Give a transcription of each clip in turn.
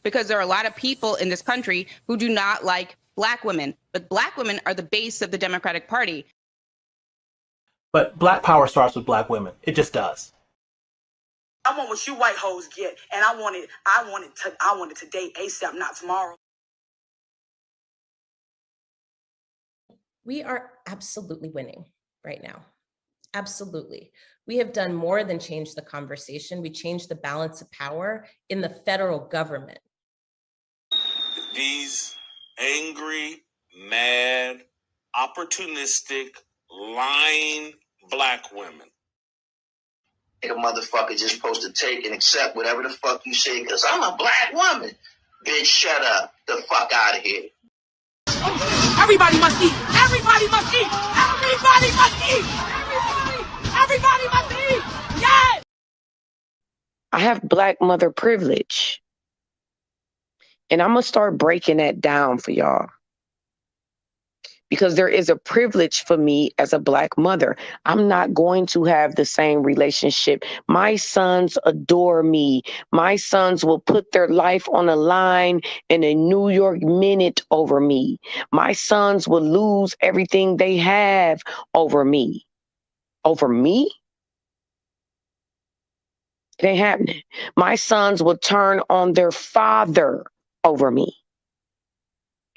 because there are a lot of people in this country who do not like Black women. But Black women are the base of the Democratic Party. But Black power starts with Black women. It just does. I want what you white hoes get, and I want it today, ASAP, not tomorrow. We are absolutely winning right now. Absolutely. We have done more than change the conversation. We changed the balance of power in the federal government. These angry, mad, opportunistic, lying Black women. A motherfucker just supposed to take and accept whatever the fuck you say because I'm a Black woman. Bitch, shut up. The fuck out of here. Everybody must eat. Everybody must eat. Everybody must eat. Everybody must eat. Yes. I have Black mother privilege. And I'm going to start breaking that down for y'all. Because there is a privilege for me as a Black mother. I'm not going to have the same relationship. My sons adore me. My sons will put their life on the line in a New York minute over me. My sons will lose everything they have over me. Over me? It ain't happening. My sons will turn on their father over me.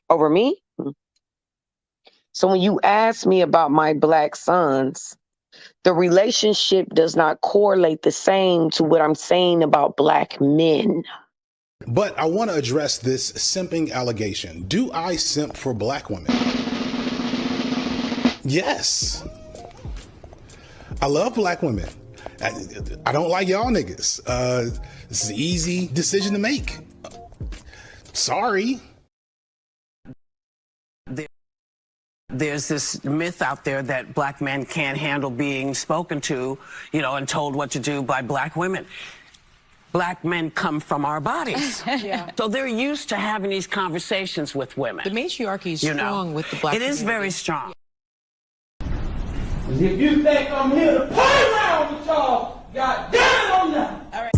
Over me? So when you ask me about my Black sons, the relationship does not correlate the same to what I'm saying about Black men. But I want to address this simping allegation. Do I simp for Black women? Yes. I love Black women. I don't like y'all niggas. This is an easy decision to make. Sorry. There's this myth out there that Black men can't handle being spoken to, and told what to do by Black women. Black men come from our bodies. Yeah. So they're used to having these conversations with women. The matriarchy is strong with the Black It is community. very strong. If you think I'm here to play around with y'all, goddamn I'm not. All right.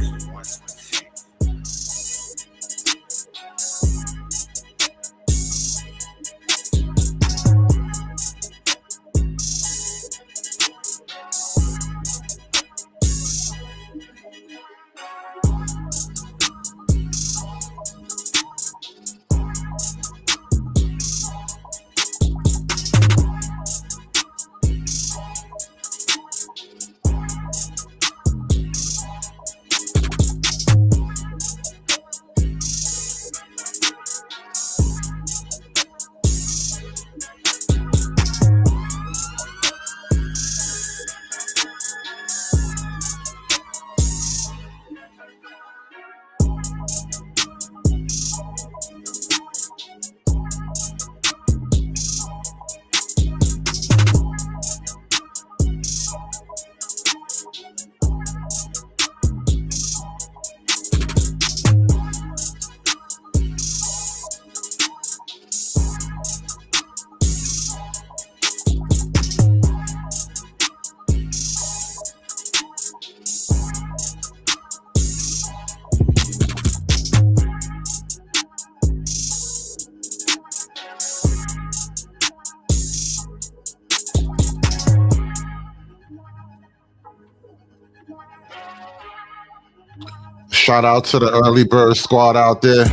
Shout out to the early bird squad out there.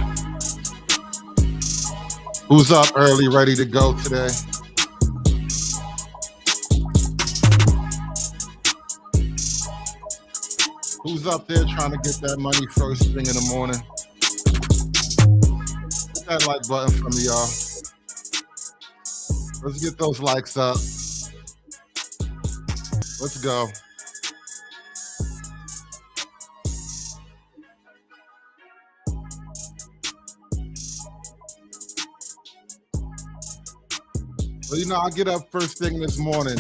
Who's up early, ready to go today? Who's up there trying to get that money first thing in the morning? Hit that like button for me, y'all. Let's get those likes up. Let's go. Well, I get up first thing this morning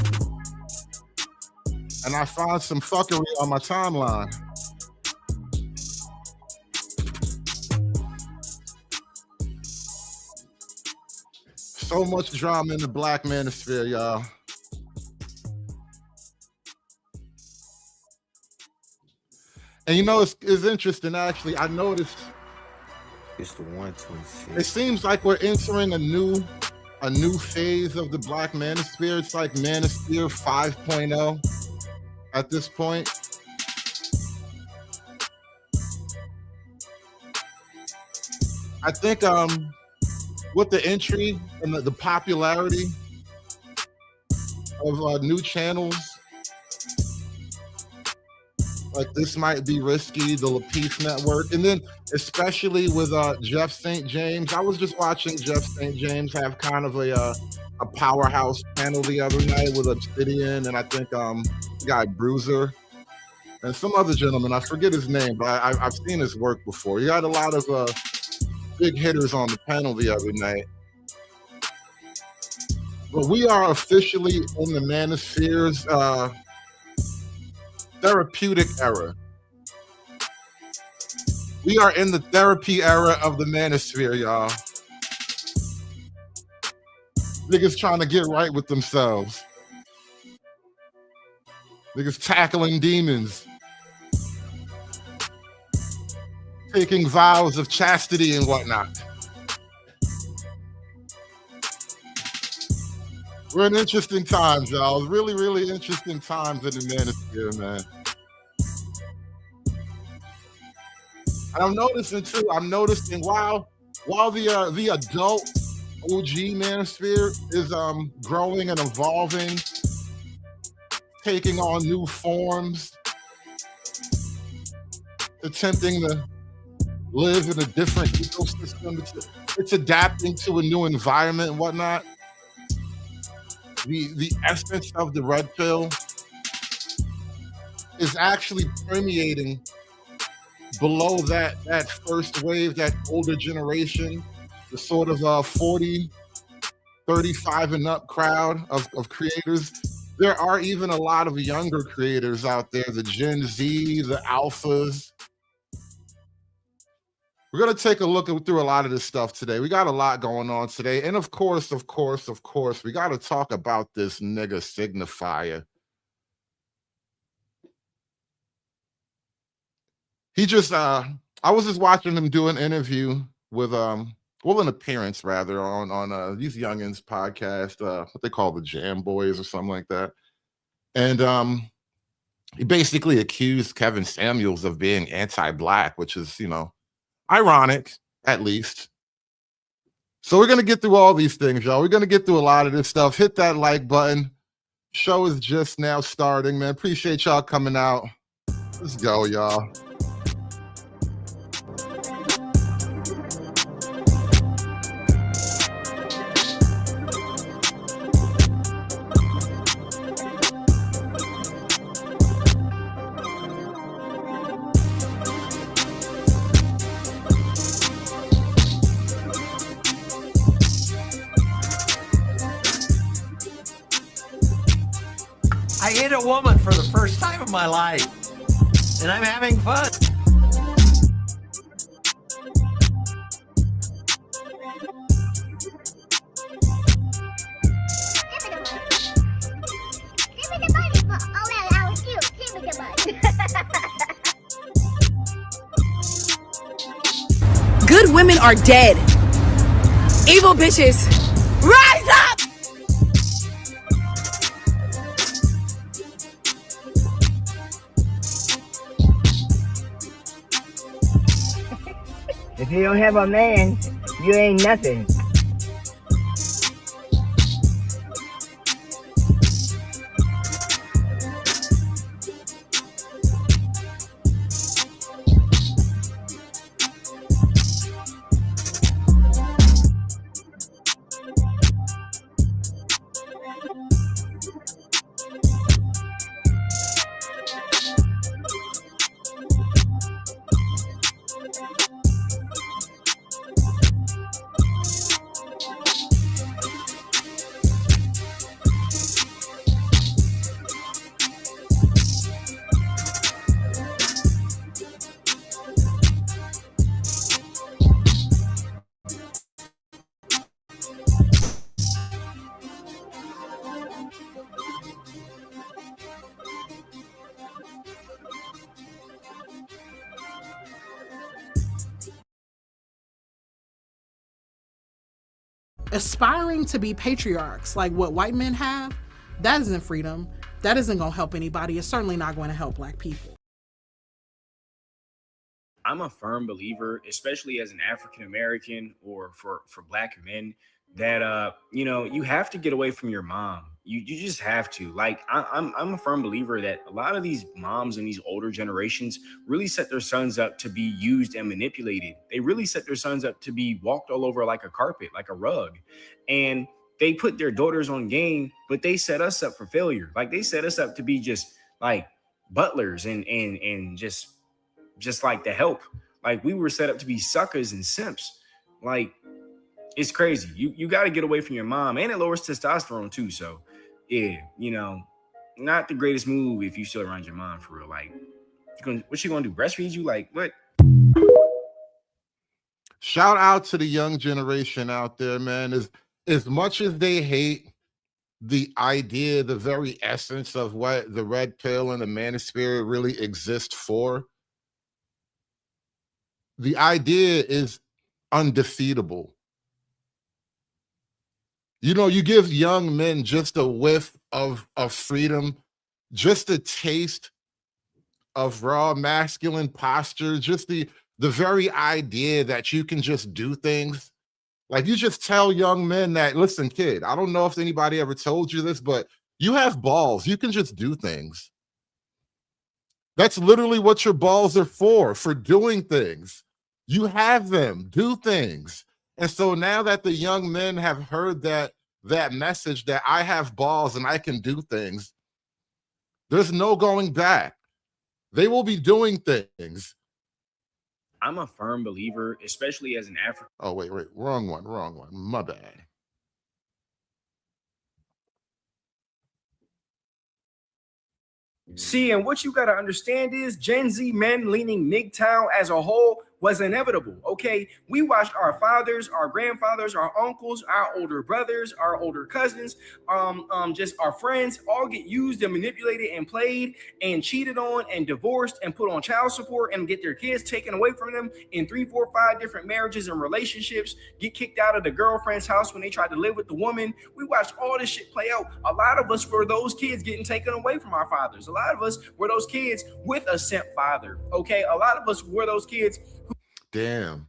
and I find some fuckery on my timeline. So much drama in the Black Manosphere, y'all. And it's interesting, actually. I noticed It's the 126. It seems like we're entering a new phase of the Black Manosphere. It's like Manosphere 5.0 at this point. I think with the entry and the popularity of new channels, like this might be risky, the LaPeace Network. And then especially with Jeff St. James. I was just watching Jeff St. James have kind of a powerhouse panel the other night with Obsidian and I think guy Bruiser and some other gentleman. I forget his name, but I've seen his work before. He had a lot of big hitters on the panel the other night. But we are officially in the Manosphere's therapeutic era. We are in the therapy era of the Manosphere, y'all. Niggas trying to get right with themselves. Niggas tackling demons. Taking vows of chastity and whatnot. We're in interesting times, y'all. Really, really interesting times in the Manosphere, man. And I'm noticing while the adult OG Manosphere is growing and evolving, taking on new forms, attempting to live in a different ecosystem. It's adapting to a new environment and whatnot. The essence of the red pill is actually permeating below that first wave, that older generation, the sort of 40, 35 and up crowd of creators. There are even a lot of younger creators out there, the Gen Z, the alphas. We're going to take a look through a lot of this stuff today. We got a lot going on today. And of course, we got to talk about this nigga Signifier. He just, I was just watching him do an interview with, an appearance rather on these youngins podcast, what they call the Jam Boys or something like that. And he basically accused Kevin Samuels of being anti-Black, which is, ironic, at least. So we're going to get through all these things, y'all. We're going to get through a lot of this stuff. Hit that like button. Show is just now starting, man. Appreciate y'all coming out. Let's go, y'all. I hit a woman for the first time in my life, and I'm having fun. Good women are dead. Evil bitches, rise up! If you don't have a man, you ain't nothing. aspiring to be patriarchs like what white men have, that isn't freedom. That isn't going to help anybody. It's certainly not going to help Black people. I'm a firm believer, especially as an African American or for Black men, that you have to get away from your mom. You just have to. Like I'm a firm believer that a lot of these moms in these older generations really set their sons up to be used and manipulated. They really set their sons up to be walked all over like a carpet, like a rug, and they put their daughters on game, but they set us up for failure. Like they set us up to be just like butlers and just like the help. Like we were set up to be suckers and simps. Like it's crazy. You got to get away from your mom, and it lowers testosterone too. So yeah, not the greatest move if you still around your mom for real. Like what she gonna do? Breastfeed you? Like what? Shout out to the young generation out there, man. As much as they hate the idea, the very essence of what the red pill and the manosphere really exist for, the idea is undefeatable. You give young men just a whiff of freedom, just a taste of raw masculine posture, just the very idea that you can just do things. Like you just tell young men that, listen, kid, I don't know if anybody ever told you this, but you have balls. You can just do things. That's literally what your balls are for doing things. You have them, do things. And so now that the young men have heard that message that I have balls and I can do things, there's no going back. They will be doing things. I'm a firm believer, especially as an African. Oh, wait, wrong one. My bad. See, and what you got to understand is Gen Z men leaning MGTOW as a whole was inevitable. Okay, we watched our fathers, our grandfathers, our uncles, our older brothers, our older cousins, just our friends all get used and manipulated and played and cheated on and divorced and put on child support and get their kids taken away from them in 3, 4, 5 different marriages and relationships, get kicked out of the girlfriend's house when they tried to live with the woman. We watched all this shit play out. A lot of us were those kids getting taken away from our fathers. A lot of us were those kids with a simp father. Okay, a lot of us were those kids. Damn.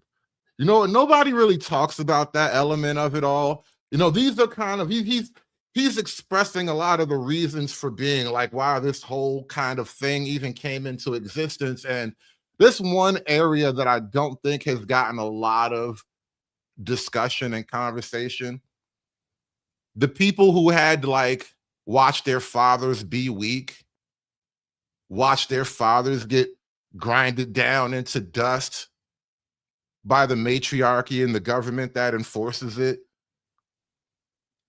Nobody really talks about that element of it all. These are kind of, he's expressing a lot of the reasons for being, like why this whole kind of thing even came into existence. And this one area that I don't think has gotten a lot of discussion and conversation, the people who had to like watch their fathers be weak, watch their fathers get grinded down into dust by the matriarchy and the government that enforces it.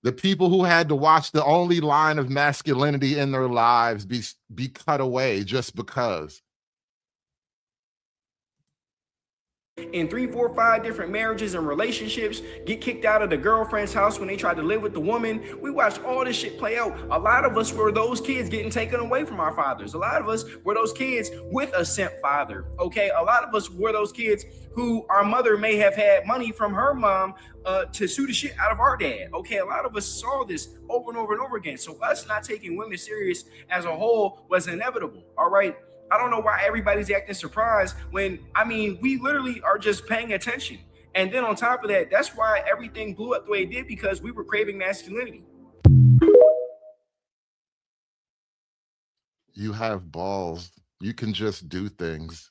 The people who had to watch the only line of masculinity in their lives be cut away just because. In 3, 4, 5 different marriages and relationships, get kicked out of the girlfriend's house when they tried to live with the woman. We watched all this shit play out. A lot of us were those kids getting taken away from our fathers. A lot of us were those kids with a simp father. Okay, a lot of us were those kids who our mother may have had money from her mom to sue the shit out of our dad. Okay, a lot of us saw this over and over and over again. So us not taking women serious as a whole was inevitable. All right. I don't know why everybody's acting surprised when, we literally are just paying attention. And then on top of that, that's why everything blew up the way it did, because we were craving masculinity. You have balls. You can just do things.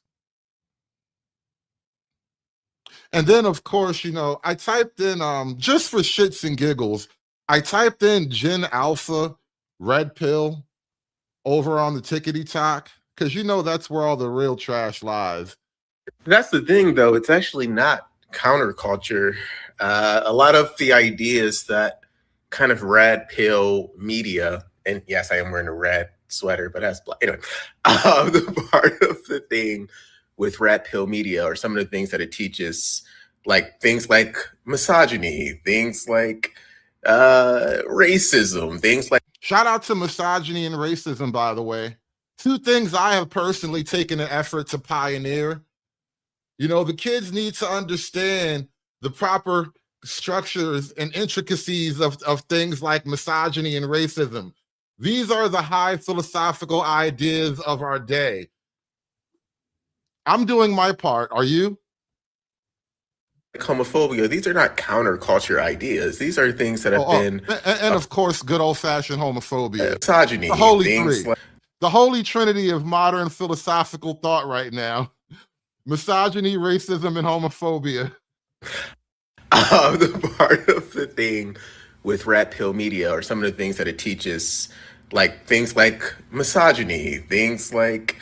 And then, of course, I typed in, just for shits and giggles, I typed in Gen Alpha Red Pill over on the Tickety Talk, because that's where all the real trash lies. That's the thing, though. It's actually not counterculture. A lot of the ideas that kind of red pill media, and yes, I am wearing a red sweater, but that's black. Anyway, the part of the thing with red pill media are some of the things that it teaches, like things like misogyny, things like racism, things like. Shout out to misogyny and racism, by the way. 2 things I have personally taken an effort to pioneer. The kids need to understand the proper structures and intricacies of things like misogyny and racism. These are the high philosophical ideas of our day. I'm doing my part. Are you? Homophobia, these are not counterculture ideas. These are things that have been... And of course, good old-fashioned homophobia. Misogyny. The holy things three. The holy trinity of modern philosophical thought right now. Misogyny, racism, and homophobia. The part of the thing with red pill media, or some of the things that it teaches, like things like misogyny, things like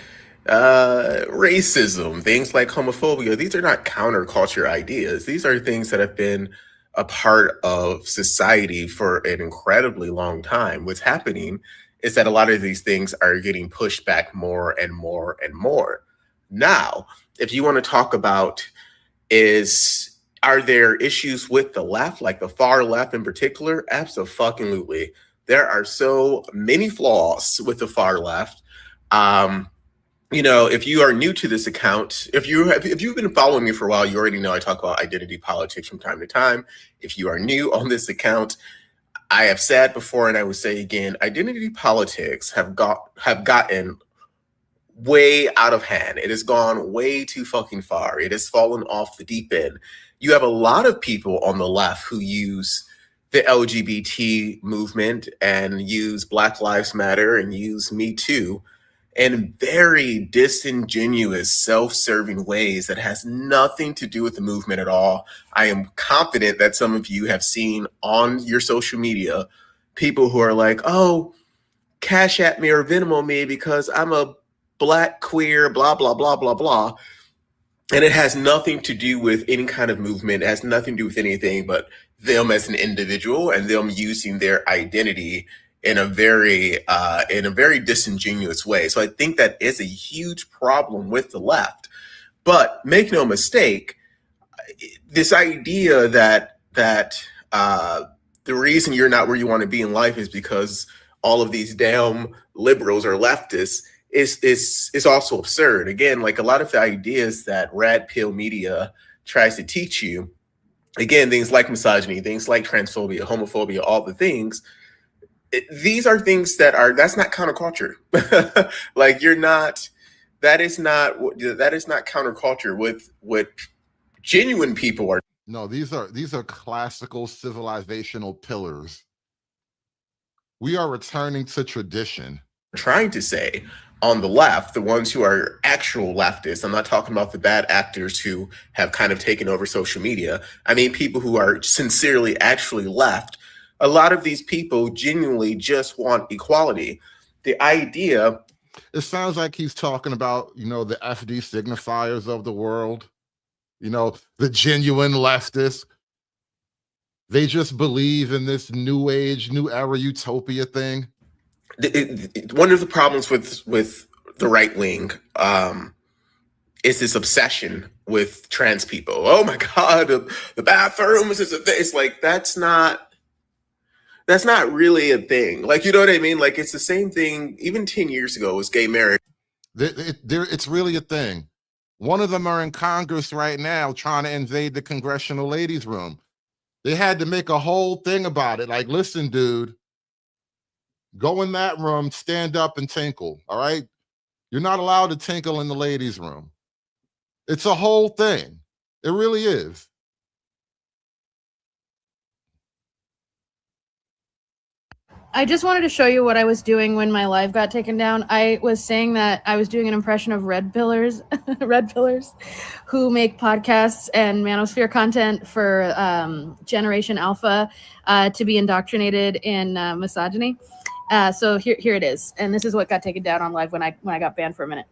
racism, things like homophobia, these are not counterculture ideas. These are things that have been a part of society for an incredibly long time. What's happening is that a lot of these things are getting pushed back more and more and more. Now, if you want to talk about are there issues with the left, like the far left in particular? Absolutely. There are so many flaws with the far left. You know, if you are new to this account, if you've been following me for a while, you already know I talk about identity politics from time to time. If you are new on this account, I have said before, and I will say again, identity politics have gotten way out of hand. It has gone way too fucking far. It has fallen off the deep end. You have a lot of people on the left who use the LGBT movement and use Black Lives Matter and use Me Too in very disingenuous, self-serving ways that has nothing to do with the movement at all. I am confident that some of you have seen on your social media people who are like, oh, cash at me or Venmo me because I'm a Black queer, blah, blah, blah, blah, blah. And it has nothing to do with any kind of movement. It has nothing to do with anything but them as an individual and them using their identity in a very disingenuous way. So I think that is a huge problem with the left. But make no mistake, this idea that the reason you're not where you want to be in life is because all of these damn liberals or leftists is also absurd. Again, like a lot of the ideas that red pill media tries to teach you, again, things like misogyny, things like transphobia, homophobia, all the things, these are things that's not counterculture. Like that is not counterculture with what genuine people are. No, these are classical civilizational pillars. We are returning to tradition. Trying to say on the left, the ones who are actual leftists, I'm not talking about the bad actors who have kind of taken over social media. I mean, people who are sincerely actually left. A lot of these people genuinely just want equality. The idea... It sounds like he's talking about, you know, the FD signifiers of the world, you know, the genuine leftists. They just believe in this new age, new era utopia thing. One of the problems with the right wing is this obsession with trans people. Oh my God, the bathrooms is a thing. It's like, that's not really a thing. Like, you know what I mean? Like, it's the same thing. Even 10 years ago was gay marriage. It's really a thing. One of them are in Congress right now trying to invade the congressional ladies' room. They had to make a whole thing about it. Like, listen, dude, go in that room, stand up and tinkle, all right? You're not allowed to tinkle in the ladies' room. It's a whole thing. It really is. I just wanted to show you what I was doing when my live got taken down. I was saying that I was doing an impression of red pillars, who make podcasts and Manosphere content for Generation Alpha to be indoctrinated in misogyny. So here it is, and this is what got taken down on live when I got banned for a minute.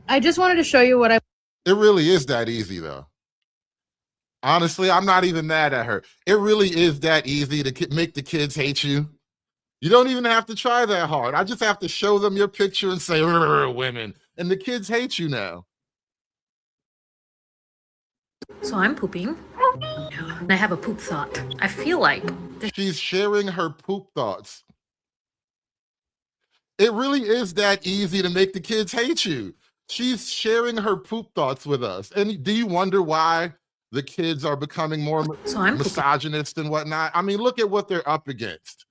I just wanted to show you what I... It really is that easy, though. Honestly, I'm not even mad at her. It really is that easy to make the kids hate you. You don't even have to try that hard. I just have to show them your picture and say, women. And the kids hate you now. So I'm pooping, and I have a poop thought. I feel like... She's sharing her poop thoughts. It really is that easy to make the kids hate you. She's sharing her poop thoughts with us. And do you wonder why the kids are becoming more So I'm misogynist and whatnot? I mean, look at what they're up against.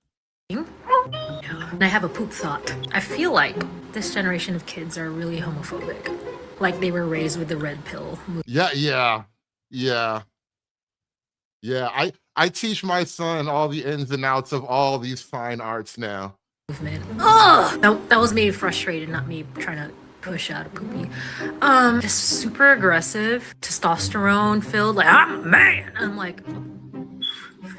And I have a poop thought. I feel like this generation of kids are really homophobic. Like they were raised with the red pill. Yeah. I teach my son all the ins and outs of all these fine arts now. Movement. Oh, that was me frustrated, not me trying to push out a poopy. Just super aggressive, testosterone filled, like I'm a man. I'm like,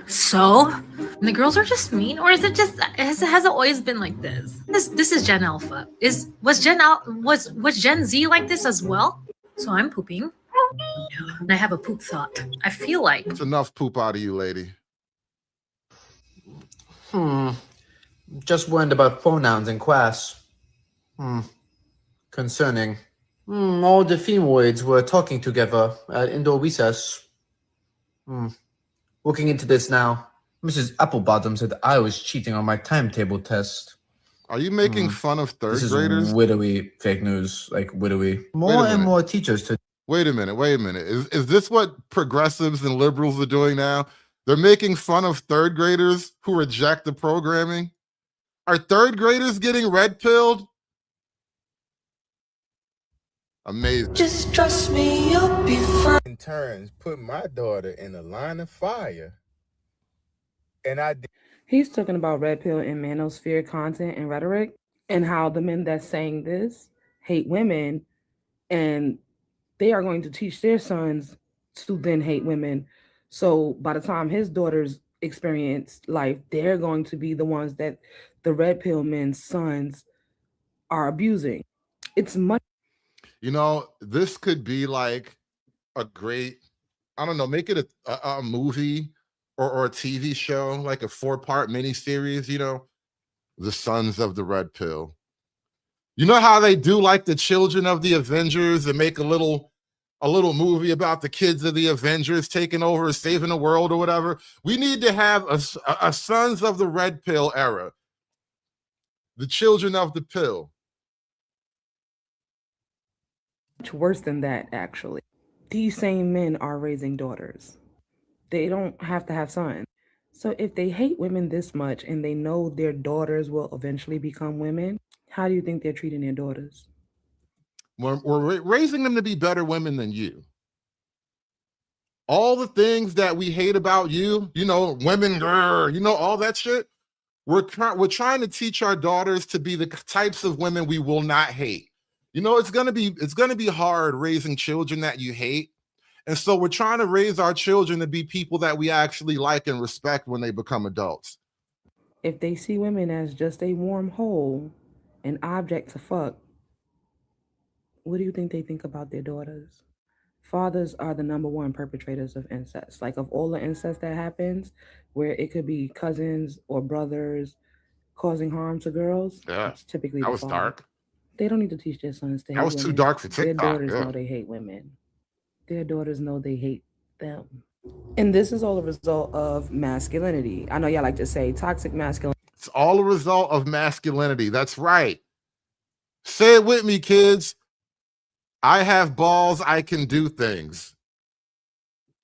so? And the girls are just mean, or is it just has it always been like this? This is Gen Alpha. Was Gen Z like this as well? So I'm pooping. And I have a poop thought. I feel like it's enough poop out of you, lady. Just learned about pronouns in class. Concerning. All the femoids were talking together at indoor recess. Looking into this now. Mrs. Applebottom said I was cheating on my timetable test. Are you making fun of third this graders? This is literally fake news. Like, literally. More and more teachers to... Wait a minute. Is this what progressives and liberals are doing now? They're making fun of third graders who reject the programming? Are third graders getting red pilled? Amazing. Just trust me, you'll be fine. In turns, put my daughter in a line of fire. And I did. He's talking about red pill and manosphere content and rhetoric, and how the men that's saying this hate women, and they are going to teach their sons to then hate women. So by the time his daughters experience life, they're going to be the ones that the red pill men's sons are abusing. It's much. You know, this could be like a great, I don't know, make it a movie or a TV show, like a 4-part miniseries, you know, The Sons of the Red Pill. You know how they do like the children of the Avengers and make a little movie about the kids of the Avengers taking over, saving the world or whatever? We need to have a Sons of the Red Pill era. The children of the pill. Much worse than that, actually. These same men are raising daughters. They don't have to have sons. So if they hate women this much and they know their daughters will eventually become women, how do you think they're treating their daughters? We're raising them to be better women than you. All the things that we hate about you, you know, women, you know, all that shit. We're trying to teach our daughters to be the types of women we will not hate. You know, it's gonna be hard raising children that you hate. And so we're trying to raise our children to be people that we actually like and respect when they become adults. If they see women as just a warm hole, an object to fuck, what do you think they think about their daughters? Fathers are the #1 perpetrators of incest. Like, of all the incest that happens, where it could be cousins or brothers causing harm to girls, it's typically the father. Dark. They don't need to teach their sons to hate women. That was too dark for TikTok. Their daughters know they hate women. Their daughters know they hate them. And this is all a result of masculinity. I know y'all like to say toxic masculinity. It's all a result of masculinity. That's right. Say it with me, kids. I have balls. I can do things.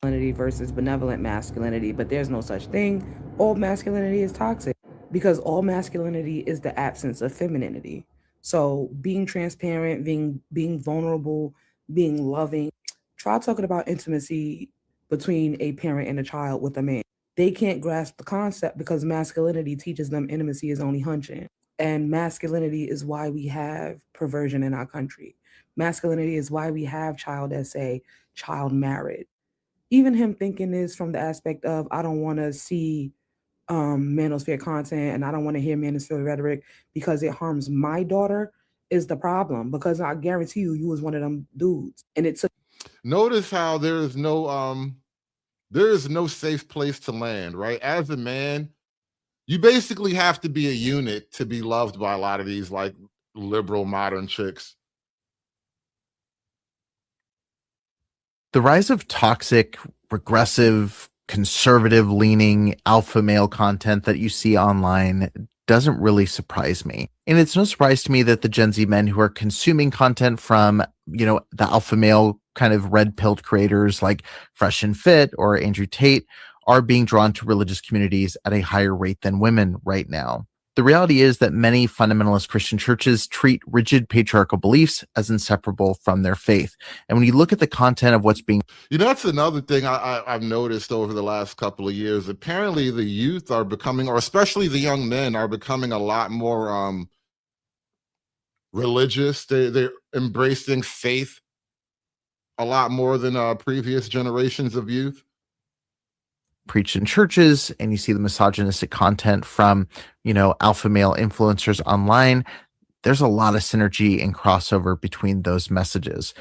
Versus benevolent masculinity, but there's no such thing. All masculinity is toxic because all masculinity is the absence of femininity. So being transparent, being vulnerable, being loving. Try talking about intimacy between a parent and a child with a man. They can't grasp the concept because masculinity teaches them intimacy is only hunching. And masculinity is why we have perversion in our country. Masculinity is why we have child essay, child marriage. Even him thinking this from the aspect of, I don't want to see manosphere content and I don't want to hear manosphere rhetoric because it harms my daughter is the problem. Because I guarantee you was one of them dudes. And it took. Notice how there is no safe place to land, right? As a man, you basically have to be a unit to be loved by a lot of these like liberal modern chicks. The rise of toxic, regressive, conservative leaning alpha male content that you see online doesn't really surprise me. And it's no surprise to me that the Gen Z men who are consuming content from, the alpha male kind of red-pilled creators like Fresh and Fit or Andrew Tate are being drawn to religious communities at a higher rate than women right now. The reality is that many fundamentalist Christian churches treat rigid patriarchal beliefs as inseparable from their faith. And when you look at the content of what's being... That's another thing I've noticed over the last couple of years. Apparently the youth are becoming, or especially the young men, are becoming a lot more religious. They're embracing faith a lot more than previous generations of youth. Preached in churches, and you see the misogynistic content from, alpha male influencers online. There's a lot of synergy and crossover between those messages.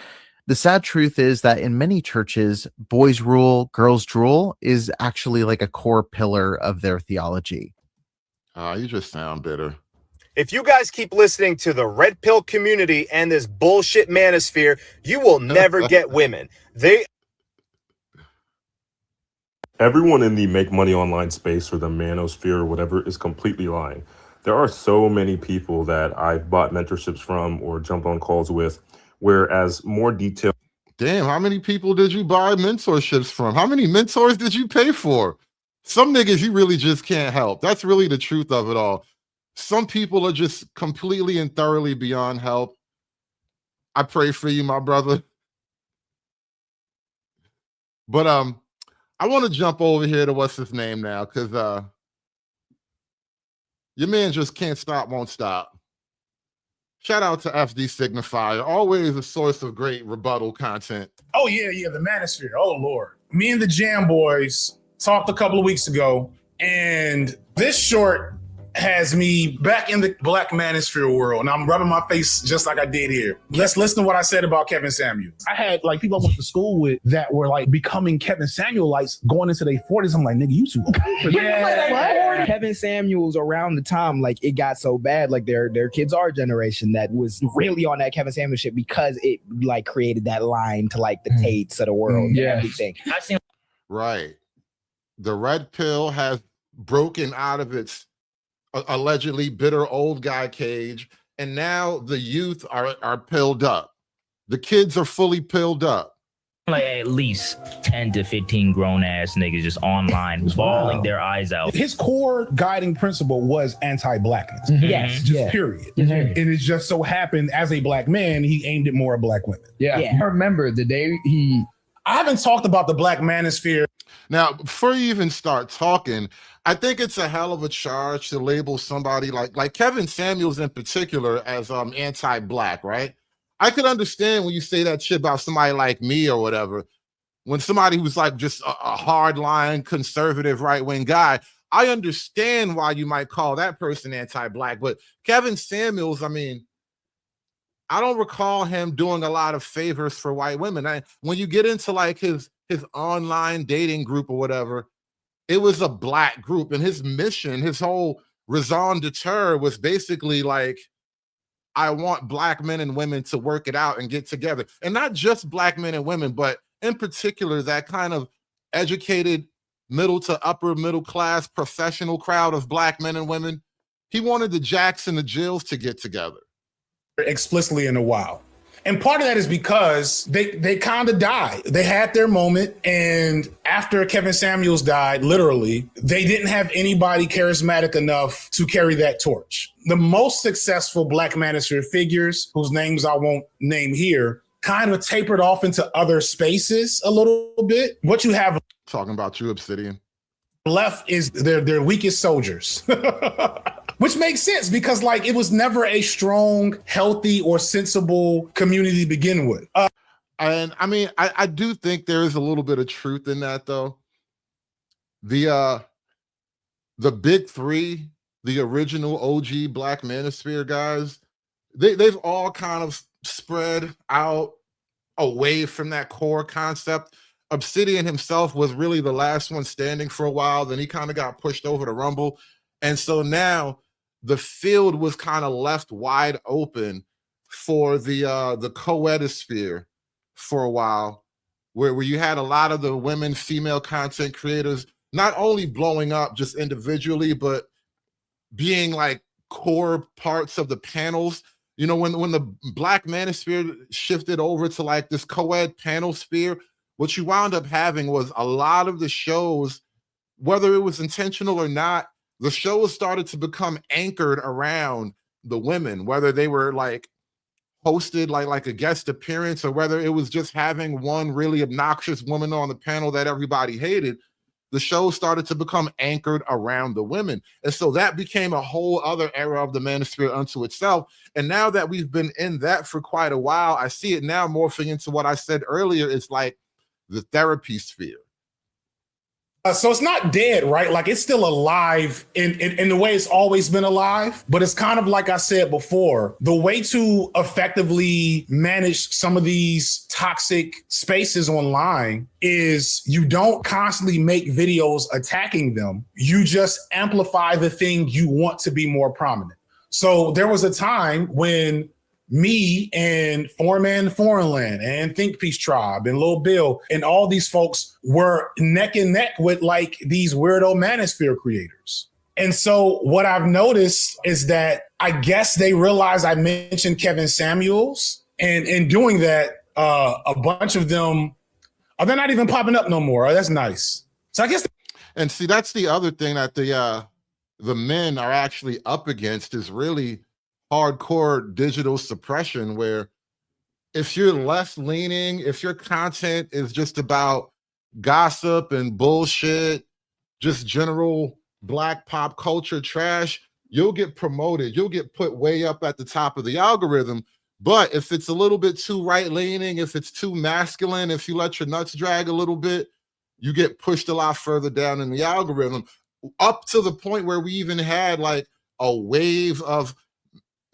The sad truth is that in many churches, boys rule, girls drool is actually like a core pillar of their theology. You just sound bitter. If you guys keep listening to the red pill community and this bullshit manosphere, you will never get women. Everyone in the make money online space or the manosphere or whatever is completely lying. There are so many people that I've bought mentorships from or jumped on calls with, whereas more detail. Damn, how many people did you buy mentorships from? How many mentors did you pay for? Some niggas you really just can't help. That's really the truth of it all. Some people are just completely and thoroughly beyond help. I pray for you, my brother. But I want to jump over here to what's his name now, because your man just can't stop, won't stop. Shout out to FD Signifier, always a source of great rebuttal content. Oh, yeah, the Manosphere. Oh, Lord. Me and the Jam Boys talked a couple of weeks ago, and this short has me back in the Black Manosphere world, and I'm rubbing my face just like I did here. Let's listen to what I said about Kevin Samuels. I had people I went to school with that were becoming Kevin Samuelites going into their 40s. I'm like, nigga, you too old. Yeah. Kevin Samuels around the time it got so bad, their kids our generation that was really on that Kevin Samuels shit because it created that line to the Tates of the world and everything. Right. The red pill has broken out of its allegedly bitter old guy cage, and now the youth are pilled up. The kids are fully pilled up. At least 10 to 15 grown ass niggas just online bawling their eyes out. His core guiding principle was anti-blackness. Mm-hmm. Yes. Just period. Mm-hmm. And it just so happened as a black man, he aimed it more at black women. Yeah. I remember the day I haven't talked about the Black Manosphere. Now, before you even start talking, I think it's a hell of a charge to label somebody like Kevin Samuels in particular as anti-black, right? I could understand when you say that shit about somebody like me or whatever. When somebody who's just a hardline conservative right-wing guy, I understand why you might call that person anti-black. But Kevin Samuels, I don't recall him doing a lot of favors for white women. When you get into his online dating group or whatever, it was a black group, and his mission, his whole raison d'etre was basically I want black men and women to work it out and get together. And not just black men and women, but in particular, that kind of educated middle to upper middle class professional crowd of black men and women. He wanted the Jacks and the Jills to get together. Explicitly in a while. And part of that is because they kind of died. They had their moment, and after Kevin Samuels died, literally, they didn't have anybody charismatic enough to carry that torch. The most successful Black Manosphere figures, whose names I won't name here, kind of tapered off into other spaces a little bit. What you have talking about you, Obsidian, left is their weakest soldiers. Which makes sense because it was never a strong, healthy, or sensible community to begin with. And I do think there is a little bit of truth in that, though. The big three, the original OG Black Manosphere guys, they've all kind of spread out away from that core concept. Obsidian himself was really the last one standing for a while. Then he kind of got pushed over to Rumble. And so now the field was kind of left wide open for the co-edisphere for a while, where you had a lot of the women, female content creators, not only blowing up just individually, but being like core parts of the panels. You know, when the Black Manosphere shifted over to like this co-ed panel sphere, what you wound up having was a lot of the shows, whether it was intentional or not, the shows started to become anchored around the women, whether they were like hosted like a guest appearance or whether it was just having one really obnoxious woman on the panel that everybody hated. The show started to become anchored around the women. And so that became a whole other era of the Manosphere unto itself. And now that we've been in that for quite a while, I see it now morphing into what I said earlier. It's like the therapy sphere. So it's not dead, right? Like it's still alive in the way it's always been alive. But it's kind of like I said before, the way to effectively manage some of these toxic spaces online is you don't constantly make videos attacking them. You just amplify the thing you want to be more prominent. So there was a time when me and Foreman Foreign Land and Think Peace Tribe and Lil Bill and all these folks were neck and neck with like these weirdo Manosphere creators. And so what I've noticed is that I guess they realized I mentioned Kevin Samuels, and in doing that, a bunch of them, they're not even popping up no more. Oh, that's nice. So I guess. And see, that's the other thing that the men are actually up against is really hardcore digital suppression, where if you're less leaning, if your content is just about gossip and bullshit, just general Black pop culture trash, you'll get promoted. You'll get put way up at the top of the algorithm. But if it's a little bit too right-leaning, if it's too masculine, if you let your nuts drag a little bit, you get pushed a lot further down in the algorithm, up to the point where we even had like a wave of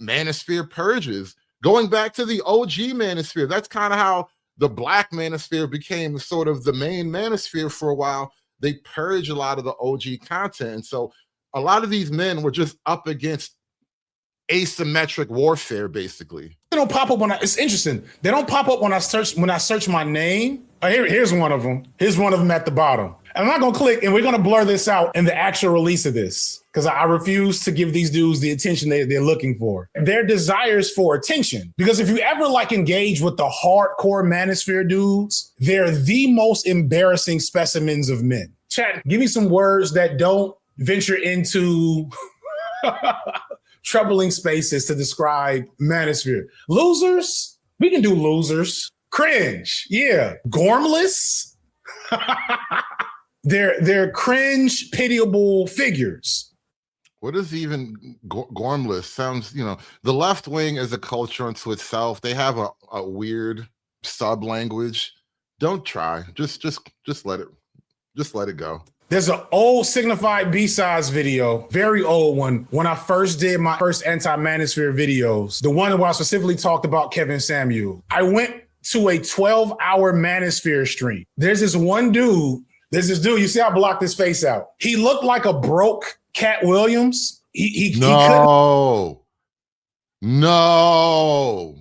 Manosphere purges, going back to the OG Manosphere. That's kind of how the Black Manosphere became sort of the main Manosphere for a while. They purge a lot of the OG content. And so a lot of these men were just up against asymmetric warfare, basically. They don't pop up it's interesting. They don't pop up when I search my name. Here's one of them. Here's one of them at the bottom. And I'm not gonna click, and we're gonna blur this out in the actual release of this, because I refuse to give these dudes the attention they're looking for. Their desires for attention. Because if you ever like engage with the hardcore Manosphere dudes, they're the most embarrassing specimens of men. Chat, give me some words that don't venture into troubling spaces to describe Manosphere. Losers? We can do losers. Cringe. Yeah. Gormless? They're cringe, pitiable figures. What is even gormless? Sounds, the left wing is a culture unto itself. They have a weird sub language. Don't try. Just let it go. There's an old Signified B-sides video, very old one, when I first did my first anti-Manosphere videos, the one where I specifically talked about Kevin Samuel. I went to a 12-hour Manosphere stream. There's this dude, you see I blocked his face out. He looked like a broke Cat Williams. He couldn't. No.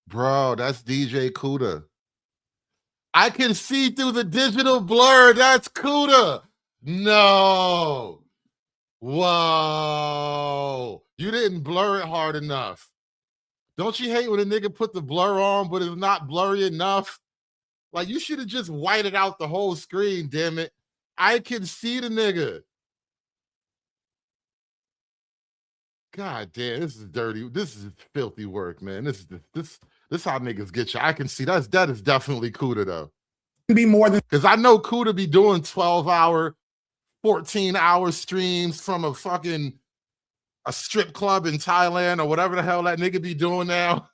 Bro, that's DJ Kuda. I can see through the digital blur. That's Kuda. No. Whoa. You didn't blur it hard enough. Don't you hate when a nigga put the blur on, but it's not blurry enough? Like, you should have just whited out the whole screen, damn it. I can see the nigga. God damn, this is dirty. This is filthy work, man. This how niggas get you. I can see that is definitely Kuda, though. Be more than, because I know Kuda be doing 12-hour, 14-hour streams from a strip club in Thailand or whatever the hell that nigga be doing now.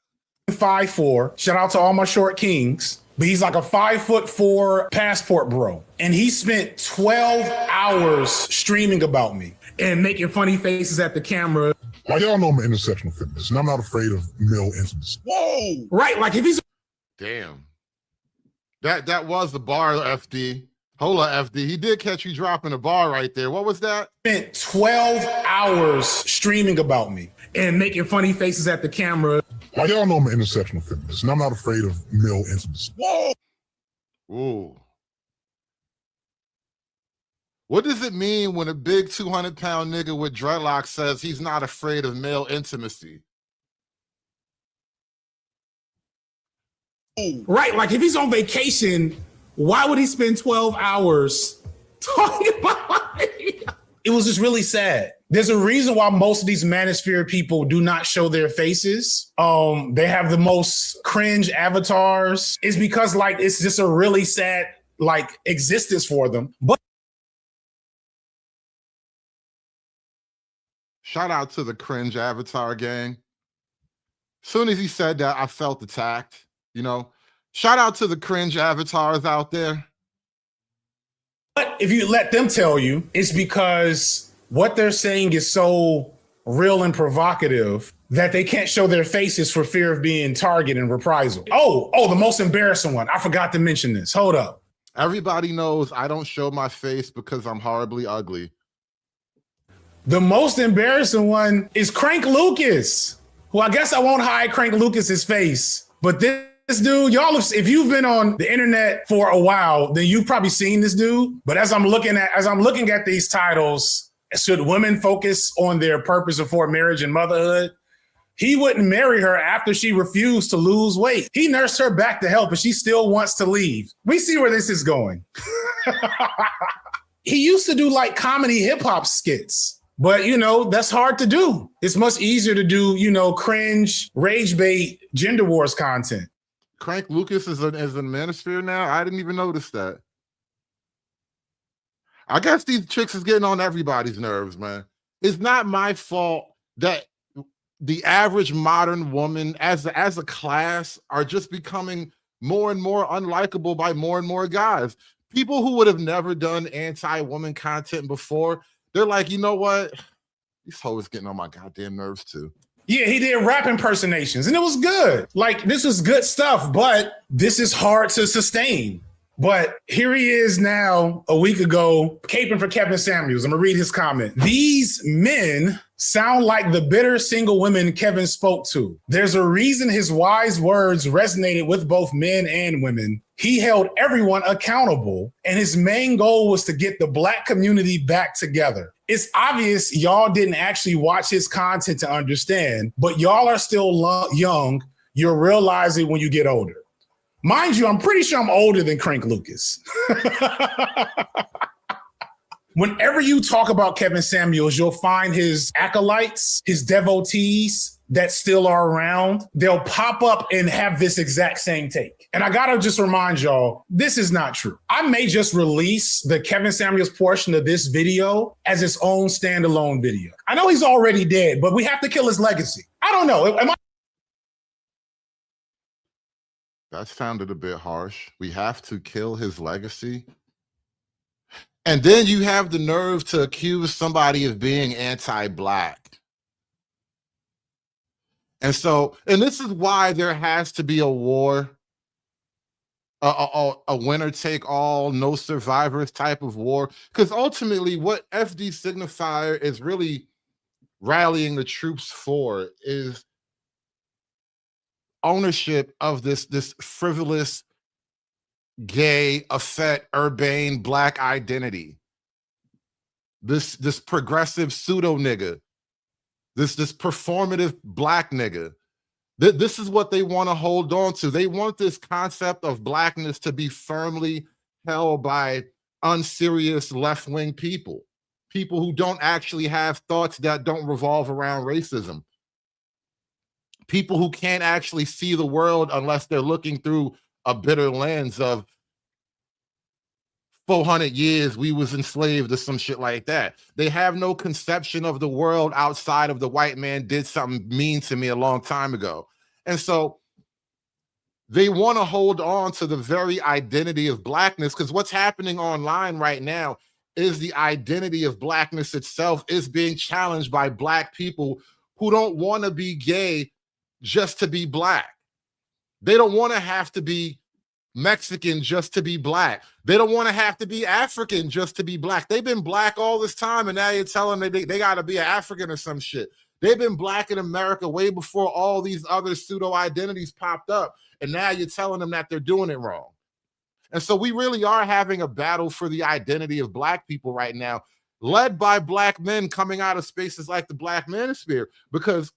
5'4". Shout out to all my short kings. But he's like a 5'4" passport bro. And he spent 12 hours streaming about me and making funny faces at the camera. Like, y'all know I'm an intersectional feminist, and I'm not afraid of male intimacy. Whoa! Right, like if he's... Damn. That was the bar, FD. Hola, FD. He did catch you dropping a bar right there. What was that? Spent 12 hours streaming about me and making funny faces at the camera. Like, y'all know I'm an intersectional feminist, and I'm not afraid of male intimacy. Whoa! Ooh. What does it mean when a big 200-pound nigga with dreadlocks says he's not afraid of male intimacy? Right, like if he's on vacation, why would he spend 12 hours talking about it? It was just really sad. There's a reason why most of these Manosphere people do not show their faces. They have the most cringe avatars. It's because like it's just a really sad like existence for them. But shout out to the cringe avatar gang. Soon as he said that, I felt attacked. You know, shout out to the cringe avatars out there. But if you let them tell you, it's because what they're saying is so real and provocative that they can't show their faces for fear of being targeted and reprisal. Oh, the most embarrassing one. I forgot to mention this. Hold up. Everybody knows I don't show my face because I'm horribly ugly. The most embarrassing one is Crank Lucas, who I guess I won't hide Crank Lucas's face, but this dude, y'all, if you've been on the internet for a while, then you've probably seen this dude. But as I'm looking at these titles, should women focus on their purpose before marriage and motherhood? He wouldn't marry her after she refused to lose weight. He nursed her back to health, but she still wants to leave. We see where this is going. He used to do like comedy hip hop skits. But, you know, that's hard to do. It's much easier to do, you know, cringe, rage bait, gender wars content. Crank Lucas is in Manosphere now? I didn't even notice that. I guess these chicks is getting on everybody's nerves, man. It's not my fault that the average modern woman as a class are just becoming more and more unlikable by more and more guys. People who would have never done anti-woman content before, they're like, you know what? These hoes getting on my goddamn nerves too. Yeah, he did rap impersonations and it was good. Like, this was good stuff, but this is hard to sustain. But here he is now, a week ago, caping for Kevin Samuels. I'm gonna read his comment. These men sound like the bitter single women Kevin spoke to. There's a reason his wise words resonated with both men and women. He held everyone accountable, and his main goal was to get the Black community back together. It's obvious y'all didn't actually watch his content to understand, but y'all are still young. You'll realize it when you get older. Mind you, I'm pretty sure I'm older than Crank Lucas. Whenever you talk about Kevin Samuels, you'll find his acolytes, his devotees that still are around. They'll pop up and have this exact same take. And I gotta just remind y'all, this is not true. I may just release the Kevin Samuels portion of this video as its own standalone video. I know he's already dead, but we have to kill his legacy. I don't know. That sounded a bit harsh. We have to kill his legacy. And then you have the nerve to accuse somebody of being anti-Black. And this is why there has to be a war, a winner take all, no survivors type of war. Because ultimately what FD Signifier is really rallying the troops for is ownership of this frivolous, gay, effete, urbane Black identity. This progressive pseudo nigga. This performative Black nigga. This is what they want to hold on to. They want this concept of Blackness to be firmly held by unserious left-wing people who don't actually have thoughts that don't revolve around racism. People who can't actually see the world unless they're looking through a bitter lens of 400 years we was enslaved or some shit like that. They have no conception of the world outside of the white man did something mean to me a long time ago. And so they want to hold on to the very identity of Blackness, because what's happening online right now is the identity of Blackness itself is being challenged by Black people who don't want to be gay just to be Black. They don't want to have to be Mexican just to be Black. They don't want to have to be African just to be Black. They've been Black all this time, and now you're telling them they got to be an African or some shit. They've been Black in America way before all these other pseudo identities popped up, and now you're telling them that they're doing it wrong. And so we really are having a battle for the identity of Black people right now, led by Black men coming out of spaces like the Black Manosphere. Because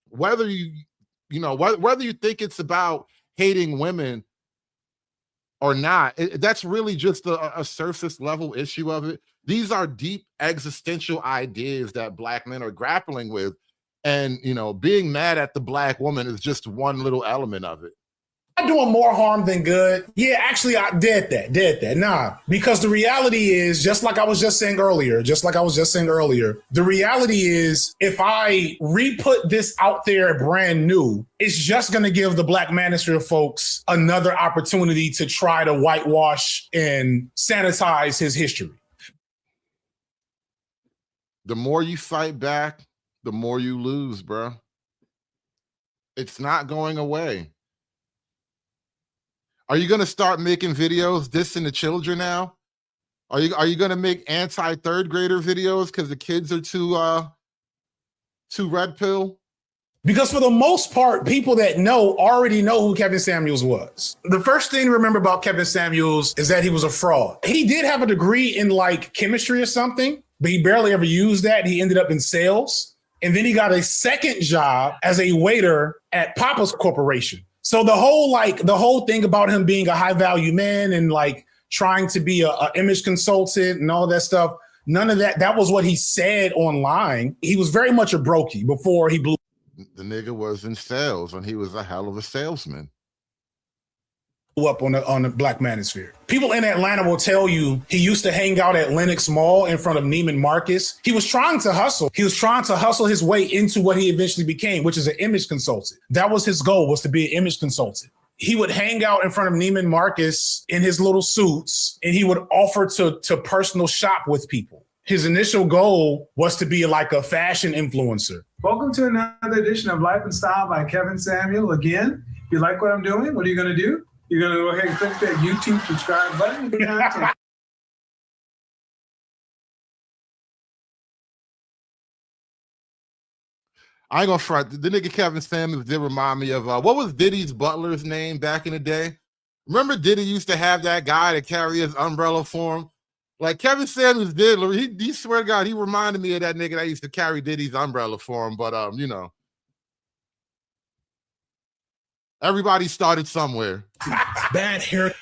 whether whether you think it's about hating women or not, that's really just a surface level issue of it. These are deep existential ideas that Black men are grappling with. And, being mad at the Black woman is just one little element of it. I'm doing more harm than good. Yeah, actually, I did that. Nah, because the reality is, just like I was just saying earlier, the reality is if I re-put this out there brand new, it's just going to give the Black Manosphere folks another opportunity to try to whitewash and sanitize his history. The more you fight back, the more you lose, bro. It's not going away. Are you going to start making videos dissing the children now? Are you going to make anti-third grader videos because the kids are too red pill? Because for the most part, people that already know who Kevin Samuels was. The first thing to remember about Kevin Samuels is that he was a fraud. He did have a degree in like chemistry or something, but he barely ever used that. He ended up in sales. And then he got a second job as a waiter at Papa's Corporation. So the whole thing about him being a high value man and like trying to be a image consultant and all that stuff, none of that. That was what he said online. He was very much a brokey before he blew. The nigga was in sales and he was a hell of a salesman. Up on the Black Manosphere. People in Atlanta will tell you he used to hang out at Lenox Mall in front of Neiman Marcus. He was trying to hustle. He was trying to hustle his way into what he eventually became, which is an image consultant. That was his goal, was to be an image consultant. He would hang out in front of Neiman Marcus in his little suits, and he would offer to personal shop with people. His initial goal was to be like a fashion influencer. Welcome to another edition of Life and Style by Kevin Samuel. Again, if you like what I'm doing, what are you going to do? You're going to go ahead and click that YouTube subscribe button. I ain't gonna front. The nigga Kevin Samuels did remind me of what was Diddy's butler's name back in the day? Remember Diddy used to have that guy to carry his umbrella for him? Like Kevin Samuels did. He swear to God, he reminded me of that nigga that used to carry Diddy's umbrella for him. But everybody started somewhere. Bad hair.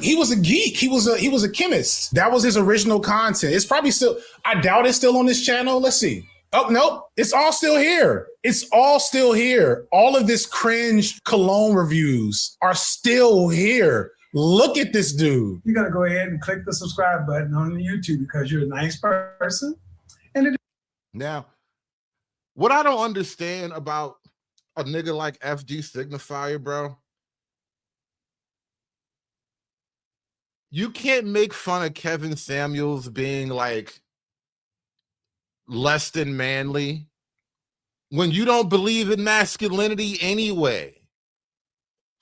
He was a geek. He was a chemist. That was his original content. It's probably still, I doubt it's still on this channel. Let's see. Oh, nope. It's all still here. It's all still here. All of this cringe cologne reviews are still here. Look at this dude. You're going to go ahead and click the subscribe button on the YouTube because you're a nice person. Now, what I don't understand about a nigga like FG Signifier, bro, you can't make fun of Kevin Samuels being like less than manly when you don't believe in masculinity anyway.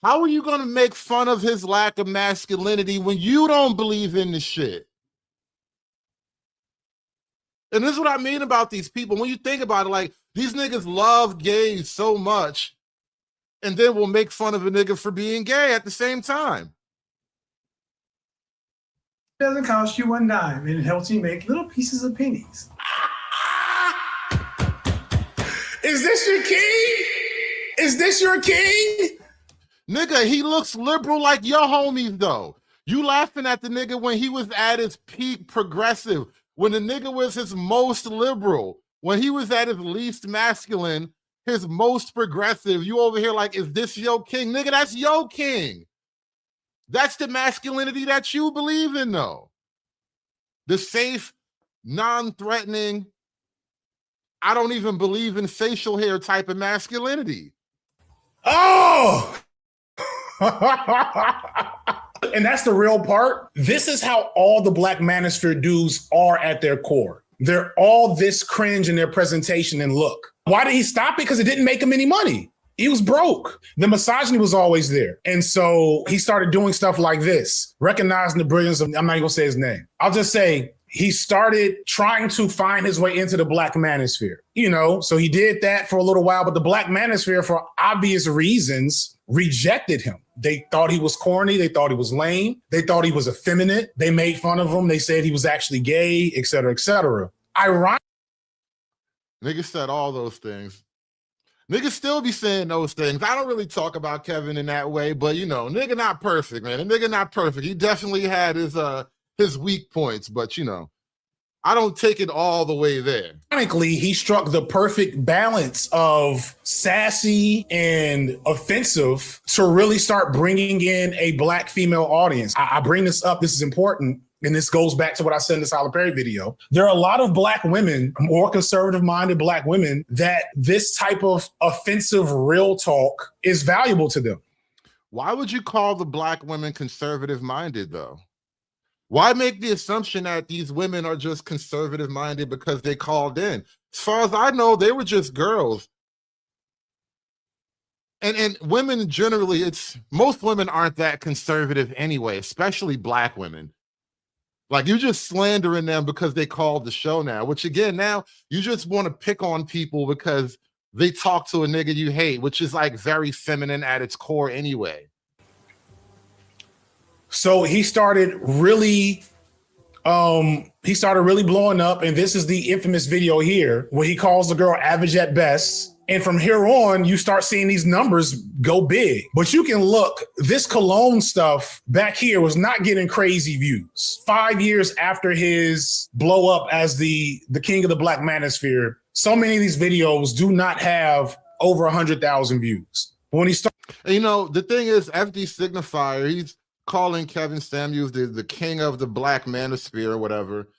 How are you going to make fun of his lack of masculinity when you don't believe in the shit? And this is what I mean about these people. When you think about it, like, these niggas love gays so much and then will make fun of a nigga for being gay at the same time. It doesn't cost you one dime, and it helps you make little pieces of pennies. Is this your king? Is this your king? Nigga, he looks liberal like your homies, though. You laughing at the nigga when he was at his peak progressive, when the nigga was his most liberal, when he was at his least masculine, his most progressive. You over here like, is this your king? Nigga, that's your king. That's the masculinity that you believe in, though. The safe, non-threatening, I don't even believe in facial hair type of masculinity. Oh! And that's the real part. This is how all the Black Manosphere dudes are at their core. They're all this cringe in their presentation and look. Why did he stop it? Because it didn't make him any money. He was broke. The misogyny was always there. And so he started doing stuff like this, recognizing the brilliance of, I'm not even gonna say his name. I'll just say he started trying to find his way into the Black Manosphere. So he did that for a little while, but the Black Manosphere, for obvious reasons, rejected him. They thought he was corny. They thought he was lame. They thought he was effeminate. They made fun of him. They said he was actually gay, et cetera, et cetera. Niggas said all those things. Niggas still be saying those things. I don't really talk about Kevin in that way, but you know, nigga not perfect, man. A nigga not perfect. He definitely had his weak points, but you know, I don't take it all the way there. Ironically, he struck the perfect balance of sassy and offensive to really start bringing in a Black female audience. I bring this up. This is important. And this goes back to what I said in the Tyler Perry video. There are a lot of Black women, more conservative-minded Black women, that this type of offensive real talk is valuable to them. Why would you call the Black women conservative-minded, though? Why make the assumption that these women are just conservative-minded because they called in? As far as I know, they were just girls. And women generally, most women aren't that conservative anyway, especially Black women. Like, you're just slandering them because they called the show now, which again, now you just want to pick on people because they talk to a nigga you hate, which is like very feminine at its core anyway. So he started really blowing up, and this is the infamous video here where he calls the girl average at best. And from here on, you start seeing these numbers go big. But you can look, this cologne stuff back here was not getting crazy views. 5 years after his blow up as the king of the Black Manosphere, so many of these videos do not have over 100,000 views. When he started, you know, the thing is, FD Signifier, he's calling Kevin Samuels the king of the Black Manosphere or whatever.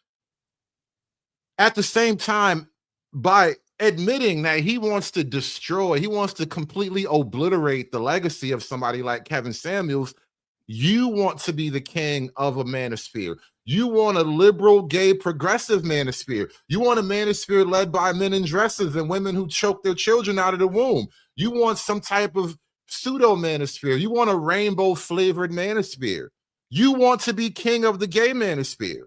At the same time, by admitting that he wants to destroy, he wants to completely obliterate the legacy of somebody like Kevin Samuels, you want to be the king of a manosphere. You want a liberal, gay, progressive manosphere. You want a manosphere led by men in dresses and women who choke their children out of the womb. You want some type of pseudo manosphere. You want a rainbow flavored manosphere. You want to be king of the gay manosphere.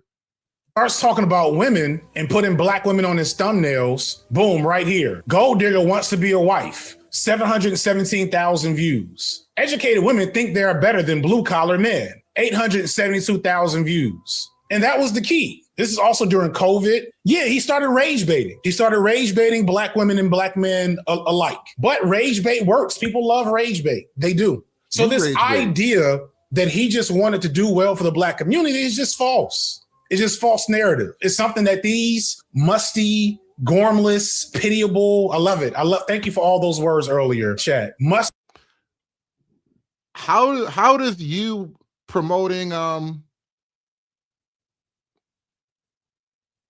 Starts talking about women and putting Black women on his thumbnails. Boom, right here. Gold digger wants to be a wife. 717,000 views. Educated women think they are better than blue collar men. 872,000 views. And that was the key. This is also during COVID. Yeah, he started rage baiting. He started rage baiting Black women and Black men alike. But rage bait works. People love rage bait. They do. So this idea that he just wanted to do well for the Black community is just false. It's just false narrative. It's something that these musty, gormless, pitiable, I love it. Thank you for all those words earlier, chat. How does you promoting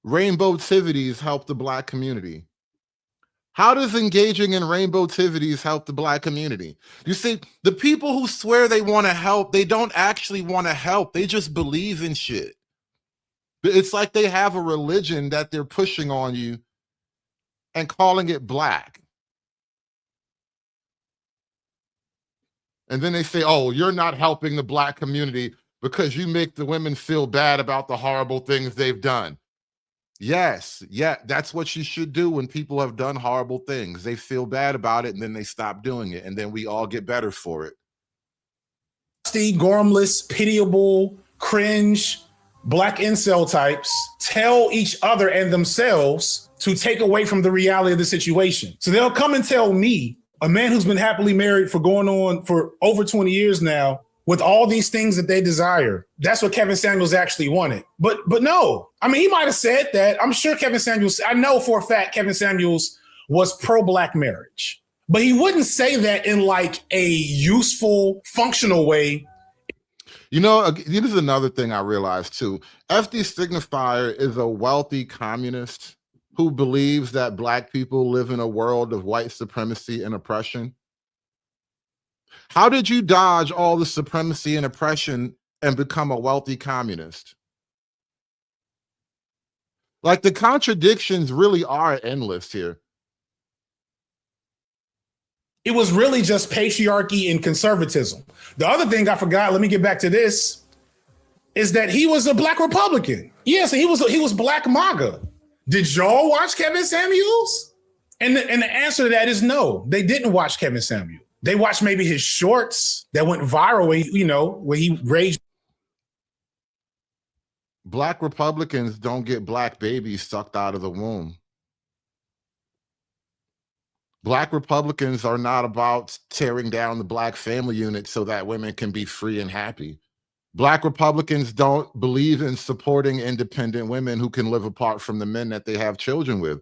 rainbow-tivities help the Black community? How does engaging in rainbow-tivities help the Black community? You see, the people who swear they want to help, they don't actually want to help. They just believe in shit. It's like they have a religion that they're pushing on you and calling it Black. And then they say, oh, you're not helping the Black community because you make the women feel bad about the horrible things they've done. Yes, yeah, that's what you should do when people have done horrible things. They feel bad about it and then they stop doing it, and then we all get better for it. Musty, gormless, pitiable, cringe, Black incel types tell each other and themselves to take away from the reality of the situation. So they'll come and tell me, a man who's been happily married for going on for over 20 years now, with all these things that they desire. That's what Kevin Samuels actually wanted. But no, I mean, he might have said that. I'm sure Kevin Samuels, I know for a fact Kevin Samuels was pro-Black marriage, but he wouldn't say that in like a useful, functional way. You know, this is another thing I realized too. FD Signifier is a wealthy communist who believes that Black people live in a world of white supremacy and oppression. How did you dodge all the supremacy and oppression and become a wealthy communist? Like, the contradictions really are endless here. It was really just patriarchy and conservatism. The other thing I forgot, let me get back to this, is that he was a Black Republican. Yes, he was Black MAGA. Did y'all watch Kevin Samuels? And the answer to that is no, they didn't watch Kevin Samuels. They watched maybe his shorts that went viral, where he raged. Black Republicans don't get black babies sucked out of the womb. Black Republicans are not about tearing down the black family unit so that women can be free and happy. Black Republicans don't believe in supporting independent women who can live apart from the men that they have children with.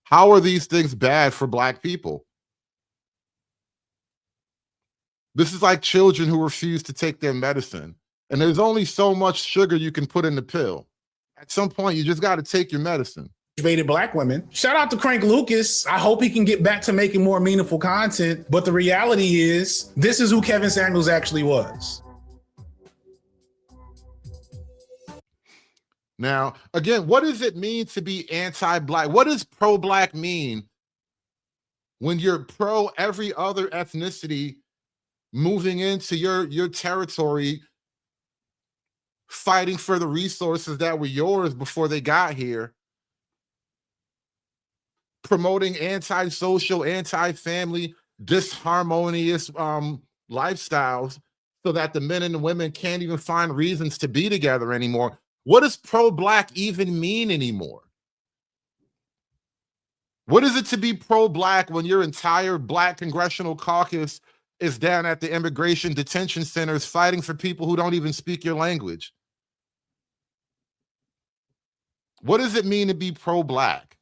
How are these things bad for black people? This is like children who refuse to take their medicine. And there's only so much sugar you can put in the pill. At some point, you just got to take your medicine. Black women. Shout out to Crank Lucas. I hope he can get back to making more meaningful content. But the reality is, this is who Kevin Samuels actually was. Now, again, what does it mean to be anti-black? What does pro-black mean when you're pro every other ethnicity moving into your territory, fighting for the resources that were yours before they got here, promoting anti-social, anti-family, disharmonious lifestyles so that the men and the women can't even find reasons to be together anymore? What does pro-black even mean anymore? What is it to be pro-black when your entire black congressional caucus is down at the immigration detention centers fighting for people who don't even speak your language? What does it mean to be pro-black?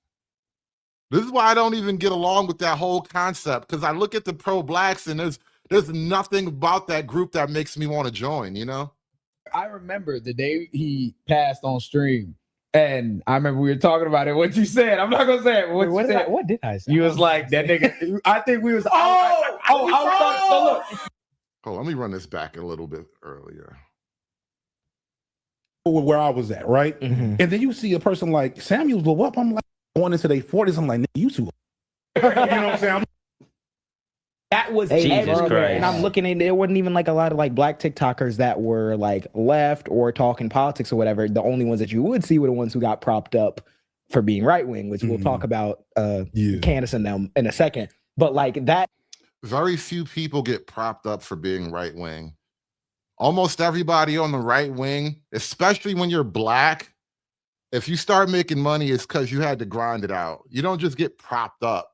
This is why I don't even get along with that whole concept, because I look at the pro-blacks and there's nothing about that group that makes me want to join, you know? I remember the day he passed on stream, and I remember we were talking about it. What you said, I'm not gonna say it. What did I say? You was like that nigga. I think we was. So look. Oh, let me run this back a little bit earlier. Where I was at, right? Mm-hmm. And then you see a person like Samuel blow up. I'm like, going into their 40s. I'm like, nigga, you too. You know what I'm saying? That was Jesus everywhere. Christ. And I'm looking at, there wasn't even like a lot of like black TikTokers that were like left or talking politics or whatever. The only ones that you would see were the ones who got propped up for being right wing, which we'll talk about Candace and them in a second. But like that, very few people get propped up for being right wing. Almost everybody on the right wing, especially when you're black, if you start making money, it's because you had to grind it out. You don't just get propped up.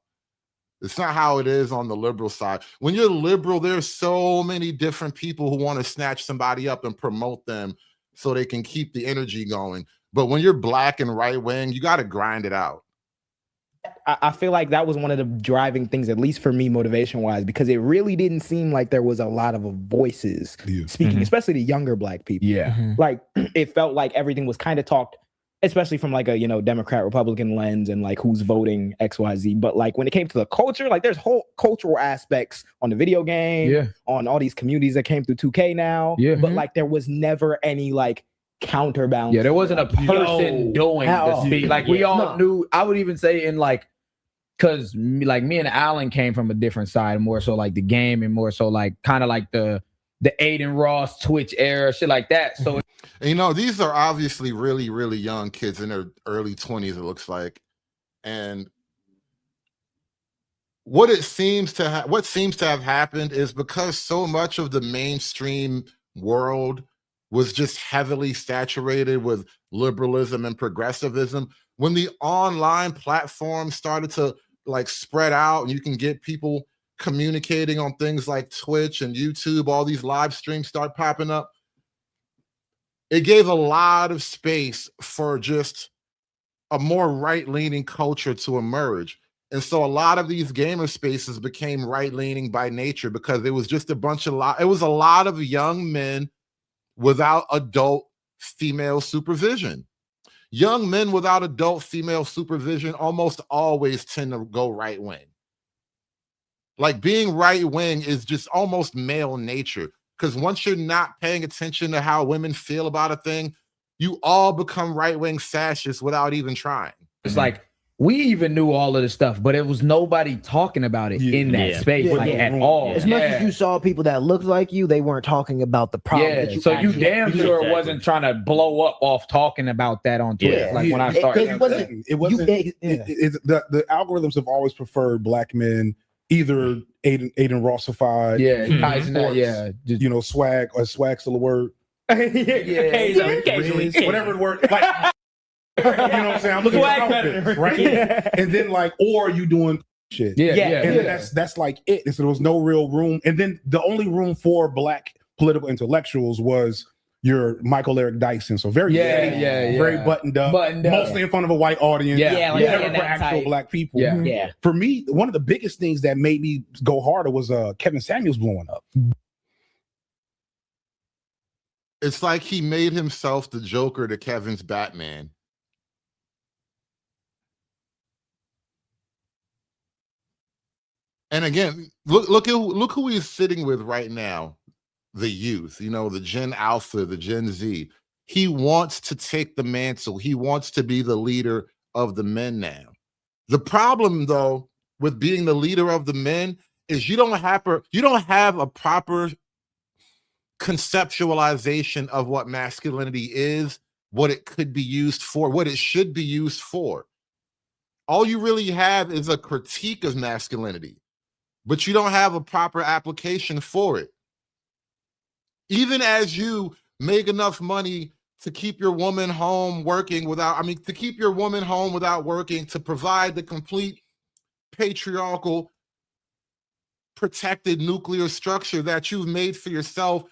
It's not how it is on the liberal side. When you're liberal, there's so many different people who want to snatch somebody up and promote them so they can keep the energy going. But when you're black and right wing, you got to grind it out. I feel like that was one of the driving things, at least for me, motivation wise, because it really didn't seem like there was a lot of voices speaking, especially the younger black people. Yeah. Like it felt like everything was kind of talked, especially from like a, Democrat, Republican lens and like who's voting XYZ. But like when it came to the culture, like there's whole cultural aspects on the video game, on all these communities that came through 2K now. Yeah. But like there was never any like counterbalance. Yeah, there wasn't a person doing the speak. Like we all knew. I would even say in like, because like me and Alan came from a different side, more so like the game and more so like kind of like the Aiden Ross Twitch era, shit like that. So these are obviously really, really young kids in their early 20s, it looks like. And what seems to have happened is because so much of the mainstream world was just heavily saturated with liberalism and progressivism, when the online platform started to like spread out and you can get people communicating on things like Twitch and YouTube, all these live streams start popping up, it gave a lot of space for just a more right-leaning culture to emerge. And so a lot of these gamer spaces became right-leaning by nature because it was just a lot of young men without adult female supervision. Young men without adult female supervision almost always tend to go right wing. Like being right wing is just almost male nature, because once you're not paying attention to how women feel about a thing, you all become right wing fascists without even trying. It's like we even knew all of this stuff, but it was nobody talking about it in that space at all. As much as you saw people that looked like you, they weren't talking about the problem. Yeah, so you damn sure wasn't trying to blow up off talking about that on Twitter. Like when I started, the algorithms have always preferred black men either Aiden Rossified, swag or swag still a word. Whatever the word, like you know what I'm saying. I'm looking for outfits, right? And then like, or you doing shit, and then that's like it. And so there was no real room, and then the only room for Black political intellectuals was your Michael Eric Dyson. So very buttoned up, mostly in front of a white audience. Never for actual Black people. For me, one of the biggest things that made me go harder was Kevin Samuels blowing up. It's like he made himself the Joker to Kevin's Batman. And again, look who he's sitting with right now. The youth, the Gen Alpha, the Gen Z. He wants to take the mantle. He wants to be the leader of the men now. The problem, though, with being the leader of the men is you don't have a proper conceptualization of what masculinity is, what it could be used for, what it should be used for. All you really have is a critique of masculinity, but you don't have a proper application for it. Even as you make enough money to keep your woman home working without working, to provide the complete patriarchal protected nuclear structure that you've made for yourself,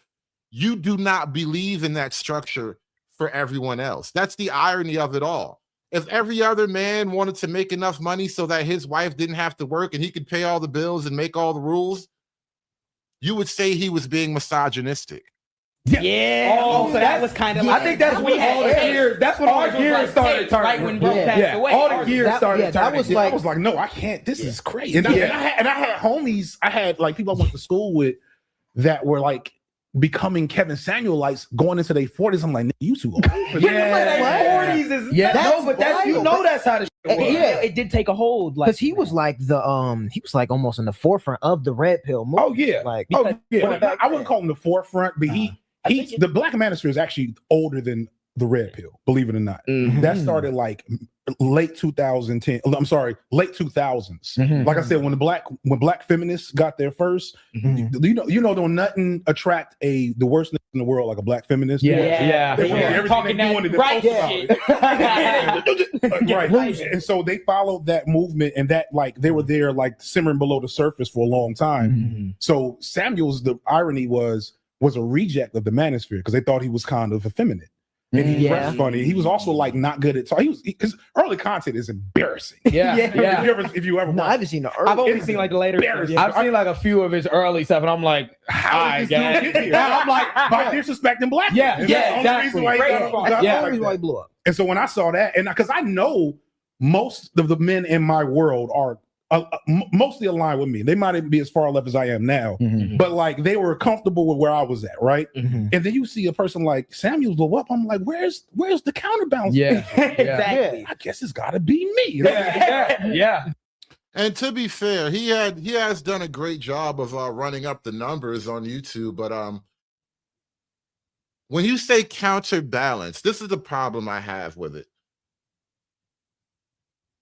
you do not believe in that structure for everyone else. That's the irony of it all. If every other man wanted to make enough money so that his wife didn't have to work and he could pay all the bills and make all the rules, you would say he was being misogynistic. So that was kind of. I think that's when all the gears. That's when all the gears started turning. Right when Bro passed away. All the gears started turning. I was like, no, I can't. This is crazy. And I had homies. I had like people I went to school with that were like becoming Kevin Samuelites going into their 40s. I'm like, you too old. 40s is that's how the shit was. It did take a hold, like because he was like almost in the forefront of the red pill movement. I wouldn't call him the forefront, but the Black Manosphere is actually older than the red pill, believe it or not. That started like late 2010. I'm sorry, late 2000s. Like I said, when black feminists got there first, don't nothing attract the worst nigga in the world like a Black feminist. Everything they doing, right. And so they followed that movement, and that like they were there like simmering below the surface for a long time. So Samuels, the irony was a reject of the Manosphere because they thought he was kind of effeminate. And he was funny. He was also like not good at talking. Because early content is embarrassing. If you ever, no, I haven't seen the early. I've only seen like the later. I've seen like a few of his early stuff, and I'm like, how did this dude get here? I'm like, by disrespecting Black people. The only reason why he blew up. And so when I saw that, and because I know most of the men in my world are mostly aligned with me. They might even be as far left as I am now, but like they were comfortable with where I was at, right? And then you see a person like Samuel blow up. I'm like, where's the counterbalance? Exactly. I guess it's got to be me. And to be fair, he has done a great job of running up the numbers on YouTube. But when you say counterbalance, this is the problem I have with it.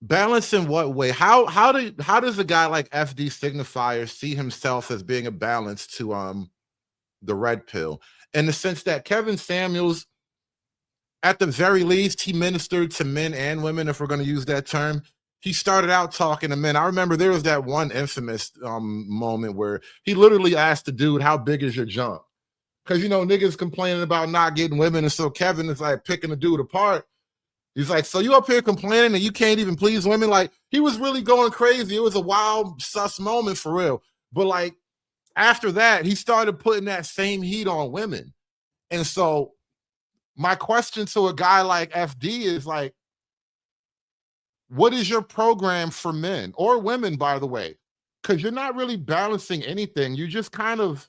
Balance in what way? How does a guy like FD Signifier see himself as being a balance to the red pill? In the sense that Kevin Samuels, at the very least, he ministered to men and women, if we're going to use that term. He started out talking to men. I remember there was that one infamous moment where he literally asked the dude, "How big is your junk?" Because niggas complaining about not getting women, and so Kevin is like picking the dude apart. He's like, so you up here complaining that you can't even please women? Like, he was really going crazy. It was a wild, sus moment for real. But like, after that, he started putting that same heat on women. And so my question to a guy like FD is like, what is your program for men or women, by the way? Because you're not really balancing anything. You just kind of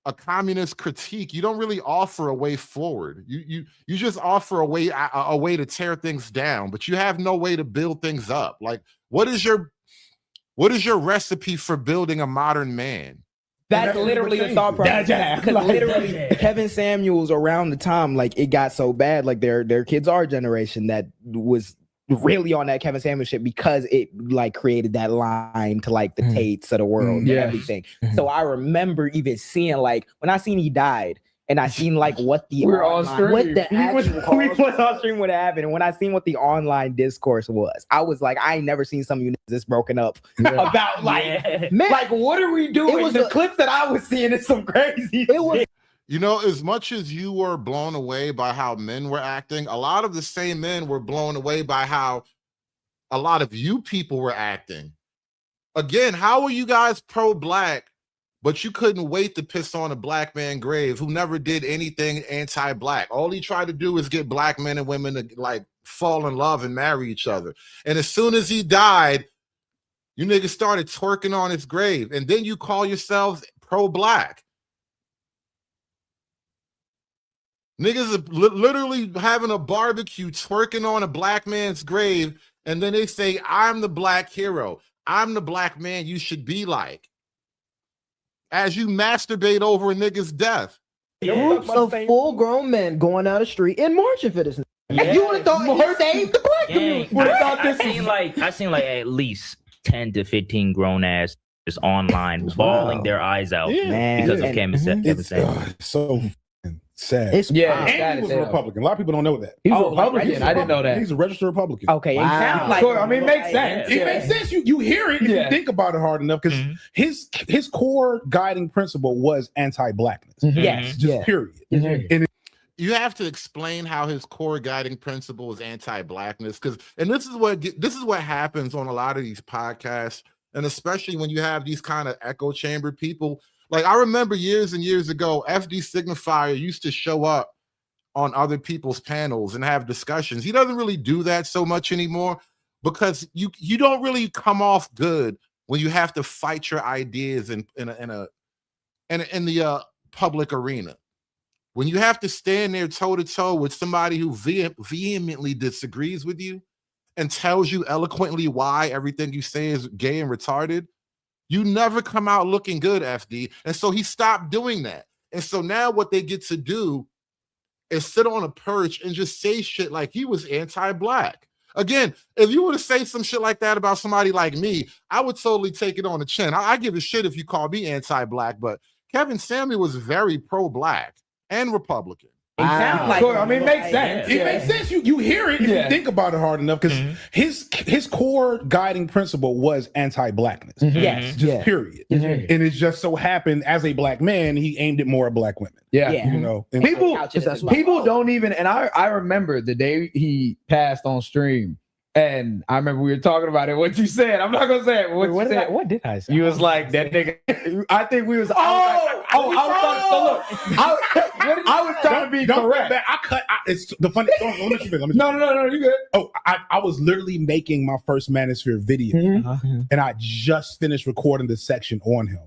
a communist critique. You don't really offer a way forward. You just offer a way to tear things down, but you have no way to build things up. Like, what is your recipe for building a modern man? That's literally the thought process. Because literally, Kevin Samuels around the time like it got so bad, like their kids our generation that was really on that Kevin Samuels shit because it like created that line to like the Tates of the world and everything. So I remember even seeing like when I seen he died and I seen like what the We're on stream. what the We was on stream would happen, and when I seen what the online discourse was, I was like, I ain't never seen some of you niggas this broken up about like man, like what are we doing? It was the clips that I was seeing is some crazy. It was. You know, as much as you were blown away by how men were acting, a lot of the same men were blown away by how a lot of you people were acting. Again, how are you guys pro-black, but you couldn't wait to piss on a black man grave who never did anything anti-black? All he tried to do is get black men and women to like fall in love and marry each other. And as soon as he died, you niggas started twerking on his grave. And then you call yourselves pro-black. Niggas are literally having a barbecue, twerking on a black man's grave, and then they say, I'm the black hero. I'm the black man you should be like. As you masturbate over a nigga's death. Groups of full-grown men going down the street and marching for this. Yeah. You would have thought he saved the black community. I seen like at least 10 to 15 grown ass just online bawling their eyes out because of Kevin Samuels. So sad. It's and he was a Republican. A lot of people don't know that. He's a Republican. I didn't know that. He's a registered Republican. Okay, wow. It sounds like I mean, it makes sense. It makes sense. You hear it if you think about it hard enough, because his core guiding principle was anti-blackness. Yes, just period. And you have to explain how his core guiding principle is anti-blackness, and this is what happens on a lot of these podcasts, and especially when you have these kind of echo chamber people. Like, I remember years and years ago, FD Signifier used to show up on other people's panels and have discussions. He doesn't really do that so much anymore because you don't really come off good when you have to fight your ideas in the public arena. When you have to stand there toe to toe with somebody who vehemently disagrees with you and tells you eloquently why everything you say is gay and retarded, you never come out looking good, FD. And so he stopped doing that. And so now what they get to do is sit on a perch and just say shit like he was anti-black. Again, if you were to say some shit like that about somebody like me, I would totally take it on the chin. I give a shit if you call me anti-black, but Kevin Samuels was very pro-black and Republican. It sounds like it makes sense. It makes sense. You hear it if you think about it hard enough, because his core guiding principle was anti-blackness. Yes, just period. And it just so happened, as a black man, he aimed it more at black women. Yeah. You know, and People don't even, and I remember the day he passed on stream, and I remember we were talking about it. What you said, I'm not gonna say it. But what did I say? You was like that nigga. I think we was. I was trying to be correct. It's the funny. Don't let you finish. No, you good. Oh, I was literally making my first Manosphere video, and I just finished recording the section on him,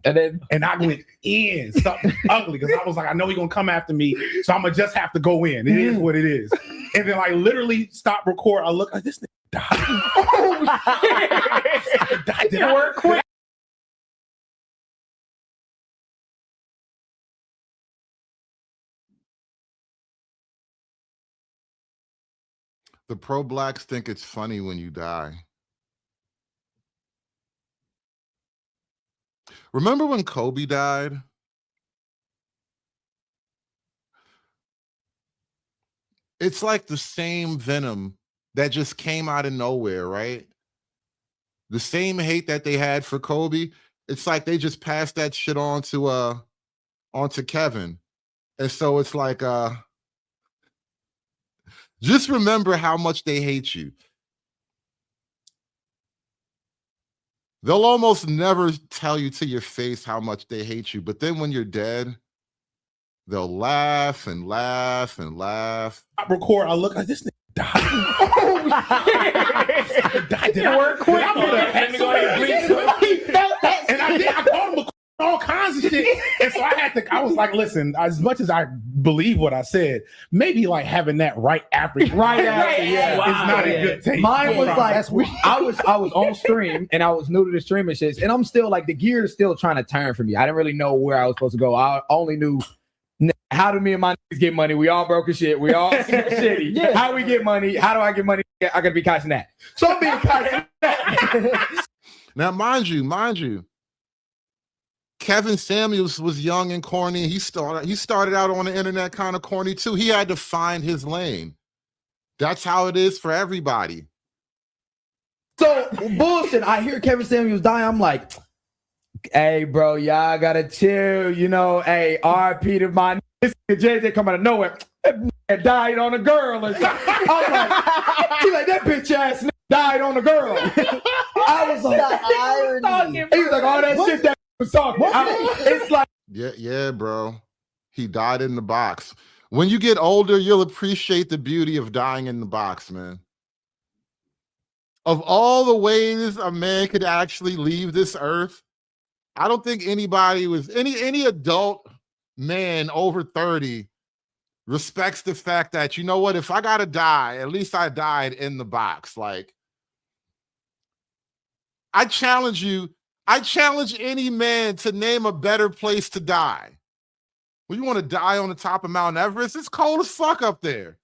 and I went in something ugly because I was like, I know he's gonna come after me, so I'm gonna just have to go in. It is what it is. And then I literally stop record. I look like this nigga died. Did it work quick? The pro-blacks think it's funny when you die. Remember when Kobe died? It's like the same venom that just came out of nowhere, right? The same hate that they had for Kobe, it's like they just passed that shit on to onto Kevin. And so it's like just remember how much they hate you. They'll almost never tell you to your face how much they hate you, but then when you're dead, they'll laugh and laugh and laugh. I record, I look like this nigga died. Did it work quick? And I called him all kinds of shit. And so I was like, listen, as much as I believe what I said, maybe like having that right after is not a good taste. Mine was like, I was on stream and I was new to the streaming shit, and I'm still like, the gear is still trying to turn for me. I didn't really know where I was supposed to go. I only knew how do me and my niggas get money? We all broke as shit. We all shitty. How do we get money? How do I get money? I gotta be catching that. So I'm being catching that. Now, mind you, Kevin Samuels was young and corny. He started out on the internet kind of corny too. He had to find his lane. That's how it is for everybody. So bullshit. I hear Kevin Samuels die. I'm like, hey, bro, y'all gotta chill. You know, hey, RP to my JJ come out of nowhere. That died on a girl. And I'm like, he like that bitch ass died on a girl. I was like, he was like, all that shit that was talking. It's like, Yeah, bro. He died in the box. When you get older, you'll appreciate the beauty of dying in the box, man. Of all the ways a man could actually leave this earth, I don't think anybody was any adult man over 30 respects the fact that, you know what, if I gotta die, at least I died in the box. Like, I challenge any man to name a better place to die. Well, you want to die on the top of Mount Everest? It's cold as fuck up there.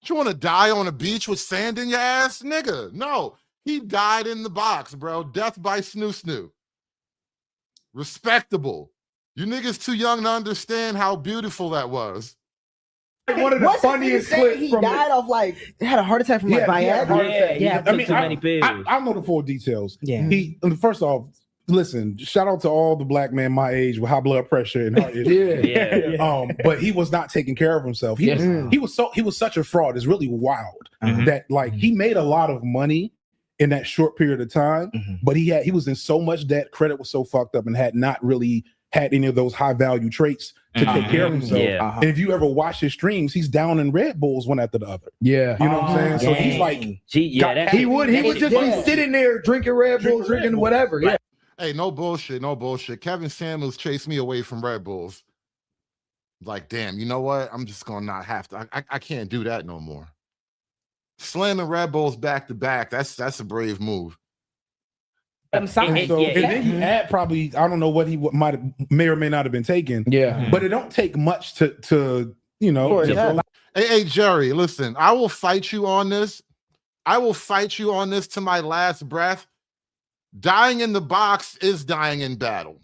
You want to die on a beach with sand in your ass? Nigga, no. He died in the box, bro. Death by snoo-snoo. Respectable. You niggas too young to understand how beautiful that was. One of the funniest clips. He died of had a heart attack from Viagra. Yeah. I mean, I don't know the full details. Yeah. First off, listen, shout out to all the black men my age with high blood pressure and heart issues. But he was not taking care of himself. He was such a fraud. It's really wild that he made a lot of money in that short period of time, but he was in so much debt, credit was so fucked up, and had not really had any of those high value traits to take care of himself. And if you ever watch his streams, he's down in Red Bulls one after the other. Yeah. You know what I'm saying? So he's like, he would just be sitting there drinking Red Bull, drinking whatever. Yeah. Hey, no bullshit. Kevin Samuels chased me away from Red Bulls. Like, damn, you know what? I'm just gonna not have to. I can't do that no more. Slamming Red Bulls back to back. That's a brave move. And then you add probably, I don't know what he may or may not have been taking. Yeah. But it don't take much to you know. Hey, Jerry, listen, I will fight you on this. I will fight you on this to my last breath. Dying in the box is dying in battle.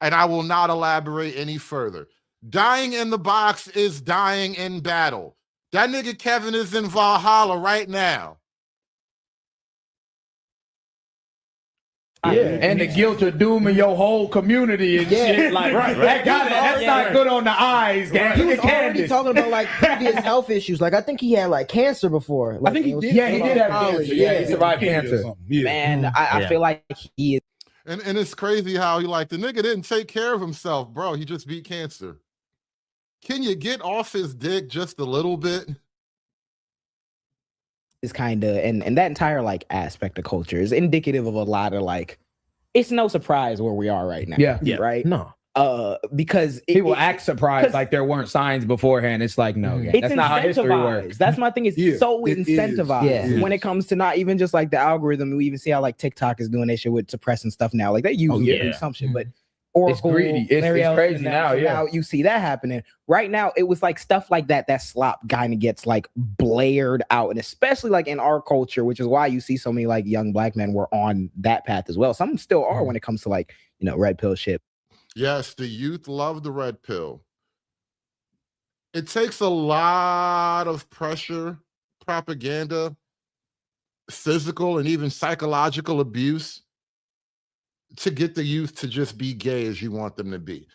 And I will not elaborate any further. Dying in the box is dying in battle. That nigga Kevin is in Valhalla right now. Yeah, and the guilt of dooming your whole community and shit. Like, that's not good on the eyes, gang. He was already talking about previous health issues. Like, I think he had cancer before. I think he did. Yeah, he did have cancer. Yeah, he survived cancer. Man, I feel like he is. And it's crazy how the nigga didn't take care of himself, bro. He just beat cancer. Can you get off his dick just a little bit? Is kind of and that entire aspect of culture is indicative of a lot of it's no surprise where we are right now. Yeah. Right. No. Because people act surprised like there weren't signs beforehand. It's like no, it's that's not how history works. That's my thing. It's so incentivized when it comes to not even just the algorithm. We even see how TikTok is doing that shit with suppressing stuff now. They use it for some shit, but Oracle, it's greedy. It's crazy now. Yeah. Now you see that happening right now. It was stuff like that slop kind of gets blared out, and especially in our culture, which is why you see so many young black men were on that path as well. Some still are when it comes to red pill shit. Yes, the youth love the red pill. It takes a lot of pressure, propaganda, physical and even psychological abuse to get the youth to just be gay as you want them to be.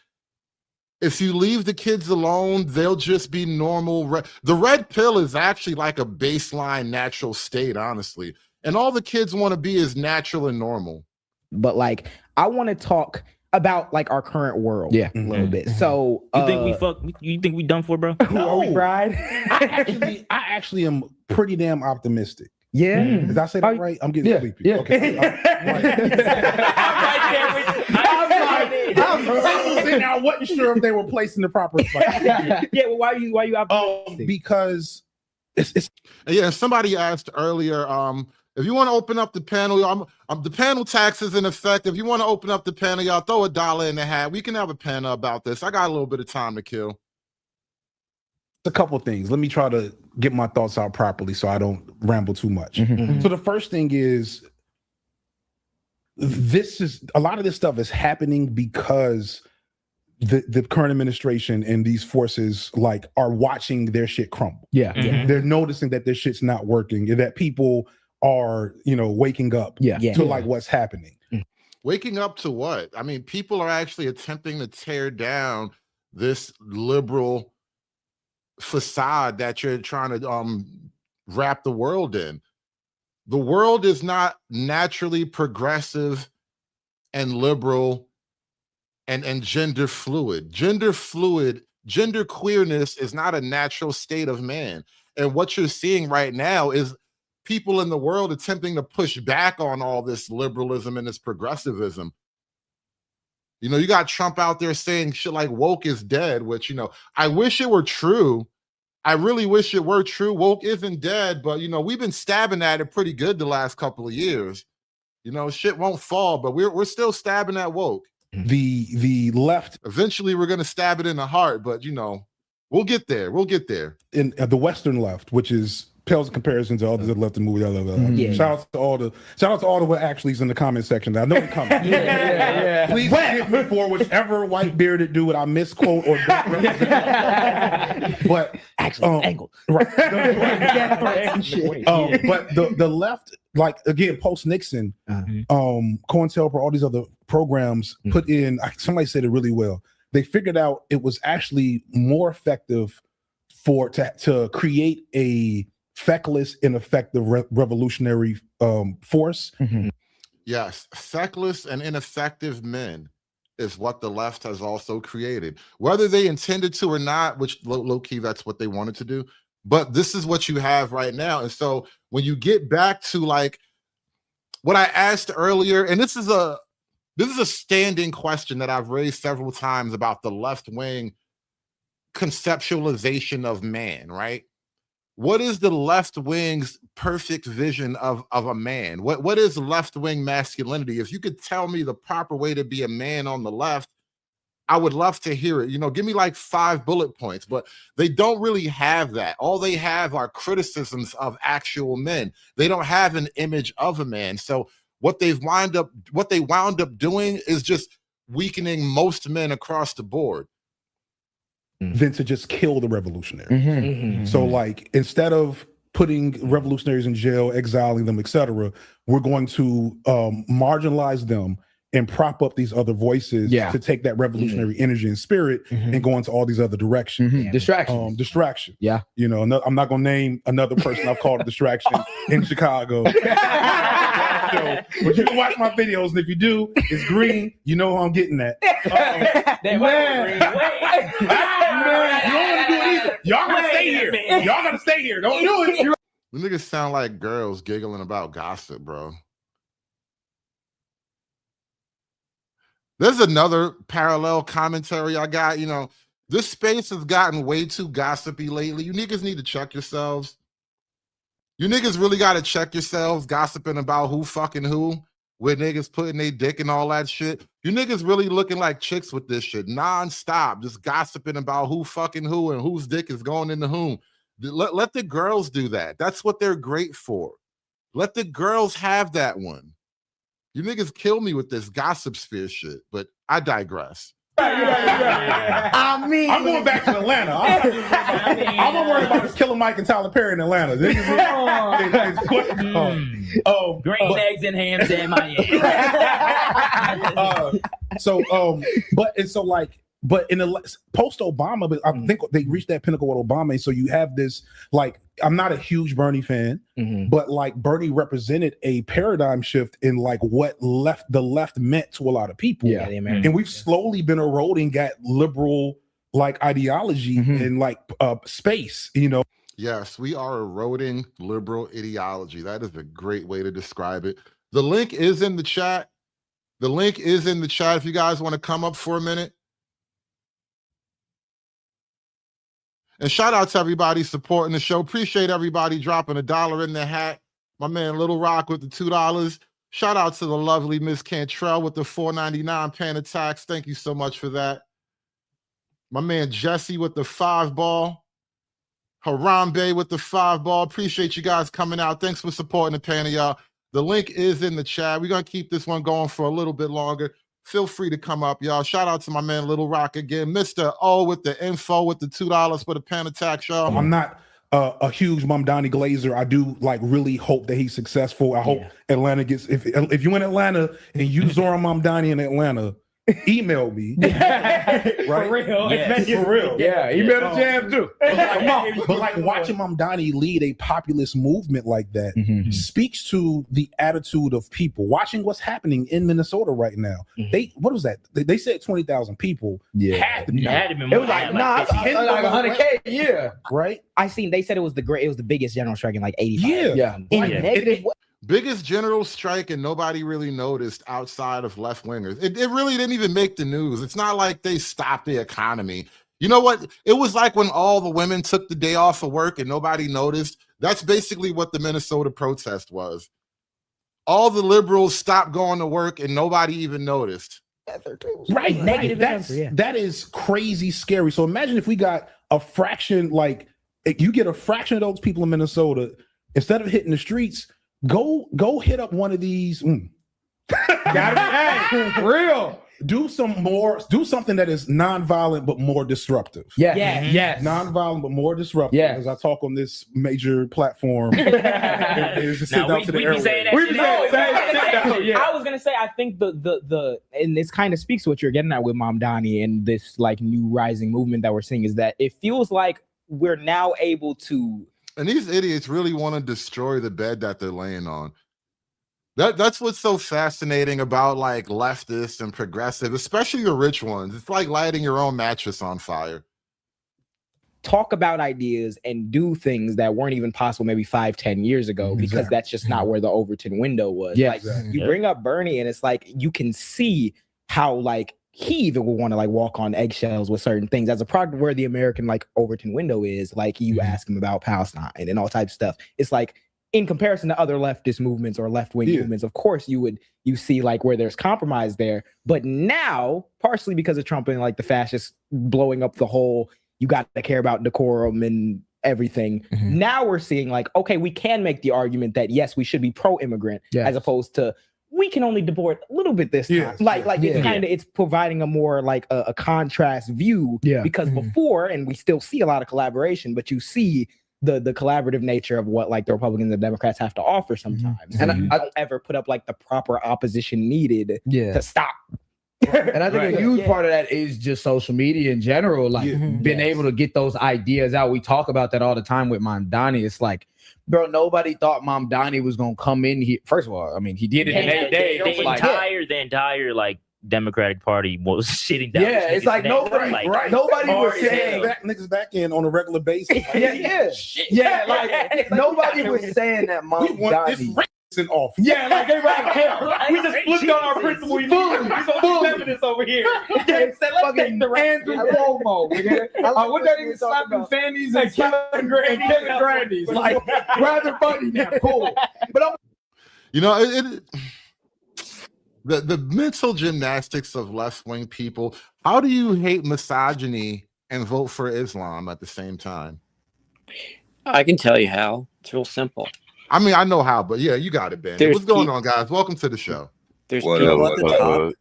If you leave the kids alone, they'll just be normal. The red pill is actually like a baseline natural state, honestly. And all the kids want to be is natural and normal. But I want to talk about our current world a little bit. So you think we fuck? You think we done for, bro? No. Are we fried? I actually am pretty damn optimistic. Yeah. Did I say that right? I'm getting sleepy. Yeah. Okay. I wasn't sure if they were placed in the proper spot. Well, why you optimistic? Because it's somebody asked earlier, if you want to open up the panel, the panel tax is in effect. If you want to open up the panel, y'all throw $1 in the hat. We can have a panel about this. I got a little bit of time to kill. a couple things. Let me try to get my thoughts out properly so I don't ramble too much. So the first thing is, a lot of this stuff is happening because the current administration and these forces like are watching their shit crumble. They're noticing that their shit's not working and that people are, waking up to like what's happening. Waking up to what? I mean, people are actually attempting to tear down this liberal facade that you're trying to wrap the world in. The world is not naturally progressive and liberal and gender fluid. Gender queerness is not a natural state of man. And what you're seeing right now is people in the world attempting to push back on all this liberalism and this progressivism. You got Trump out there saying shit like woke is dead, which, I wish it were true. I really wish it were true. Woke isn't dead, but, we've been stabbing at it pretty good the last couple of years. Shit won't fall, but we're still stabbing at woke. The left, eventually we're going to stab it in the heart, but, we'll get there. We'll get there. In the Western left, which is pales in comparison to others that left the movie. Shout out to all the what actually's in the comment section. I know they're coming. Please forgive me for whichever white bearded dude I misquote or don't represent. But actually, angle. Right. But the left, like again, post Nixon, COINTELPRO, all these other programs put in. Somebody said it really well. They figured out it was actually more effective to create a feckless and effective revolutionary force. Yes, feckless and ineffective men is what the left has also created, whether they intended to or not, which low key, that's what they wanted to do. But this is what you have right now. And so when you get back to like what I asked earlier, and this is a standing question that I've raised several times about the left wing conceptualization of man, right? What is the left wing's perfect vision of a man? What is left wing masculinity? If you could tell me the proper way to be a man on the left, I would love to hear it. Give me like 5 bullet points, but they don't really have that. All they have are criticisms of actual men. They don't have an image of a man. So what they wound up doing is just weakening most men across the board. Than to just kill the revolutionary. So like instead of putting revolutionaries in jail, exiling them, etc., we're going to marginalize them and prop up these other voices to take that revolutionary energy and spirit and go into all these other directions. Distraction. Yeah. I'm not going to name another person I've called a distraction in Chicago. But you can watch my videos, and if you do, it's green. You know who I'm getting at. You don't want to do it either. Y'all gotta stay here. Y'all gotta stay here. Don't do it. The niggas sound like girls giggling about gossip, bro. There's another parallel commentary I got. This space has gotten way too gossipy lately. You niggas need to check yourselves. You niggas really got to check yourselves gossiping about who fucking who, with niggas putting their dick and all that shit. You niggas really looking like chicks with this shit non-stop, just gossiping about who fucking who and whose dick is going into whom. Let the girls do that. That's what they're great for. Let the girls have that one. You niggas kill me with this gossip sphere shit, but I digress. I mean, I'm going back to Atlanta. I'm not worried about this Killer Mike and Tyler Perry in Atlanta. This is green eggs and hams in Miami. But in the post Obama, but I think they reached that pinnacle with Obama. And so you have this, like, I'm not a huge Bernie fan, but like Bernie represented a paradigm shift in like what the left meant to a lot of people. Yeah. And we've slowly been eroding at liberal like ideology and like space, Yes, we are eroding liberal ideology. That is a great way to describe it. The link is in the chat. If you guys want to come up for a minute. And shout out to everybody supporting the show. Appreciate everybody dropping $1 in the hat. My man Little Rock with the $2. Shout out to the lovely Miss Cantrell with the $4.99 paying the tax. Thank you so much for that. My man Jesse with the $5 ball. Harambe with the 5 ball. Appreciate you guys coming out. Thanks for supporting the panel, y'all. The link is in the chat. We're going to keep this one going for a little bit longer. Feel free to come up, y'all. Shout out to my man Little Rock again. Mr. O with the info with the $2 for the Pan Attack show. I'm not a huge Mamdani Glazer. I do like really hope that he's successful. I hope Atlanta gets, if you're in Atlanta and you Zoran Mamdani in Atlanta, email me. Right? For real. Yes. For real. Yeah, email the jam too. But like watching Mamdani lead a populist movement like that speaks to the attitude of people. Watching what's happening in Minnesota right now. What was that? They said 20,000 people. Yeah. It was like, like 100K. Yeah. Right? They said it was the biggest general strike in like 85. Yeah. Negative. Biggest general strike and nobody really noticed outside of left wingers. It really didn't even make the news. It's not like they stopped the economy. You know what? It was like when all the women took the day off of work and nobody noticed. That's basically what the Minnesota protest was. All the liberals stopped going to work and nobody even noticed. Right. That is crazy scary. So imagine if we got a fraction, like if you get a fraction of those people in Minnesota, instead of hitting the streets, go hit up one of these. Gotta be real. Do something that is nonviolent but more disruptive. Yes. Nonviolent but more disruptive. Yeah. As I talk on this major platform. I was gonna say, I think the and this kind of speaks to what you're getting at with Mamdani and this like new rising movement that we're seeing, is that it feels like we're now able to. And these idiots really want to destroy the bed that they're laying on. That's what's so fascinating about like leftists and progressive, especially the rich ones. It's like lighting your own mattress on fire. Talk about ideas and do things that weren't even possible maybe 5-10 years ago, because that's just not where the Overton window was. Yeah, like you bring up Bernie and it's like you can see how like he even would want to like walk on eggshells with certain things as a product of where the American like Overton window is. Like you ask him about Palestine and all types of stuff. It's like in comparison to other leftist movements or left-wing movements, of course you see like where there's compromise there. But now, partially because of Trump and like the fascists blowing up the whole, you got to care about decorum and everything. Now we're seeing like, okay, we can make the argument that yes, we should be pro-immigrant as opposed to we can only deport a little bit this time. It's providing a more like a contrast view because before, and we still see a lot of collaboration, but you see the collaborative nature of what like the Republicans and Democrats have to offer sometimes. And I don't ever put up like the proper opposition needed to stop. And I think a huge part of that is just social media in general, like being able to get those ideas out. We talk about that all the time with Mamdani. It's like, bro, nobody thought Mamdani was gonna come in here. First of all, I mean, he did it in 8 days. The entire like Democratic Party was sitting down. Yeah, it's like nobody was saying niggas back in on a regular basis. Like nobody was saying that Mamdani. In office. Yeah, like everybody, we just flipped on our principle. We fully evidence over here. Let's take the Andrew Cuomo. What that even slapping fannies and Kevin Grandies. Like rather funny now. Cool. But the mental gymnastics of left-wing people. How do you hate misogyny and vote for Islam at the same time? I can tell you how. It's real simple. I mean, I know how, but yeah, you got it, Ben. What's going on, guys? Welcome to the show. There's people at the top,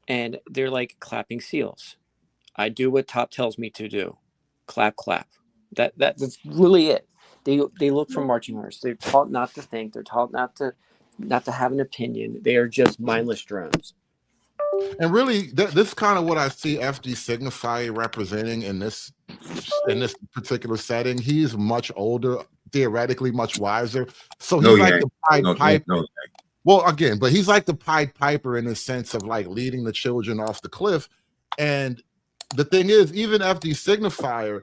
and they're like clapping seals. I do what top tells me to do. Clap, clap. That's really it. They look for marching orders. They're taught not to think. They're taught not to have an opinion. They are just mindless drones. And really, this is kind of what I see FD Signifier representing in this particular setting. He's much older, theoretically much wiser. So he's the Pied Piper. Well, again, but he's like the Pied Piper in the sense of like leading the children off the cliff. And the thing is, even FD Signifier,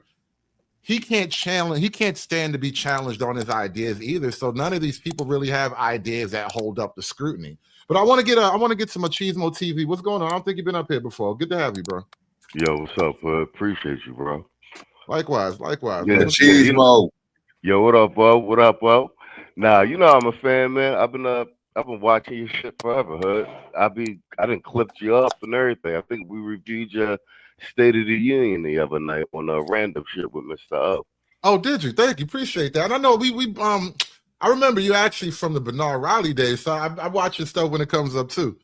he can't stand to be challenged on his ideas either. So none of these people really have ideas that hold up the scrutiny. But I want to get some Machismo TV. What's going on? I don't think you've been up here before. Good to have you, bro. Yo, what's up? Appreciate you, bro. Likewise. Yeah, Machismo. Yo, what up, bro? What up, bro? Nah, you know I'm a fan, man. I've been watching your shit forever, Hood. I done clipped you up and everything. I think we reviewed your State of the Union the other night on a random shit with Mr. O. Oh, did you? Thank you. Appreciate that. And I know we I remember you actually from the Bernard Riley days, so I watch your stuff when it comes up too.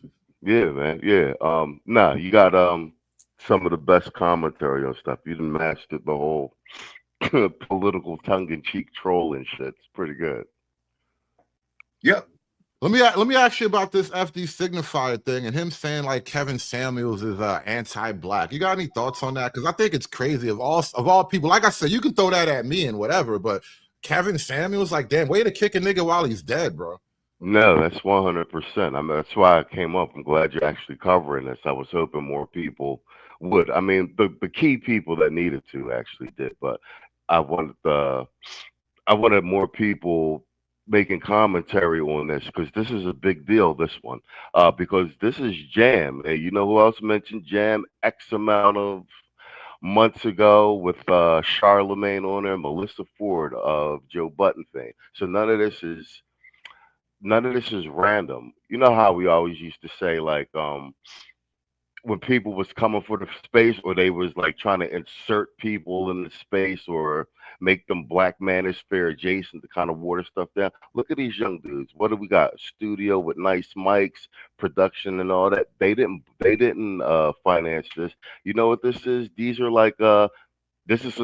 Yeah, man. Yeah. Nah, you got some of the best commentary on stuff. You done mastered the whole political tongue-in-cheek trolling shit. It's pretty good. Yep. Let me ask you about this FD Signifier thing and him saying like Kevin Samuels is anti-black. You got any thoughts on that? Because I think it's crazy. Of all people, like I said, you can throw that at me and whatever, but Kevin Samuels, like, damn, way to kick a nigga while he's dead, bro. No, that's 100%. I mean, that's why I came up. I'm glad you're actually covering this. I was hoping more people would. I mean, the key people that needed to actually did, but I wanted more people making commentary on this because this is a big deal. This one, because this is Jam. Hey, you know who else mentioned Jam X amount of months ago with Charlemagne on there, Melissa Ford of Joe Button fame. So none of this is random. You know how we always used to say like when people was coming for the space or they was like trying to insert people in the space or make them Black Manosphere adjacent to kind of water stuff down. Look at these young dudes. What do we got? A studio with nice mics, production and all that. They didn't finance this. You know what this is? These are like this is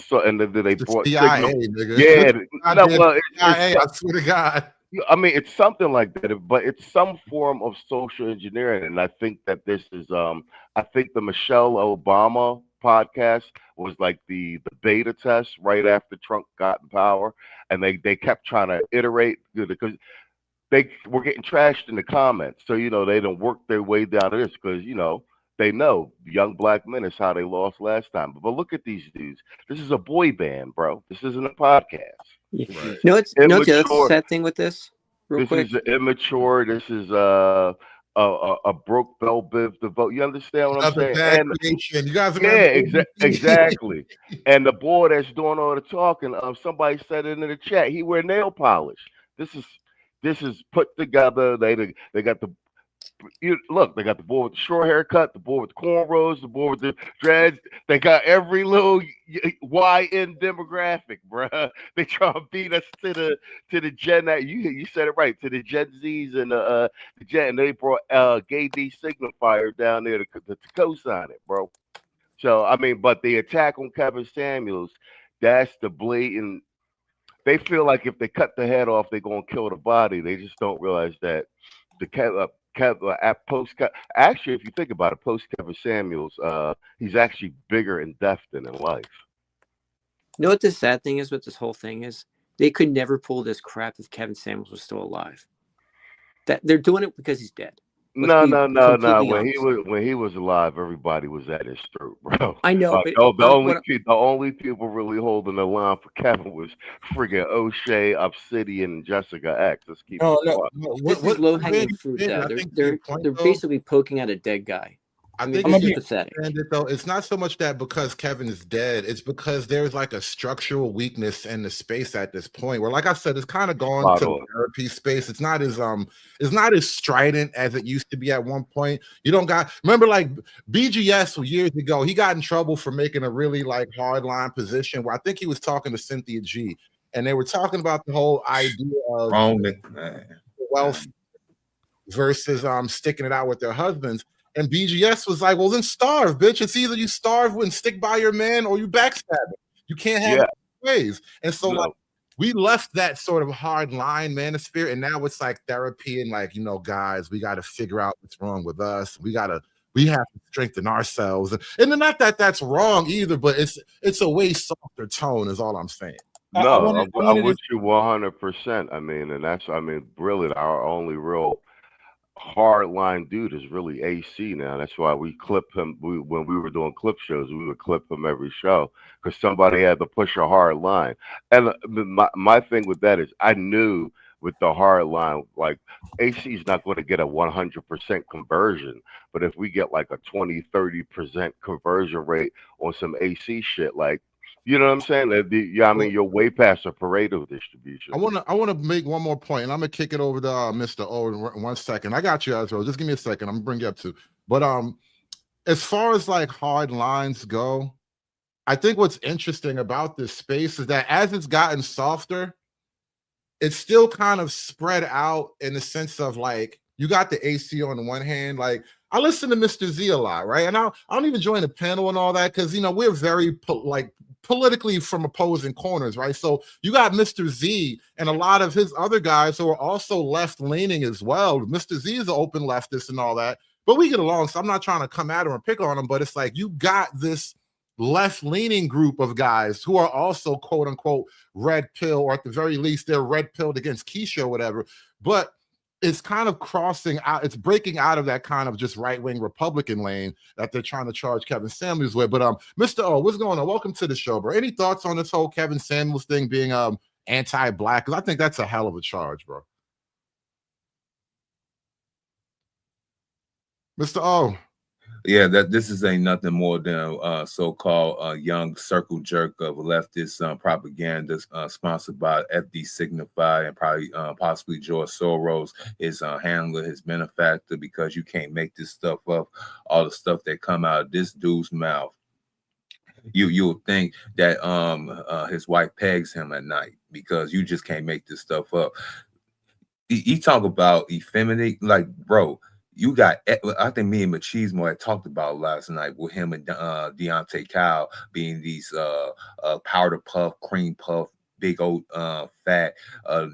so, and then they brought CIA, Signal. nigga. Yeah, no, well, CIA, I swear to God. I mean, it's something like that, but it's some form of social engineering, and I think that this is. I think the Michelle Obama podcast was like the beta test right after Trump got in power, and they kept trying to iterate because they were getting trashed in the comments. So they don't work their way down to this because they know young black men is how they lost last time. But look at these dudes. This is a boy band, bro. This isn't a podcast. Yeah. Right. No, it's no. That's the sad thing with this. Real quick. Is immature. This is a broke bell biv to vote. You understand what I'm saying? And creation. You guys, exactly. And the boy that's doing all the talking, somebody said it in the chat. He wear nail polish. This is put together. They got the. Look, they got the boy with the short haircut, the boy with the cornrows, the boy with the dreads. They got every little YN demographic, bruh. They try to beat us to the Gen that you said it right, to the Gen Zs and the Gen. And they brought Gay D Signifier down there to co-sign it, bro. So I mean, but the attack on Kevin Samuels, that's the blatant. They feel like if they cut the head off, they're gonna kill the body. They just don't realize that the actually, if you think about it, post Kevin Samuels, he's actually bigger in death than in life. You know what the sad thing is with this whole thing is? They could never pull this crap if Kevin Samuels was still alive. That they're doing it because he's dead. No. When he was alive, everybody was at his throat, bro. I know. But the only people really holding the line for Kevin was friggin' O'Shea, Obsidian, and Jessica X. Let's keep it. This is low hanging fruit. They're basically poking at a dead guy. I think it's pathetic. Though it's not so much that because Kevin is dead, it's because there's like a structural weakness in the space at this point. Where, like I said, it's kind of gone to the therapy space. It's not as strident as it used to be at one point. You don't remember like BGS years ago, he got in trouble for making a really like hardline position where I think he was talking to Cynthia G, and they were talking about the whole idea of wealth versus sticking it out with their husbands. And BGS was like, well, then starve, bitch. It's either you starve and stick by your man or you backstab it. You can't have it both ways. And so like, we left that sort of hard line manosphere, and now it's like therapy and like, guys, we got to figure out what's wrong with us. We have to strengthen ourselves. And then not that that's wrong either, but it's a way softer tone is all I'm saying. No, I'm with you 100%. I mean, and that's, really our only real hard line dude is really AC now. That's why we clip him. When we were doing clip shows, we would clip him every show because somebody had to push a hard line. And my thing with that is I knew with the hard line, like AC is not going to get a 100% conversion, but if we get like a 20-30% conversion rate on some AC shit, like, you know what I'm saying? You're way past a Pareto distribution. I want to make one more point, and I'm gonna kick it over to Mr. O in 1 second. I got you, Ezra. Just give me a second. I'm gonna bring you up too. But as far as like hard lines go, I think what's interesting about this space is that as it's gotten softer, it's still kind of spread out in the sense of like you got the AC on the one hand. Like I listen to Mr. Z a lot, right? And I don't even join the panel and all that because you know we're very politically from opposing corners, right? So you got Mr. Z and a lot of his other guys who are also left leaning as well. Mr. Z is an open leftist and all that, but we get along. So I'm not trying to come at him or pick on him, but it's like you got this left-leaning group of guys who are also quote unquote red pill, or at the very least they're red pilled against Keisha or whatever, but it's kind of crossing out, it's breaking out of that kind of just right-wing Republican lane that they're trying to charge Kevin Samuels with. But Mr. O, what's going on? Welcome to the show, bro. Any thoughts on this whole Kevin Samuels thing being anti-black? Because I think that's a hell of a charge, bro. Mr. O. Yeah, that this is ain't nothing more than so-called young circle jerk of leftist propaganda sponsored by FD Signifier and probably possibly George Soros, his handler, his benefactor, because you can't make this stuff up. All the stuff that come out of this dude's mouth, you'll think that his wife pegs him at night because you just can't make this stuff up. He talk about effeminate, like, bro. You got, I think me and Machismo had talked about last night with him and Deontay Kyle being these powder puff, cream puff, big old fat,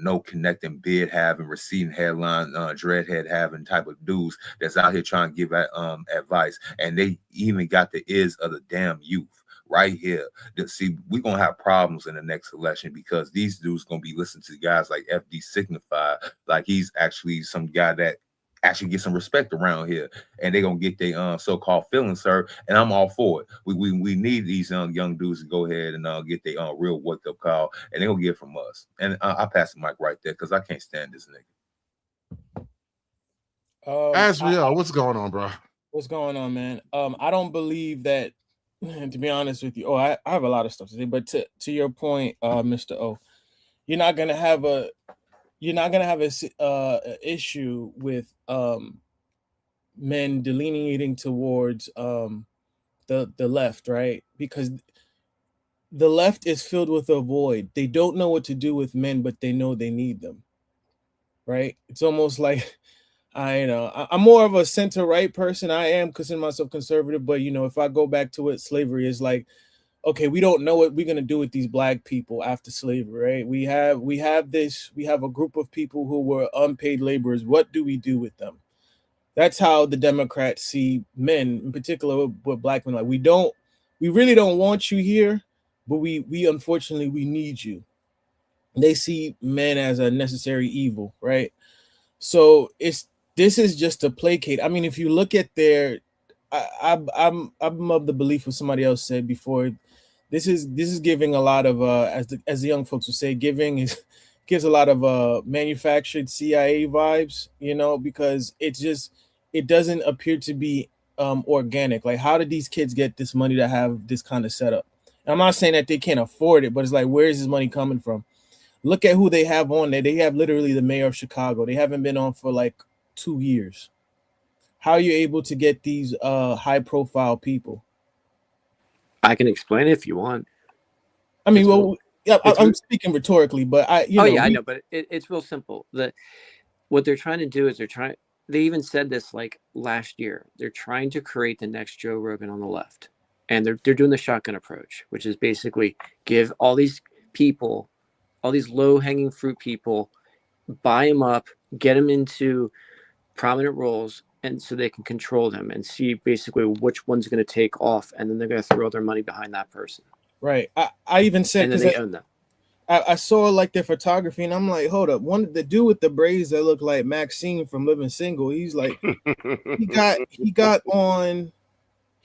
no connecting beard having, receding hairline, dreadhead having type of dudes that's out here trying to give advice. And they even got the ears of the damn youth. Right here. See, we're going to have problems in the next election because these dudes going to be listening to guys like FD Signifier, like he's actually some guy that actually get some respect around here, and they're gonna get their so-called feelings hurt, and I'm all for it. We need these young dudes to go ahead and get their real wake-up call, and they're gonna get it from us. And I pass the mic right there because I can't stand this nigga. Asriel, what's going on, bro? What's going on, man? I don't believe that, to be honest with you. I have a lot of stuff to say, but to your point, Mr. O, you're not gonna have a issue with men delineating towards the left, right? Because the left is filled with a void. They don't know what to do with men, but they know they need them, right? It's almost like I'm more of a center right person. I am considering myself conservative, but if I go back to it, slavery is like, okay, we don't know what we're gonna do with these black people after slavery, right? We have a group of people who were unpaid laborers. What do we do with them? That's how the Democrats see men, in particular with black men. Like we really don't want you here, but we unfortunately we need you. They see men as a necessary evil, right? So this is just to placate. I mean, if you look at their, I'm of the belief what somebody else said before. This is giving a lot of as the young folks would say, gives a lot of manufactured CIA vibes, because it doesn't appear to be organic. Like, how did these kids get this money to have this kind of setup? And I'm not saying that they can't afford it, but it's like, where is this money coming from? Look at who they have on there. They have literally the mayor of Chicago. They haven't been on for like 2 years. How are you able to get these high profile people? I can explain it if you want. I mean, I'm speaking rhetorically, but I know, but it's real simple. What they're trying to do is they even said this like last year. They're trying to create the next Joe Rogan on the left, and they're doing the shotgun approach, which is basically give all these people, all these low hanging fruit people, buy them up, get them into prominent roles, and so they can control them and see basically which one's going to take off, and then they're going to throw their money behind that person. Right. I even said, and then they own them. I saw like their photography, and I'm like, hold up, the dude with the braids that look like Maxine from Living Single. He's like, he got on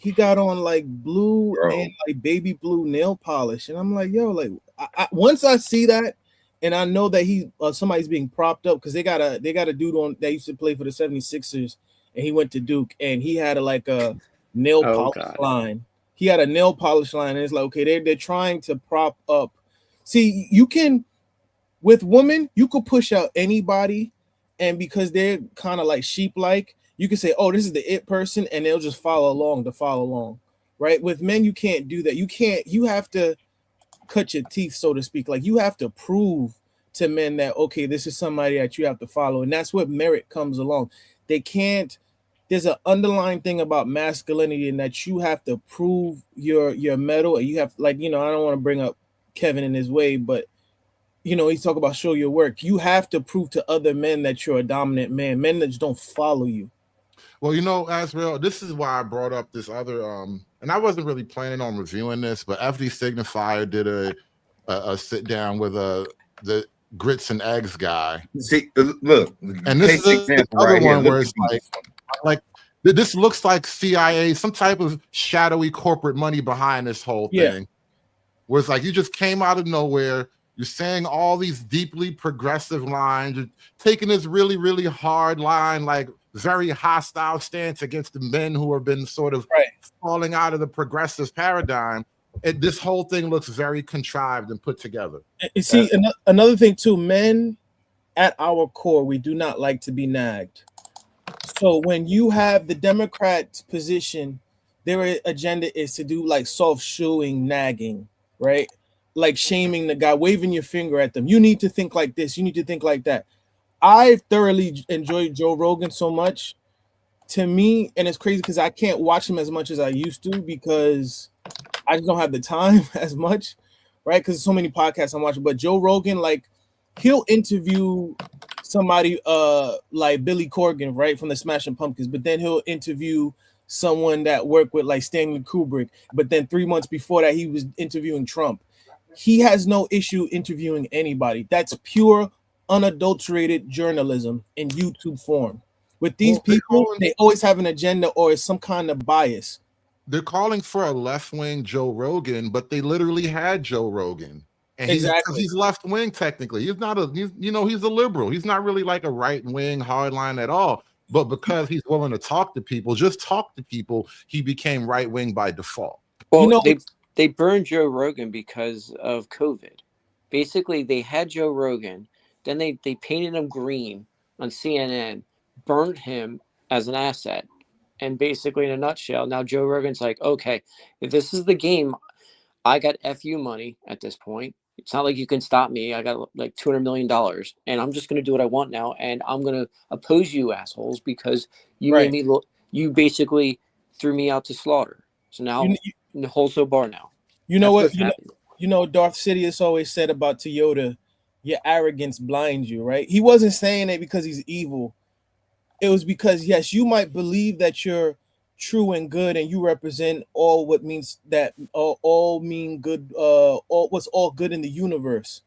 like blue and like baby blue nail polish, and I'm like, yo, like once I see that. And I know that somebody's being propped up because they got a dude on that used to play for the 76ers, and he went to Duke, and he had a nail polish line. He had a nail polish line, and it's like, okay, they're trying to prop up. See, you can, with women, you could push out anybody, and because they're kind of like sheep-like, you can say, oh, this is the it person, and they'll just follow along. right? With men, you can't do that. You have to cut your teeth, so to speak. Like, you have to prove to men that, okay, this is somebody that you have to follow. And that's what merit comes along. There's an underlying thing about masculinity in that you have to prove your mettle, and you have, like, I don't want to bring up Kevin in his way, but he's talking about show your work. You have to prove to other men that you're a dominant man that just don't follow you. Well, Asriel, this is why I brought up this other and I wasn't really planning on reviewing this, but FD Signifier did a sit down with the grits and eggs guy. See, look, and this is the other one where it's like this looks like CIA, some type of shadowy corporate money behind this whole thing. Where it's like you just came out of nowhere. You're saying all these deeply progressive lines. You're taking this really, really hard line, like very hostile stance against the men who have been sort of falling out of the progressive paradigm. This whole thing looks very contrived and put together. And see, another thing too, men at our core, we do not like to be nagged. So when you have the Democrats' position, their agenda is to do like soft shoeing, nagging, right? Like shaming the guy, waving your finger at them. You need to think like this. You need to think like that. I thoroughly enjoyed Joe Rogan so much. To me, and it's crazy because I can't watch him as much as I used to because I just don't have the time as much, right? Because so many podcasts I'm watching. But Joe Rogan, like, he'll interview somebody like Billy Corgan, right, from the Smashing Pumpkins, but then he'll interview someone that worked with like Stanley Kubrick. But then 3 months before that, he was interviewing Trump. He has no issue interviewing anybody. That's pure, unadulterated journalism in YouTube form. With these people, they always have an agenda or some kind of bias. They're calling for a left-wing Joe Rogan, but they literally had Joe Rogan. And he's left-wing technically. He's not he's a liberal. He's not really like a right-wing hardline at all. But because he's willing to talk to people, just talk to people, he became right-wing by default. Well, they burned Joe Rogan because of COVID. Basically, they had Joe Rogan, then they painted him green on CNN, burned him as an asset. And basically, in a nutshell, now Joe Rogan's like, okay, if this is the game, I got FU money at this point. It's not like you can stop me. I got like $200 million, and I'm just going to do what I want now. And I'm going to oppose you assholes because you made me look, you basically threw me out to slaughter. So now in the wholesale bar now. You know what? Darth Sidious always said about Toyota, your arrogance blinds you, right? He wasn't saying it because he's evil. It was because, yes, you might believe that you're true and good and you represent all what means that all mean good, what's all good in the universe.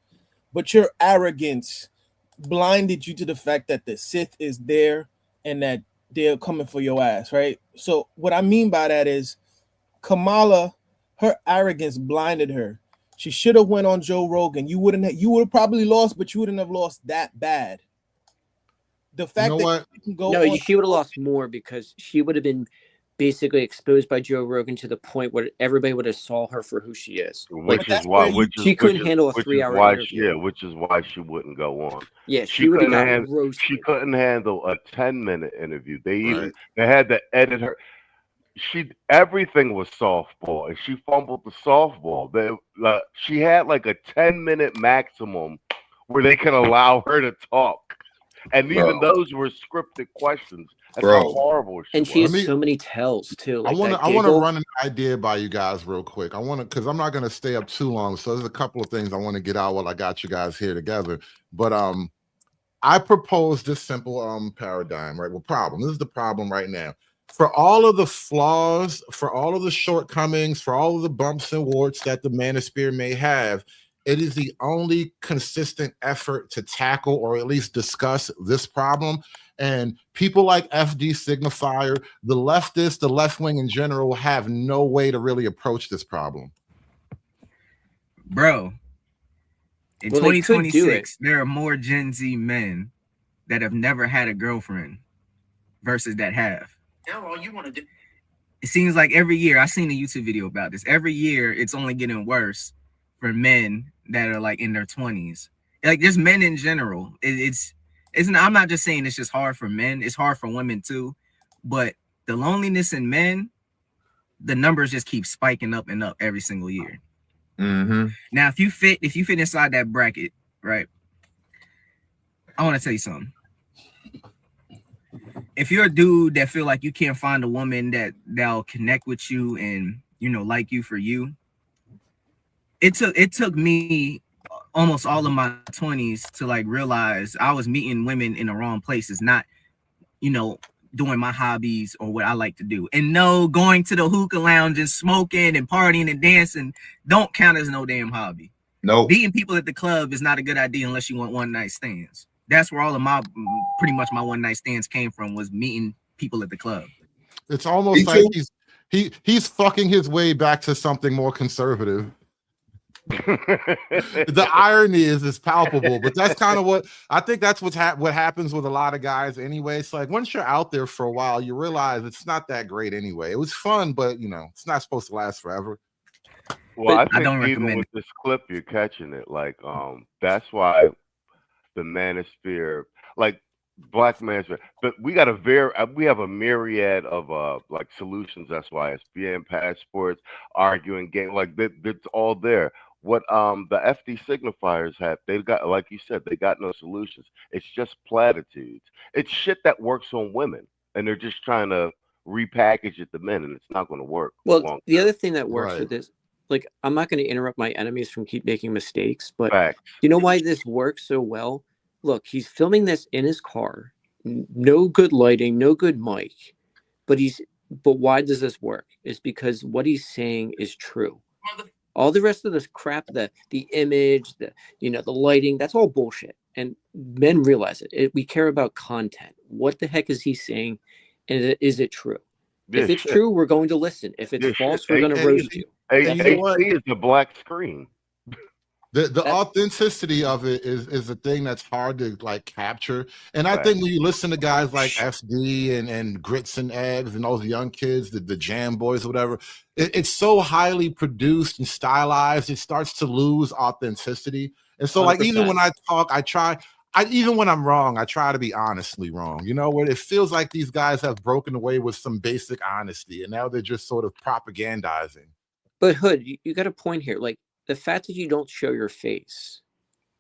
But your arrogance blinded you to the fact that the Sith is there and that they're coming for your ass, right? So what I mean by that is Kamala, her arrogance blinded her. She should have went on Joe Rogan. You would have probably lost, but you wouldn't have lost that bad. The fact that you can go she would have lost more because she would have been basically exposed by Joe Rogan to the point where everybody would have saw her for who she is. Which is why she couldn't handle a 3-hour interview. Which is why she wouldn't go on. Yeah, she couldn't she couldn't handle a 10-minute interview. They had to edit her. Everything was softball, and she fumbled the softball. She had like a 10-minute maximum where they can allow her to talk. And even those were scripted questions. That's how horrible she was. And she has so many tells too. I want to run an idea by you guys real quick. Because I'm not going to stay up too long. So there's a couple of things I want to get out while I got you guys here together. But I propose this simple paradigm, right? Well, problem. This is the problem right now. For all of the flaws, for all of the shortcomings, for all of the bumps and warts that the Manosphere may have, it is the only consistent effort to tackle or at least discuss this problem. And people like FD Signifier, the leftists, the left wing in general, have no way to really approach this problem. Bro, in 2026, there are more Gen Z men that have never had a girlfriend versus that have. Now all you want to do. It seems like every year, I've seen a YouTube video about this. Every year, it's only getting worse for men that are like in their 20s. Like just men in general. It's not, I'm not just saying it's just hard for men. It's hard for women too. But the loneliness in men the numbers just keep spiking up and up every single year. Mm-hmm. Now, if you fit inside that bracket, right? I want to tell you something. If you're a dude that feel like you can't find a woman that'll connect with you and, you know, like you for you, it took me almost all of my 20s to like realize I was meeting women in the wrong places, not, you know, doing my hobbies or what I like to do. And no, going to the hookah lounge and smoking and partying and dancing don't count as no damn hobby. No. Meeting people at the club is not a good idea unless you want one night stands. That's where all of my pretty much my one night stands came from, was meeting people at the club. It's almost like he's fucking his way back to something more conservative. The irony is palpable, but that's kind of what I think. That's what happens with a lot of guys anyway. It's like once you're out there for a while, you realize it's not that great anyway. It was fun, but you know, it's not supposed to last forever. Well, I I think don't even recommend with this clip, you're catching it. Like, that's why the Manosphere, like Black Manosphere, but we have a myriad of like solutions. That's why SBN passports, arguing game, like that's all there. What the FD signifiers have, they've got, like you said, they got no solutions. It's just platitudes. It's shit that works on women, and they're just trying to repackage it to men, and it's not going to work. Well, the other thing that works Right. with this, like, I'm not going to interrupt my enemies from keep making mistakes, but Facts. you know why this works so well? Look, he's filming this in his car, no good lighting, no good mic, but why does this work? It's because what he's saying is true. All the rest of this crap, the image, the lighting, that's all bullshit. And men realize it. We care about content. What the heck is he saying? And is it true? Yeah, If it's shit. true, we're going to listen. If it's Yeah, false, shit. we're going to roast you. HD is the black screen. The authenticity of it is a thing that's hard to like capture. And I think when you listen to guys like FD and Grits and Eggs and those young kids, the Jam Boys or whatever, it's so highly produced and stylized, it starts to lose authenticity. And so like even 100%. when I talk, even when I'm wrong, I try to be honestly wrong. You know, where it feels like these guys have broken away with some basic honesty and now they're just sort of propagandizing. But Hood, you got a point here. Like, the fact that you don't show your face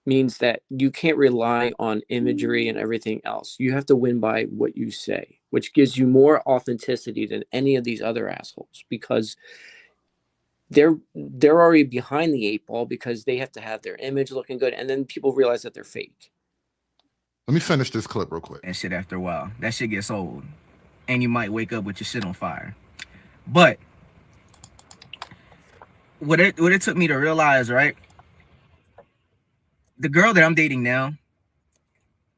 means that you can't rely on imagery and everything else. You have to win by what you say, which gives you more authenticity than any of these other assholes, because they're already behind the 8 ball because they have to have their image looking good, and then people realize that they're fake. Let me finish this clip real quick. And shit, after a while, that shit gets old, and you might wake up with your shit on fire. But what it took me to realize, right? The girl that I'm dating now,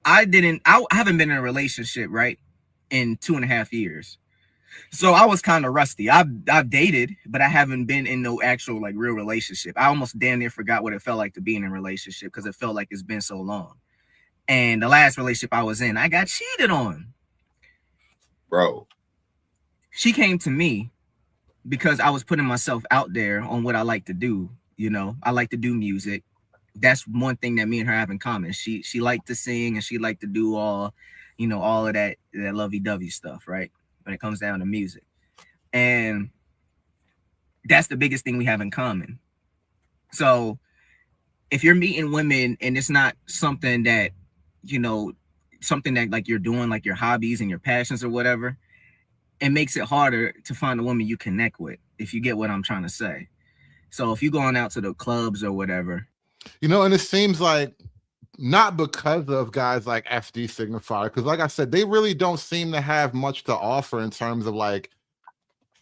I haven't been in a relationship, right, in 2.5 years. So I was kind of rusty. I've dated, but I haven't been in no actual like real relationship. I almost damn near forgot what it felt like to be in a relationship because it felt like it's been so long. And the last relationship I was in, I got cheated on. Bro. She came to me because I was putting myself out there on what I like to do. You know, I like to do music. That's one thing that me and her have in common. She liked to sing and she liked to do all, you know, all of that lovey-dovey stuff, right? When it comes down to music. And that's the biggest thing we have in common. So if you're meeting women and it's not something that, you know, something that like you're doing, like your hobbies and your passions or whatever, it makes it harder to find a woman you connect with, if you get what I'm trying to say. So if you're going out to the clubs or whatever. You know, and it seems like not because of guys like FD Signifier, because like I said, they really don't seem to have much to offer in terms of like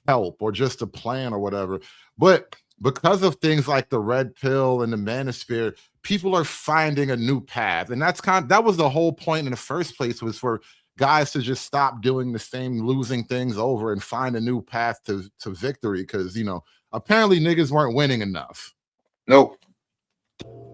help or just a plan or whatever. But because of things like the Red Pill and the Manosphere, people are finding a new path. And that was the whole point in the first place, was for guys to just stop doing the same losing things over and find a new path to victory. Because, you know, apparently niggas weren't winning enough. Nope.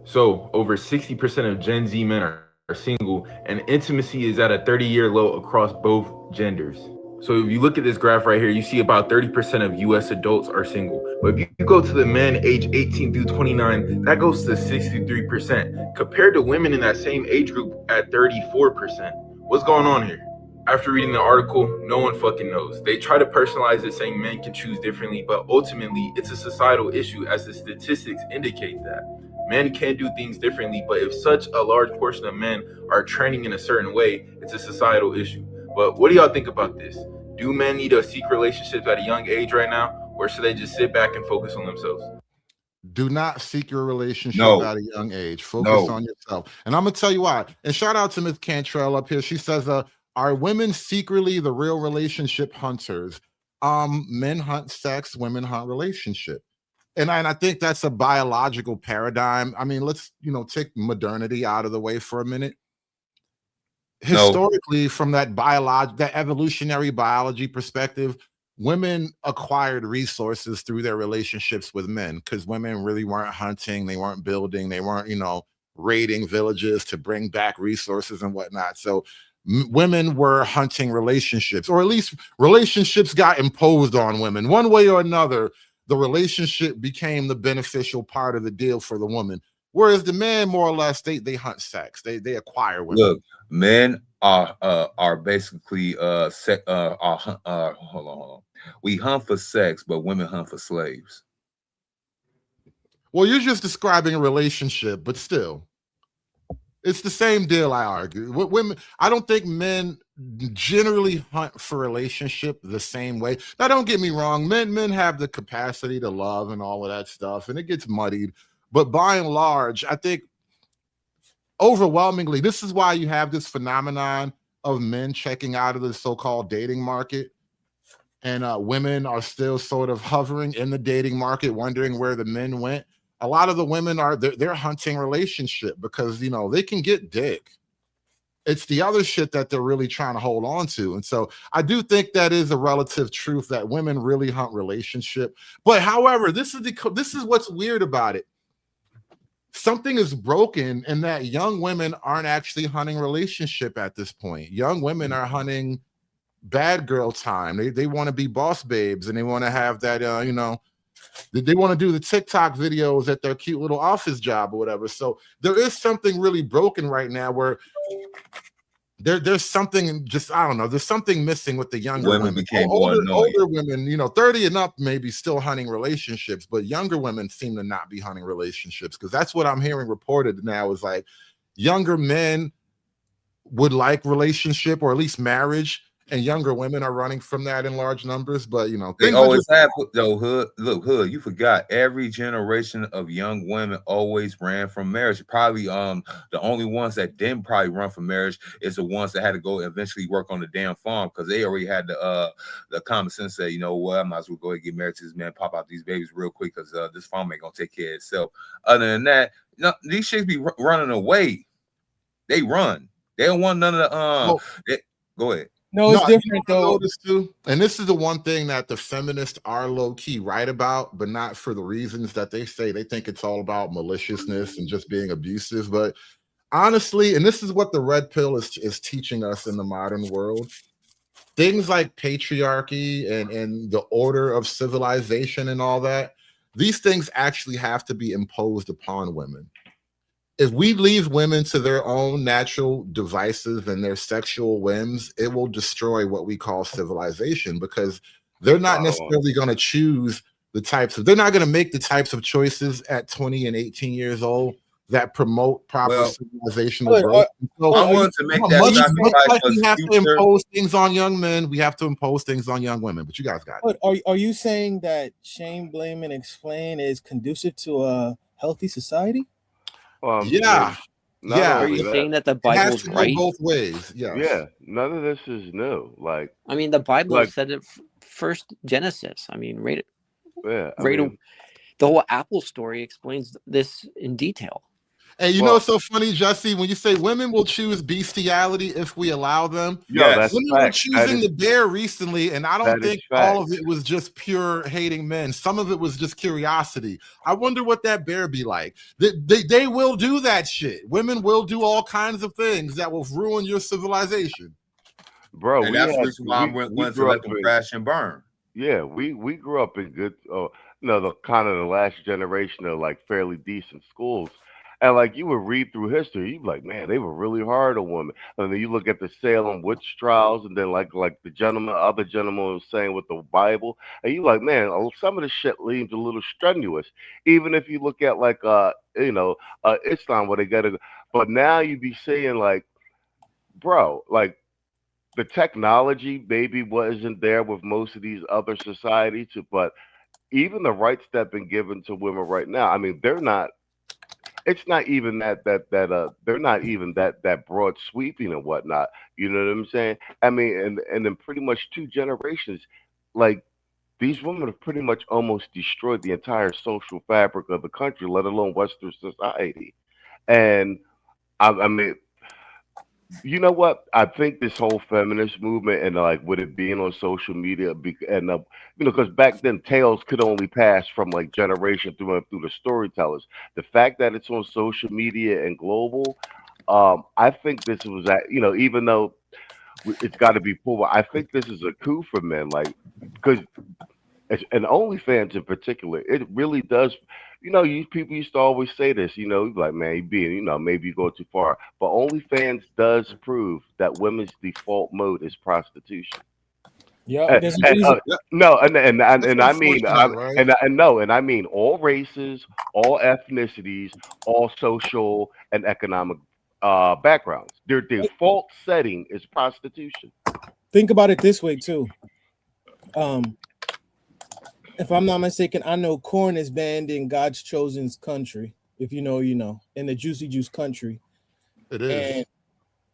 So over 60% of Gen Z men are single, and intimacy is at a 30-year low across both genders. So if you look at this graph right here, you see about 30% of US adults are single. But if you go to the men age 18 through 29, that goes to 63%, compared to women in that same age group at 34%. What's going on here? After reading the article, no one fucking knows. They try to personalize it saying men can choose differently, but ultimately it's a societal issue as the statistics indicate that. Men can do things differently, but if such a large portion of men are training in a certain way, it's a societal issue. But what do y'all think about this? Do men need to seek relationships at a young age right now, or should they just sit back and focus on themselves? Do not seek your relationship No. at a young age. Focus on yourself. And I'm gonna tell you why. And shout out to Miss Cantrell up here. She says, are women secretly the real relationship hunters? Men hunt sex, women hunt relationship. And I think that's a biological paradigm. I mean, let's take modernity out of the way for a minute. Historically, from that evolutionary biology perspective, women acquired resources through their relationships with men because women really weren't hunting, they weren't building, they weren't, raiding villages to bring back resources and whatnot. So women were hunting relationships, or at least relationships got imposed on women. One way or another, the relationship became the beneficial part of the deal for the woman. Whereas the man, more or less, they hunt sex, they acquire women. Look, men are basically hold on. We hunt for sex, but women hunt for slaves. Well, you're just describing a relationship, but still, it's the same deal. I argue. Women, I don't think men generally hunt for relationship the same way. Now, don't get me wrong. Men have the capacity to love and all of that stuff, and it gets muddied. But by and large, I think overwhelmingly, this is why you have this phenomenon of men checking out of the so-called dating market, and women are still sort of hovering in the dating market, wondering where the men went. A lot of the women they're hunting relationship because they can get dick. It's the other shit that they're really trying to hold on to. And so I do think that is a relative truth that women really hunt relationship. But however, this is what's weird about it. Something is broken in that young women aren't actually hunting relationship at this point. Young women are hunting bad girl time. They want to be boss babes, and they want to have that, they want to do the TikTok videos at their cute little office job or whatever. So there is something really broken right now where there's something just, I don't know, there's something missing with the younger women. Became older women, 30 and up, maybe still hunting relationships, but younger women seem to not be hunting relationships, because that's what I'm hearing reported now is like younger men would like relationship or at least marriage, and younger women are running from that in large numbers. But they always have though. Hood, you forgot every generation of young women always ran from marriage. Probably the only ones that didn't probably run from marriage is the ones that had to go eventually work on the damn farm, because they already had the common sense say, you know what, I might as well go ahead and get married to this man, pop out these babies real quick, because this farm ain't gonna take care of itself. Other than that, these chicks be running away. They run. They don't want none of the go ahead. No, it's different though. Too, and this is the one thing that the feminists are low-key right about, but not for the reasons that they say. They think it's all about maliciousness and just being abusive. But honestly, and this is what the red pill is teaching us in the modern world, things like patriarchy and the order of civilization and all that, these things actually have to be imposed upon women. If we leave women to their own natural devices and their sexual whims, it will destroy what we call civilization, because they're not necessarily going to choose they're not going to make the types of choices at 20 and 18 years old that promote proper civilizational growth. I want to make that sacrifice. We have to impose things on young men. We have to impose things on young women. But you guys got it. Are you saying that shame, blame, and explain is conducive to a healthy society? Yeah. Are you saying that the Bible's right? Both ways. Yes. Yeah. None of this is new. Like, I mean, the Bible said it first. Genesis. I mean, the whole Apple story explains this in detail. And you know what's so funny, Jesse, when you say women will choose bestiality if we allow them. That's women were choosing the bear recently, and I don't think all of it was just pure hating men. Some of it was just curiosity. I wonder what that bear be like. They will do that shit. Women will do all kinds of things that will ruin your civilization. Bro, and that's the reason why I went to let them crash and burn. Yeah, we grew up in good, the kind of the last generation of like fairly decent schools. And like you would read through history, you'd be like, man, they were really hard on women. And then you look at the Salem witch trials, and then like the other gentleman was saying with the Bible, and you like, man, some of the shit seems a little strenuous. Even if you look at like Islam, where they got to, but now you be seeing like, bro, like the technology maybe wasn't there with most of these other societies, but even the rights that have been given to women right now, I mean, they're not. It's not even they're not even that broad sweeping and whatnot. You know what I'm saying? I mean, and in pretty much 2 generations, like these women have pretty much almost destroyed the entire social fabric of the country, let alone Western society. And I mean, you know what? I think this whole feminist movement and like with it being on social media, and because back then tales could only pass from like generation through and through the storytellers. The fact that it's on social media and global, I think this was that even though it's got to be pulled, I think this is a coup for men, like because and OnlyFans in particular, it really does. You people used to always say this. Like, man, you being, maybe you go too far. But OnlyFans does prove that women's default mode is prostitution. Yeah, there's a And, reason. no, and That's I mean, unfortunate, right? and I mean all races, all ethnicities, all social and economic backgrounds. Their default setting is prostitution. Think about it this way too. If I'm not mistaken, I know corn is banned in God's chosen country. If you know, you know, in the Juicy Juice country. It is.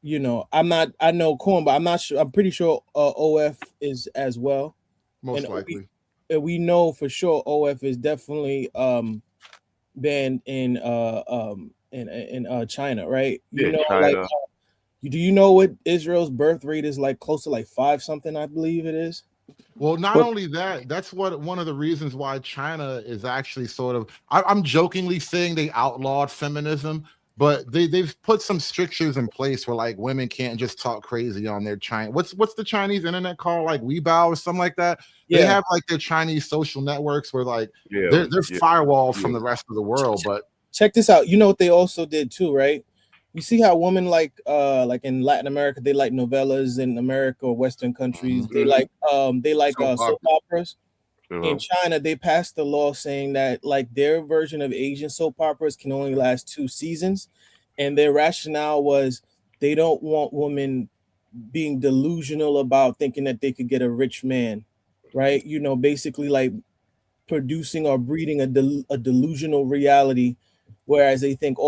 And I know corn, but I'm not sure. I'm pretty sure OF is as well. Most likely. We know for sure OF is definitely banned in China, right? China. Do you know what Israel's birth rate is like? Close to like 5 something, I believe it is. Well, not only that, that's one of the reasons why China is actually sort of. I'm jokingly saying they outlawed feminism, but they've put some strictures in place where like women can't just talk crazy on their China. What's the Chinese internet called, like Weibo or something like that? Yeah. They have like their Chinese social networks where like they're firewalled from the rest of the world. But check this out. You know what they also did too, right? You see how women like in Latin America, they like novellas. In America or Western countries, they like soap operas. In China, they passed the law saying that like their version of Asian soap operas can only last 2 seasons, and their rationale was they don't want women being delusional about thinking that they could get a rich man, right? Basically like producing or breeding a delusional reality. Whereas they think,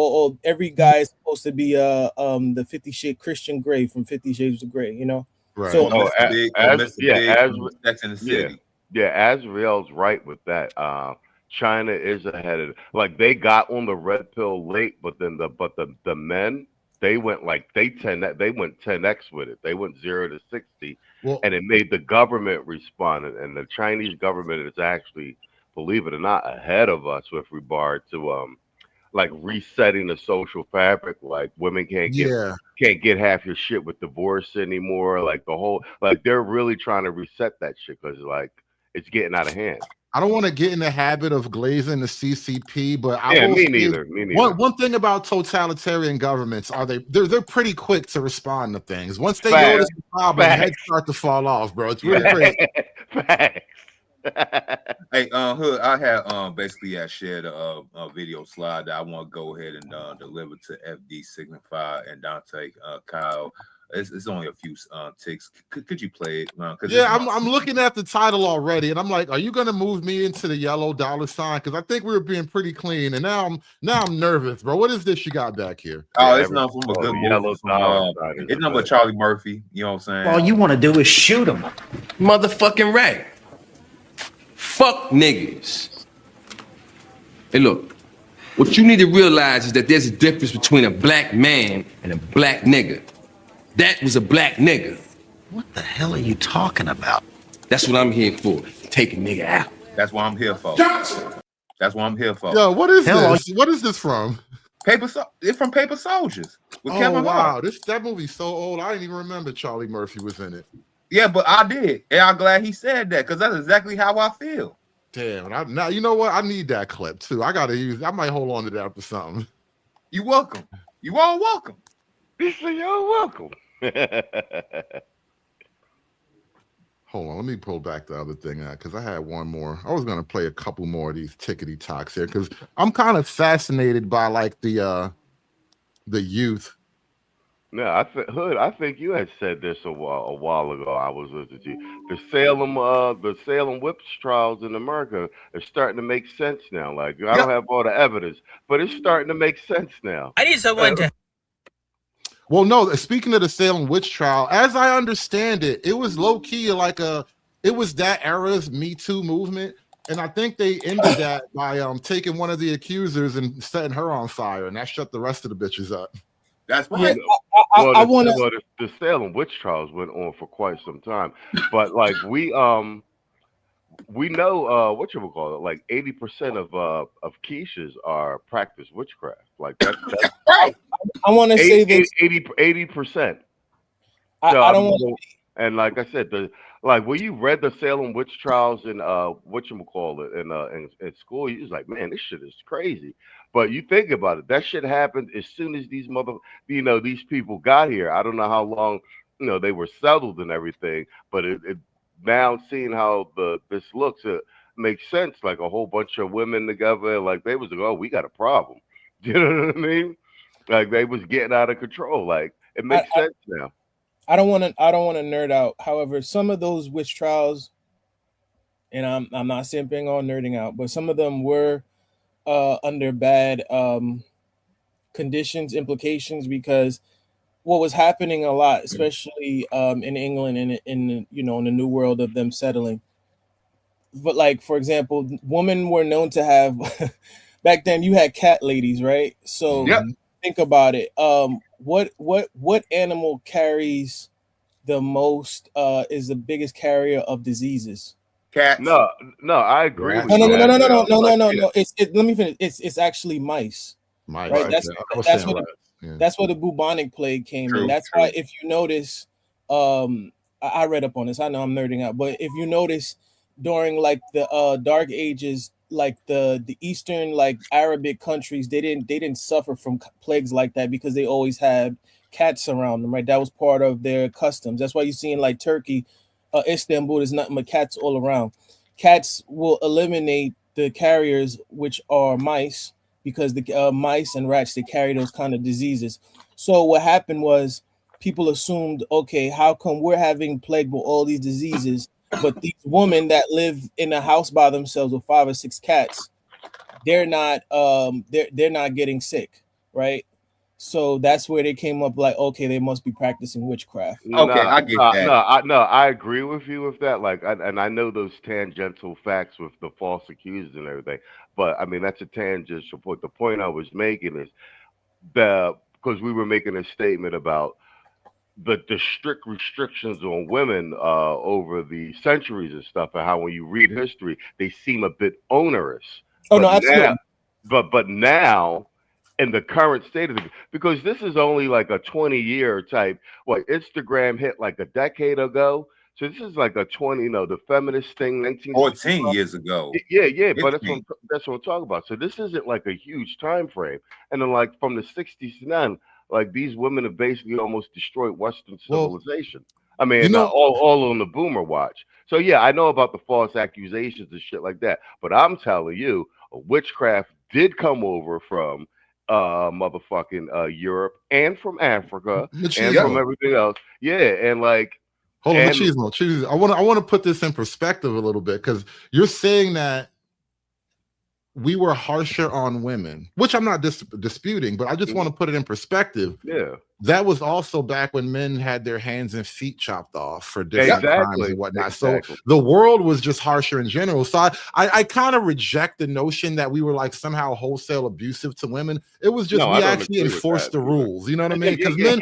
every guy is supposed to be the 50 Shades Christian Grey from 50 Shades of Grey, Right. So Azrael's right with that. China is ahead of like they got on the red pill late, but then the men they went 10x with it. They went 0 to 60, and it made the government respond. And the Chinese government is actually, believe it or not, ahead of us with regard to like resetting the social fabric. Like women can't get half your shit with divorce anymore. Like the whole they're really trying to reset that shit because like it's getting out of hand. I don't want to get in the habit of glazing the CCP, but me neither. One thing about totalitarian governments they're pretty quick to respond to things. Once they notice the problem, heads start to fall off, bro. It's really crazy. Hey, Hood, I have basically shared a video slide that I want to go ahead and deliver to FD Signifier and Dante Kyle. It's only a few ticks. Could you play it? I'm looking at the title already, and I'm like, are you gonna move me into the yellow dollar sign? Because I think we were being pretty clean, and now I'm nervous, bro. What is this you got back here? Oh, it's not from a good movie. It's not with Charlie Murphy. You know what I'm saying? All you want to do is shoot him, motherfucking right. Fuck niggas. Hey, look. What you need to realize is that there's a difference between a black man and a black nigga. That was a black nigga. What the hell are you talking about? That's what I'm here for. Take a nigga out. That's what I'm here for. That's what I'm here for. Yo, what is this? What is this from? It's from Paper Soldiers with Kevin Hart. That movie's so old. I didn't even remember Charlie Murphy was in it. Yeah, but I did. And I'm glad he said that because that's exactly how I feel. Damn. Now, you know what? I need that clip too. I might hold on to that for something. You welcome. You all welcome. You're welcome. Hold on, let me pull back the other thing out because I had one more. I was gonna play a couple more of these tickety talks here because I'm kind of fascinated by like the youth. No, Hood. I think you had said this a while ago. I was listening to you. The Salem witch trials in America are starting to make sense now. Like I don't have all the evidence, but it's starting to make sense now. I need someone to. Well, no, speaking of the Salem witch trial, as I understand it, it was low key like it was that era's Me Too movement. And I think they ended that by taking one of the accusers and setting her on fire, and that shut the rest of the bitches up. That's right. I want to. Well, the Salem witch trials went on for quite some time, but like we know what you would call it, like 80% of Keishas are practice witchcraft. Like that's right. I want to say this. 80%. I don't want. And like I said, when you read the Salem witch trials in whatchamacallit in school, you was like, man, this shit is crazy. But you think about it, that shit happened as soon as these people got here. I don't know how long, they were settled and everything, but it now seeing how this looks, it makes sense. Like a whole bunch of women together, like they was like, oh, we got a problem. You know what I mean? Like they was getting out of control. Like it makes sense now. I don't want to nerd out. However, some of those witch trials, and I'm not simping on nerding out, but some of them were under bad conditions, implications, because what was happening a lot, especially in England and in the new world of them settling. But like, for example, women were known to have back then. You had cat ladies, right? So think about it. What animal carries the most? Is the biggest carrier of diseases? Cats. No, I agree with No. you. No. Let me finish. It's actually mice. Mice. Right. That's where the bubonic plague came in. That's why if you notice, I read up on this. I know I'm nerding out, but if you notice during like the Dark Ages, like the Eastern like Arabic countries, they didn't suffer from plagues like that because they always had cats around them, right? That was part of their customs. That's why you see in like Turkey, Istanbul, there's nothing but cats all around. Cats will eliminate the carriers, which are mice, because the mice and rats, they carry those kind of diseases. So what happened was people assumed, okay, how come we're having plague with all these diseases, but these women that live in a house by themselves with 5 or 6 cats, they're not getting sick, right? So that's where they came up like, okay, they must be practicing witchcraft. Okay, I get that. I agree with you with that. Like, I know those tangential facts with the false accusers and everything, but I mean that's a tangential point. The point I was making is because we were making a statement about the strict restrictions on women over the centuries and stuff, and how when you read history, they seem a bit onerous. Oh, no, absolutely. But now, in the current state of because this is only like a 20-year type. What Instagram hit like a decade ago. So this is like a 20, the feminist thing, 14 years ago. Yeah, but that's what I'm talking about. So this isn't like a huge time frame. And then like from the 60s to now, like these women have basically almost destroyed Western civilization. I mean, all on the boomer watch. So yeah, I know about the false accusations and shit like that. But I'm telling you, witchcraft did come over from motherfucking Europe and from Africa and from everything else. Yeah, and like hold on, Machismo. I want to put this in perspective a little bit because you're saying that we were harsher on women, which I'm not disputing, but I just want to put it in perspective. Yeah. That was also back when men had their hands and feet chopped off for different crimes and whatnot. Exactly. So the world was just harsher in general. So I kind of reject the notion that we were like somehow wholesale abusive to women. It was just we actually enforced the rules. You know what I mean? Because men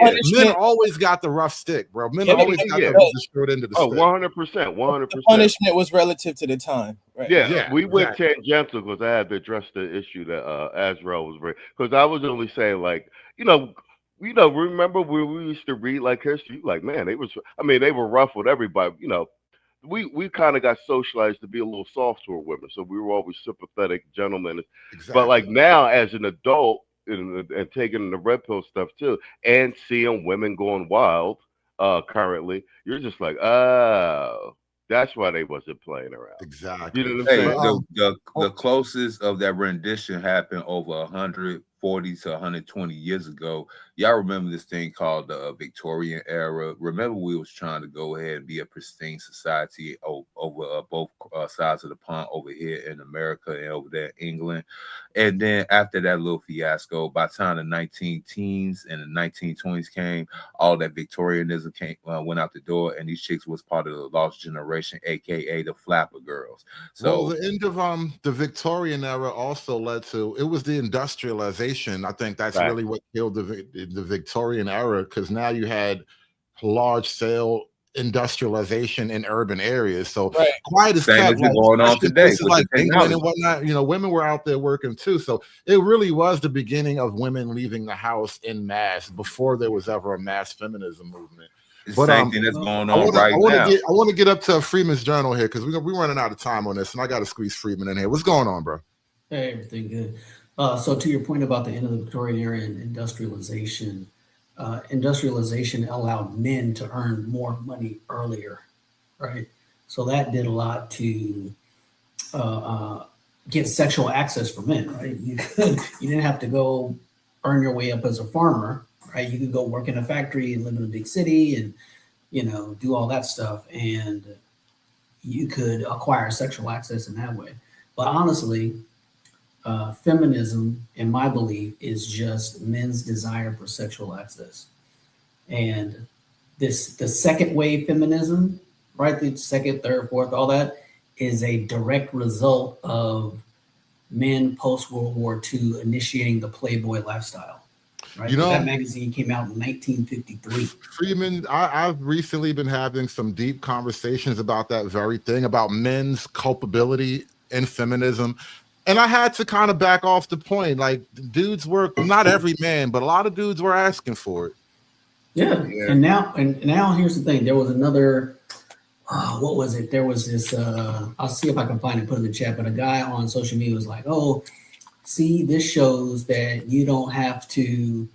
always got the rough stick, bro. Men always got the straight into the stick. 100%. The punishment was relative to the time. Right? Yeah, we went tangential because I had to address the issue that Azrael was bringing. Because I was only saying like, remember when we used to read like history? Like, man, they were rough with everybody. We kind of got socialized to be a little soft toward women, so we were always sympathetic gentlemen. Exactly. But like now, as an adult, and taking the red pill stuff too, and seeing women going wild currently, you're just like, oh, that's why they wasn't playing around. Exactly. You know what I'm Hey, saying? the closest of that rendition happened over 140 to 120 years ago. Y'all remember this thing called the Victorian era? Remember we was trying to go ahead and be a pristine society over both sides of the pond over here in America and over there in England. And then after that little fiasco, by the time the 19 teens and the 1920s came, all that Victorianism went out the door, and these chicks was part of the lost generation, aka the flapper girls. So the end of the Victorian era also led to it was the industrialization. I think that's really what killed the Victorian era, because now you had large scale industrialization in urban areas. So quiet as same kept, as it's going on today places with like the England technology. and whatnot, you know, women were out there working too. So it really was the beginning of women leaving the house in mass before there was ever a mass feminism movement. The But same thing that's going I on right now. I want to get up to Freeman's journal here, because we're running out of time on this, and I got to squeeze Freeman in here. What's going on, bro? Hey, everything good. So to your point about the end of the Victorian era and industrialization, industrialization allowed men to earn more money earlier, right? So that did a lot to get sexual access for men, right? You didn't have to go earn your way up as a farmer, right? You could go work in a factory and live in a big city and, you know, do all that stuff, and you could acquire sexual access in that way. But honestly, feminism, in my belief, is just men's desire for sexual access. And the second wave feminism, right? The second, third, fourth, all that is a direct result of men post World War II initiating the Playboy lifestyle. Right? You know, that magazine came out in 1953. Freeman, I've recently been having some deep conversations about that very thing, about men's culpability in feminism. And I had to kind of back off the point. Like, dudes were, not every man, but a lot of dudes were asking for it. Yeah. And now here's the thing. There was another, what was it? There was this, I'll see if I can find it, put it in the chat, but a guy on social media was like, oh, see, this shows that you don't have to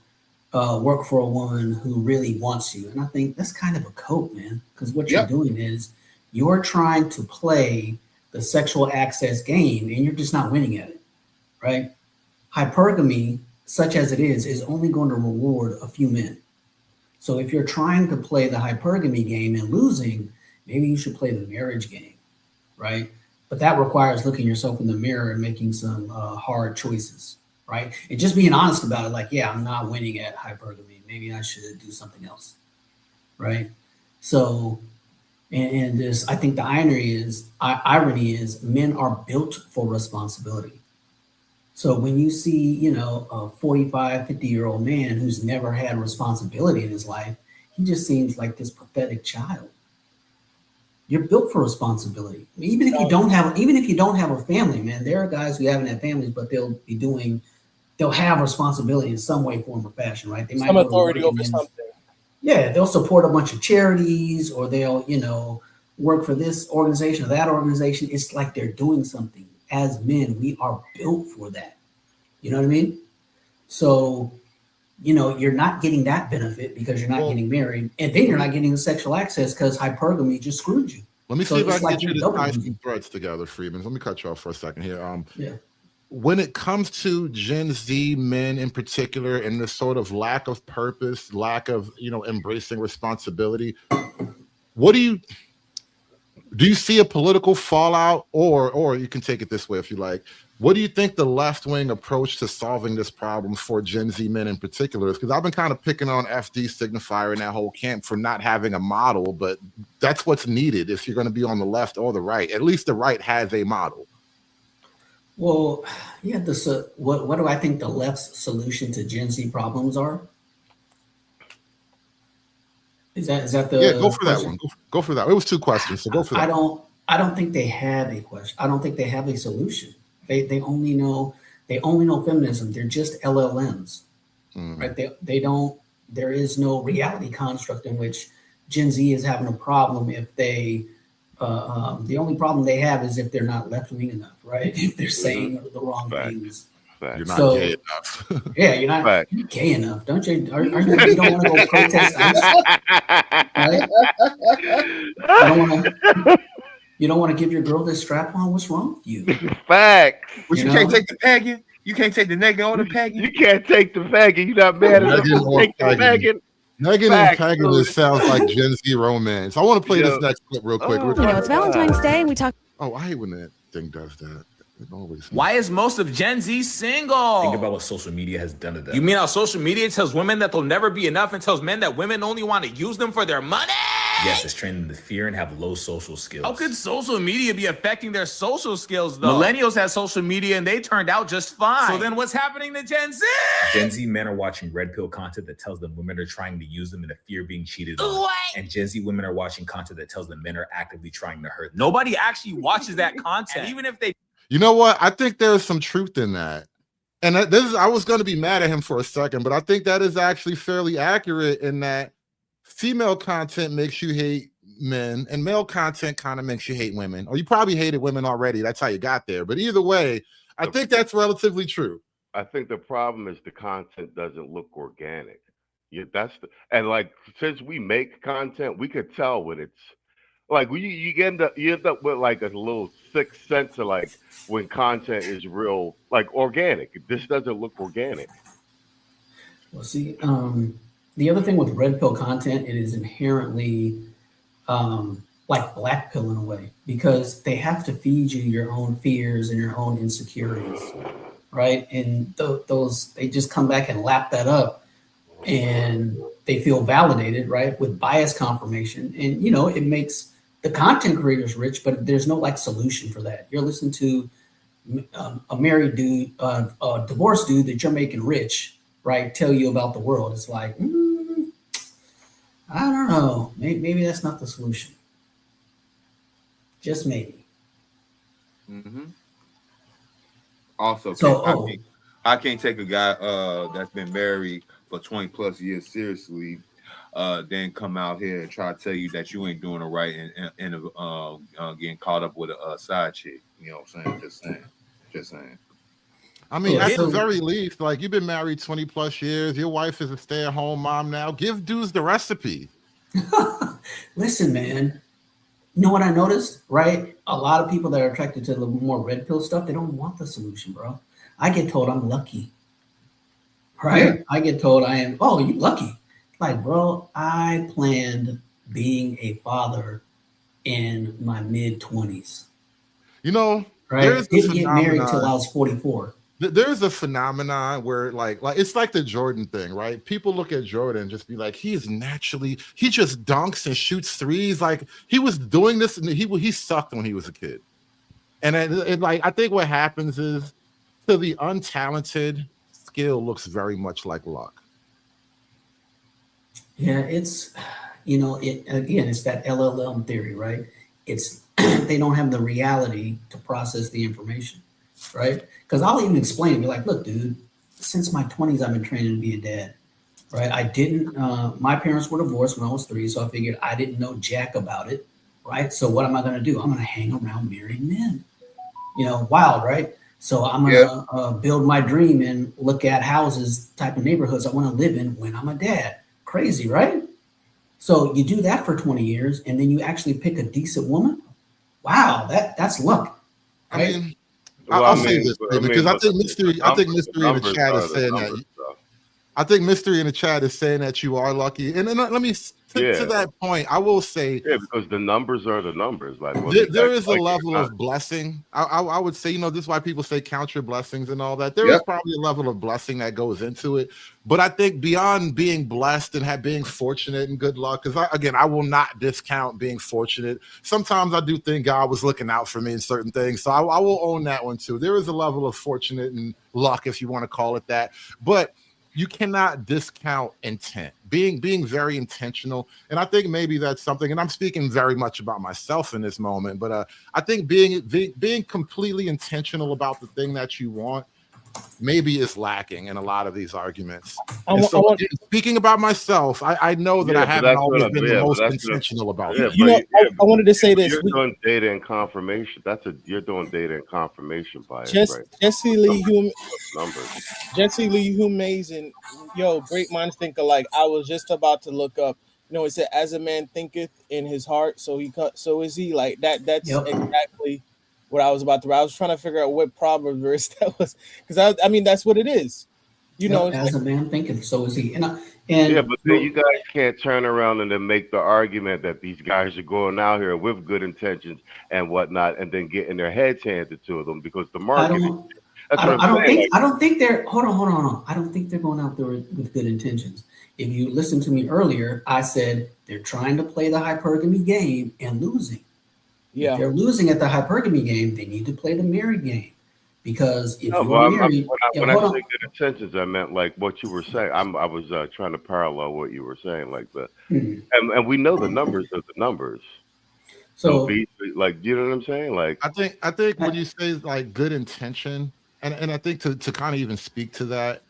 work for a woman who really wants you. And I think that's kind of a cope, man, because what you're doing is you're trying to play the sexual access game and you're just not winning at it, right? Hypergamy, such as it is only going to reward a few men. So if you're trying to play the hypergamy game and losing, maybe you should play the marriage game, right? But that requires looking yourself in the mirror and making some hard choices, right? And just being honest about it, like, yeah, I'm not winning at hypergamy. Maybe I should do something else, right? So, and this, I think the irony is men are built for responsibility. So when you see, you know, a 45, 50-year-old man who's never had responsibility in his life, he just seems like this pathetic child. You're built for responsibility. Even if you don't have a family, man, there are guys who haven't had families, but they'll have responsibility in some way, form, or fashion, right? They might some authority over something. Yeah, they'll support a bunch of charities, or they'll, you know, work for this organization or that organization. It's like they're doing something. As men, we are built for that. You know what I mean? So, you know, you're not getting that benefit because you're not getting married, and then you're not getting the sexual access because hypergamy just screwed you. Let me see if I can get you to tie some threads together, Freeman. Let me cut you off for a second here. When it comes to Gen Z men in particular, and the sort of lack of purpose, lack of, you know, embracing responsibility, what do you see a political fallout, or you can take it this way if you like? What do you think the left-wing approach to solving this problem for Gen Z men in particular is? Because I've been kind of picking on FD, Signifier, and that whole camp for not having a model, but that's what's needed if you're going to be on the left or the right. At least the right has a model. Well, yeah. What do I think the left's solution to Gen Z problems are? Is that the go for question? that one? Go for that. It was two questions, so go for that. I don't think they have a question. I don't think they have a solution. They only know feminism. They're just LLMs, right? They don't. There is no reality construct in which Gen Z is having a problem if they. The only problem they have is if they're not left wing enough, right? If they're saying the wrong things. You're not So- gay enough. Yeah, you're not you're gay enough, don't you? Are you? You don't want to go protest ICE, right? You don't want to give your girl this strap on. What's wrong with you? Facts. But you can't take the pegging. You can't take the nigga on the pegging. You can't take the faggot. You not mad enough Megan to or take the pegging. faggot. Megan Facts, and Pegging, dude. this sounds like Gen Z romance. I want to play this next clip real quick. You know, it's Valentine's Day, and we talk. Oh, I hate when that thing does that. It always. Why is most of Gen Z single? Think about what social media has done to them. You mean how social media tells women that they'll never be enough and tells men that women only want to use them for their money? Yes, it's training them to fear and have low social skills. How could social media be affecting their social skills, though? Millennials had social media and they turned out just fine. So then what's happening to Gen Z? Gen Z men are watching red pill content that tells them women are trying to use them in a fear of being cheated on. What? And Gen Z women are watching content that tells them men are actively trying to hurt them. Nobody actually watches that content. And even if they You know what? I think there's some truth in that. And I was going to be mad at him for a second, but I think that is actually fairly accurate in that female content makes you hate men and male content kind of makes you hate women. Or you probably hated women already. That's how you got there. But either way, I think that's relatively true. I think the problem is the content doesn't look organic. And like since we make content, we could tell when it's like you end up with like a little sixth sense of like when content is real, like organic. This doesn't look organic. Well, see, the other thing with red pill content, it is inherently like black pill in a way, because they have to feed you your own fears and your own insecurities, right? And those they just come back and lap that up, and they feel validated, right, with bias confirmation. And you know, it makes the content creators rich, but there's no like solution for that. You're listening to a married dude, a divorced dude that you're making rich, right, tell you about the world. It's like, I don't know. Maybe that's not the solution. Just maybe. Mm-hmm. Also, So, I can't take a guy that's been married for 20 plus years seriously, then come out here and try to tell you that you ain't doing it right and getting caught up with a side chick. You know what I'm saying? Just saying. I mean, at the very least, like you've been married 20 plus years. Your wife is a stay-at-home mom now. Give dudes the recipe. Listen, man. You know what I noticed, right? A lot of people that are attracted to the more red pill stuff, they don't want the solution, bro. I get told I'm lucky, right? Yeah. I get told I am, oh, you lucky. Like, bro, I planned being a father in my mid-20s. You know, right? Didn't get married till I was 44. There's a phenomenon where like it's like the Jordan thing, right? People look at Jordan and just be like, he just dunks and shoots threes. Like he was doing this and he sucked when he was a kid. And I think what happens is to the untalented, skill looks very much like luck. Yeah, it's it's that LLM theory, right? It's they don't have the reality to process the information, right? Because I'll even explain and be like, look, dude, since my 20s, I've been training to be a dad, right? I didn't, my parents were divorced when I was 3, so I figured I didn't know jack about it, right? So what am I going to do? I'm going to hang around married men, wild, right? So I'm going to build my dream and look at houses, type of neighborhoods I want to live in when I'm a dad. Crazy, right? So you do that for 20 years and then you actually pick a decent woman. Wow, that's luck, right? I mean, I'll say this because I think mystery in the chat is saying that. I think mystery in the chat is saying that you are lucky. And then let me to that point, I will say because the numbers are the numbers. Like there is a level of blessing. I would say, this is why people say count your blessings and all that. There is probably a level of blessing that goes into it. But I think beyond being blessed and being fortunate and good luck, because I will not discount being fortunate. Sometimes I do think God was looking out for me in certain things. So I will own that one too. There is a level of fortunate and luck, if you want to call it that. But you cannot discount intent, being very intentional. And I think maybe that's something, and I'm speaking very much about myself in this moment, but I think being completely intentional about the thing that you want maybe is lacking in a lot of these arguments. I And wa- so, I want- speaking about myself, I know that I haven't always been the most that's what intentional about yeah, that. You know, I wanted to say this. You're doing data and confirmation. You're doing data and confirmation bias, right? Jesse Lee Hume, Numbers. Jesse Lee Hume, and yo, great minds think alike. I was just about to look up. It said, "As a man thinketh in his heart, so so is he." Like that. That's exactly what I was about to. I was trying to figure out what proverb verse that was, because I mean that's what it is. As a man thinketh, so is he. And yeah, but then you guys can't turn around and then make the argument that these guys are going out here with good intentions and whatnot, and then getting their heads handed to them because the market. I don't think they're. Hold on. I don't think they're going out there with good intentions. If you listen to me earlier, I said they're trying to play the hypergamy game and losing. Yeah. If they're losing at the hypergamy game, they need to play the married game. Because if No, you're married, when I say good intentions, I meant like what you were saying. I was trying to parallel what you were saying, like and we know the numbers are the numbers. So, like, you know what I'm saying? Like, I think when you say like good intention, and I think to kind of even speak to that,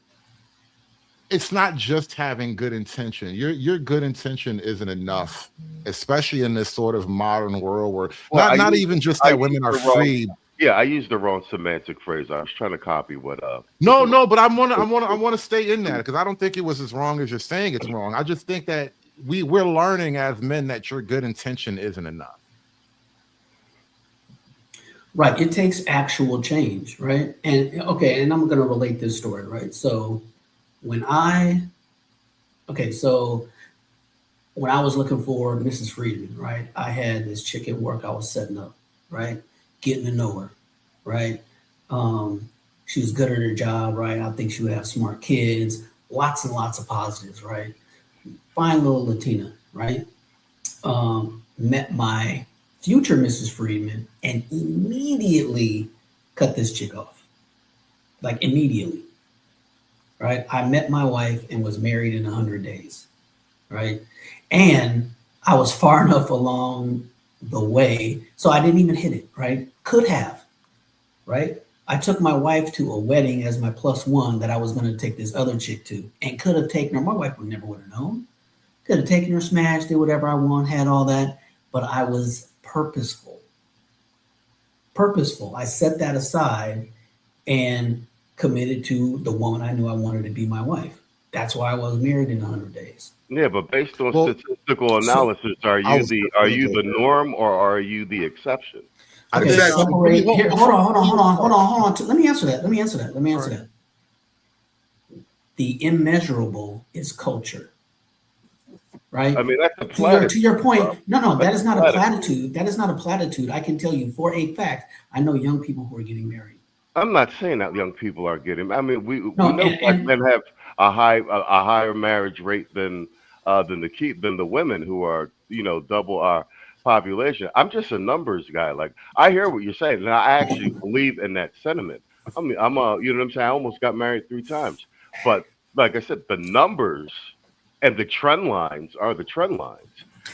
it's not just having good intention. Your good intention isn't enough, especially in this sort of modern world where not even just that women are free. Yeah, I used the wrong semantic phrase. I was trying to copy what No, but I want to stay in that because I don't think it was as wrong as you're saying it's wrong. I just think that we're learning as men that your good intention isn't enough. Right, it takes actual change, right? And and I'm going to relate this story, right? So when I was looking for Mrs. Friedman, right? I had this chick at work I was setting up, right? Getting to know her, right? She was good at her job, right? I think she would have smart kids, lots and lots of positives, right? Fine little Latina, right? Met my future Mrs. Friedman and immediately cut this chick off. Like immediately, right? I met my wife and was married in 100 days, right? And I was far enough along the way, so I didn't even hit it, right? Could have, right? I took my wife to a wedding as my +1 that I was going to take this other chick to, and could have taken her. My wife would never have known. Could have taken her, smashed, did whatever I want, had all that, but I was purposeful. I set that aside and committed to the woman I knew I wanted to be my wife. That's why I was married in 100 days. Yeah, but based on statistical analysis, are you the norm or are you the exception? Okay, separate. Here, hold on. Let me answer that. The immeasurable is culture, right? I mean, that's a platitude. To your point, no, that is not a platitude. That is not a platitude. I can tell you for a fact, I know young people who are getting married. I'm not saying that young people are getting. I mean, we know black men have a higher marriage rate than the women who are double our population. I'm just a numbers guy. Like I hear what you're saying, and I actually believe in that sentiment. I mean, I'm a you know what I'm saying. I almost got married 3 times, but like I said, the numbers and the trend lines are the trend lines.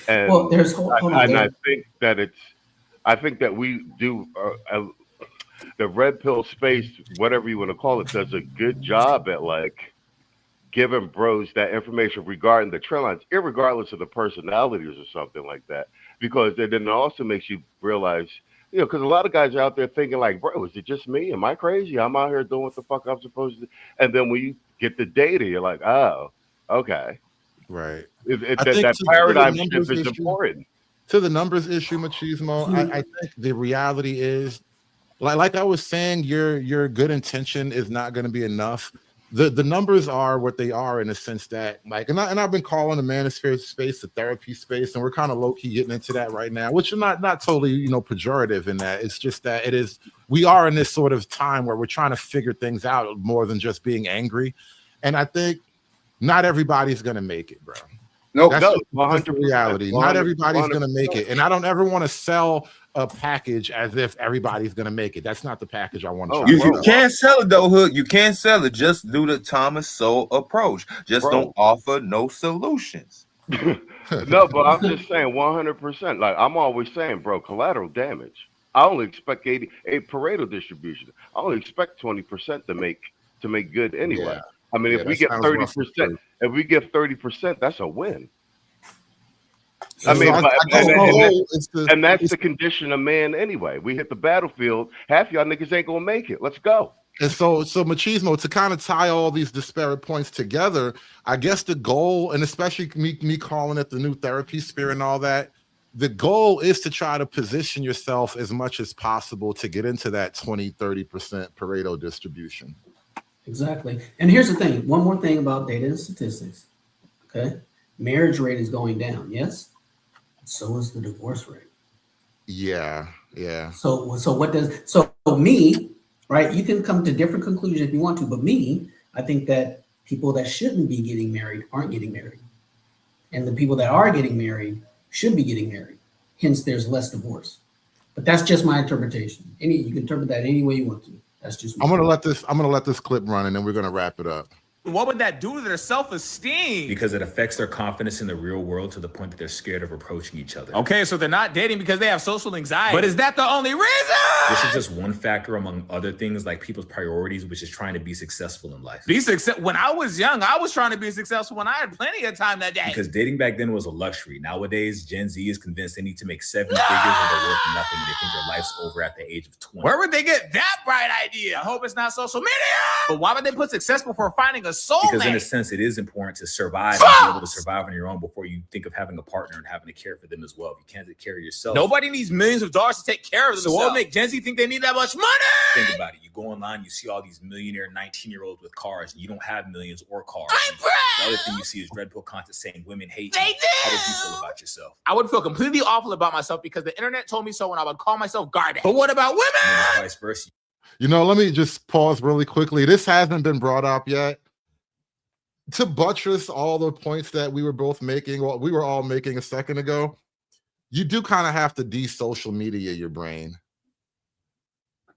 And I think that we do. The red pill space, whatever you want to call it, does a good job at like giving bros that information regarding the trend lines, irregardless of the personalities or something like that. Because then it also makes you realize, because a lot of guys are out there thinking like, bro, is it just me? Am I crazy? I'm out here doing what the fuck I'm supposed to do. And then when you get the data, you're like, oh, okay. Right. That paradigm shift is important. To the numbers issue, Machismo, I think the reality is, like I was saying, your good intention is not going to be enough. The numbers are what they are in a sense that, like, and I've been calling the Manosphere space the therapy space, and we're kind of low key getting into that right now, which is not totally pejorative in that. It's just that we are in this sort of time where we're trying to figure things out more than just being angry, and I think not everybody's going to make it, bro. That's 100% reality. Not everybody's going to make it, and I don't ever want to sell a package as if everybody's going to make it. That's not the package I want to try. You can't sell it though, Hook. You can't sell it. Just do the Thomas Sowell approach. Just don't offer no solutions. No, but I'm just saying 100%. Like I'm always saying, bro, collateral damage. I only expect a Pareto distribution. I only expect 20% to make to make good anyway. Yeah. I mean, Yeah, if we that get sounds 30%, if we get 30%, that's a win. So I mean, I guess the goal is to, and that's the condition of man anyway. We hit the battlefield. Half y'all niggas ain't gonna make it. Let's go. and so Machismo, to kind of tie all these disparate points together, I guess the goal, and especially me calling it the new therapy sphere and all that, the goal is to try to position yourself as much as possible to get into that 20-30% Pareto distribution. Exactly. And here's the thing. One more thing about data and statistics. Okay. Marriage rate is going down. Yes. So is the divorce rate. Yeah. So me, right? You can come to different conclusions if you want to, but me, I think that people that shouldn't be getting married aren't getting married. And the people that are getting married should be getting married. Hence, there's less divorce. But that's just my interpretation. You can interpret that any way you want to. That's just me. I'm gonna let this clip run and then we're gonna wrap it up. What would that do to their self-esteem? Because it affects their confidence in the real world to the point that they're scared of approaching each other. Okay, so they're not dating because they have social anxiety. But is that the only reason? This is just one factor among other things like people's priorities, which is trying to be successful in life. When I was young, I was trying to be successful when I had plenty of time that day. Because dating back then was a luxury. Nowadays, Gen Z is convinced they need to make 7 figures or they're worth nothing and they think their life's over at the age of 20. Where would they get that bright idea? I hope it's not social media. But why would they put success before finding a soulmate? Because in a sense, it is important to survive and be able to survive on your own before you think of having a partner and having to care for them as well. If you can't take care of yourself. Nobody needs millions of dollars to take care of themselves. So what would make Gen Z think they need that much money? Think about it. You go online, you see all these millionaire 19-year-olds with cars, and you don't have millions or cars. The other thing you see is Red Pill content saying women hate you. How would you feel about yourself? I would feel completely awful about myself because the internet told me so when I would call myself garbage. But what about women? And vice versa. You know, let me just pause really quickly. This hasn't been brought up yet. To buttress all the points that we were both making, well, we were all making a second ago, you do kind of have to de-social media your brain.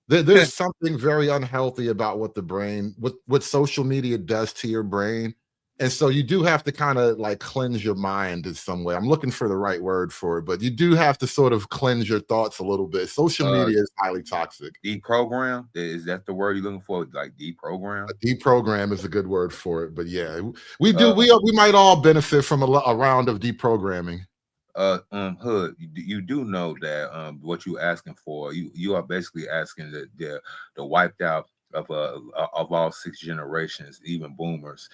There's something very unhealthy about what social media does to your brain. And so you do have to kind of like cleanse your mind in some way. I'm looking for the right word for it, but you do have to sort of cleanse your thoughts a little bit. Social media is highly toxic. Deprogram? Is that the word you're looking for? Like deprogram? Deprogram is a good word for it, but yeah, we might all benefit from a round of deprogramming. Hood, you do know that what you're asking for, you are basically asking the wiped out of all 6 generations, even boomers,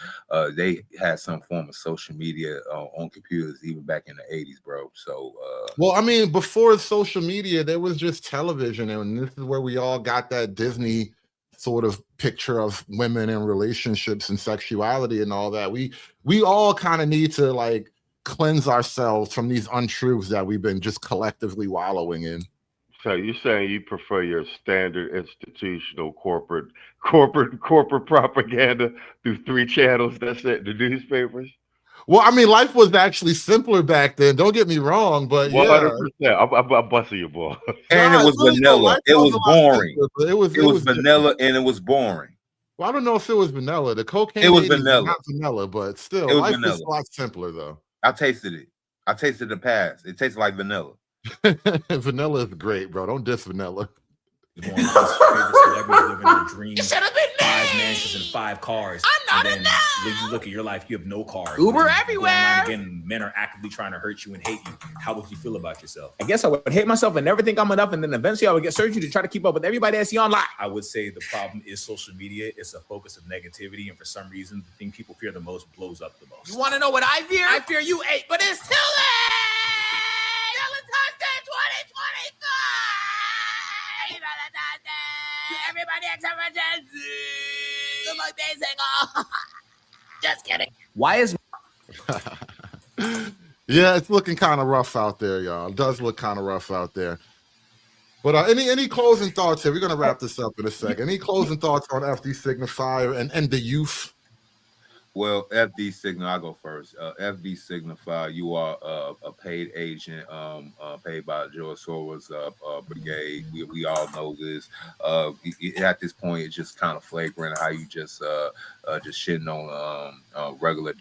they had some form of social media on computers even back in the 80s, bro. So well, I mean, before social media, there was just television, and this is where we all got that Disney sort of picture of women and relationships and sexuality and all that. We all kind of need to like cleanse ourselves from these untruths that we've been just collectively wallowing in. So you're saying you prefer your standard institutional corporate propaganda through 3 channels? That's it, the newspapers? Well, I mean, life was actually simpler back then. Don't get me wrong, but 100%. I'm busting your ball. And it was vanilla. It was boring. It was vanilla and it was boring. Well, I don't know if it was vanilla. The cocaine. It was vanilla. Not vanilla, but still, life was a lot simpler though. I tasted it. I tasted the past. It tastes like vanilla. Vanilla is great, bro. Don't diss vanilla. One of his favorite celebrities living their dreams, 5 mansions and 5 cars. I'm not enough. When you look at your life, you have no cars. Uber everywhere. Again, men are actively trying to hurt you and hate you. How would you feel about yourself? I guess I would hate myself and never think I'm enough, and then eventually I would get surgery to try to keep up with everybody I see online. I would say the problem is social media. It's a focus of negativity, and for some reason, the thing people fear the most blows up the most. You want to know what I fear? I fear you 8, but it's too late. Valentine's Day 2025. Valentine's Day. Everybody except for Gen Z. Good luck, day single. Just kidding. Why is yeah, it's looking kind of rough out there, y'all. It does look kind of rough out there. But any closing thoughts here? We're gonna wrap this up in a second. Any closing thoughts on FD Signifier and the youth? Well, FD Signal, I'll go first. FD Signifier, you are a paid agent, paid by George Soros brigade. We all know this. At this point, it's just kind of flagrant how you just shitting on regular,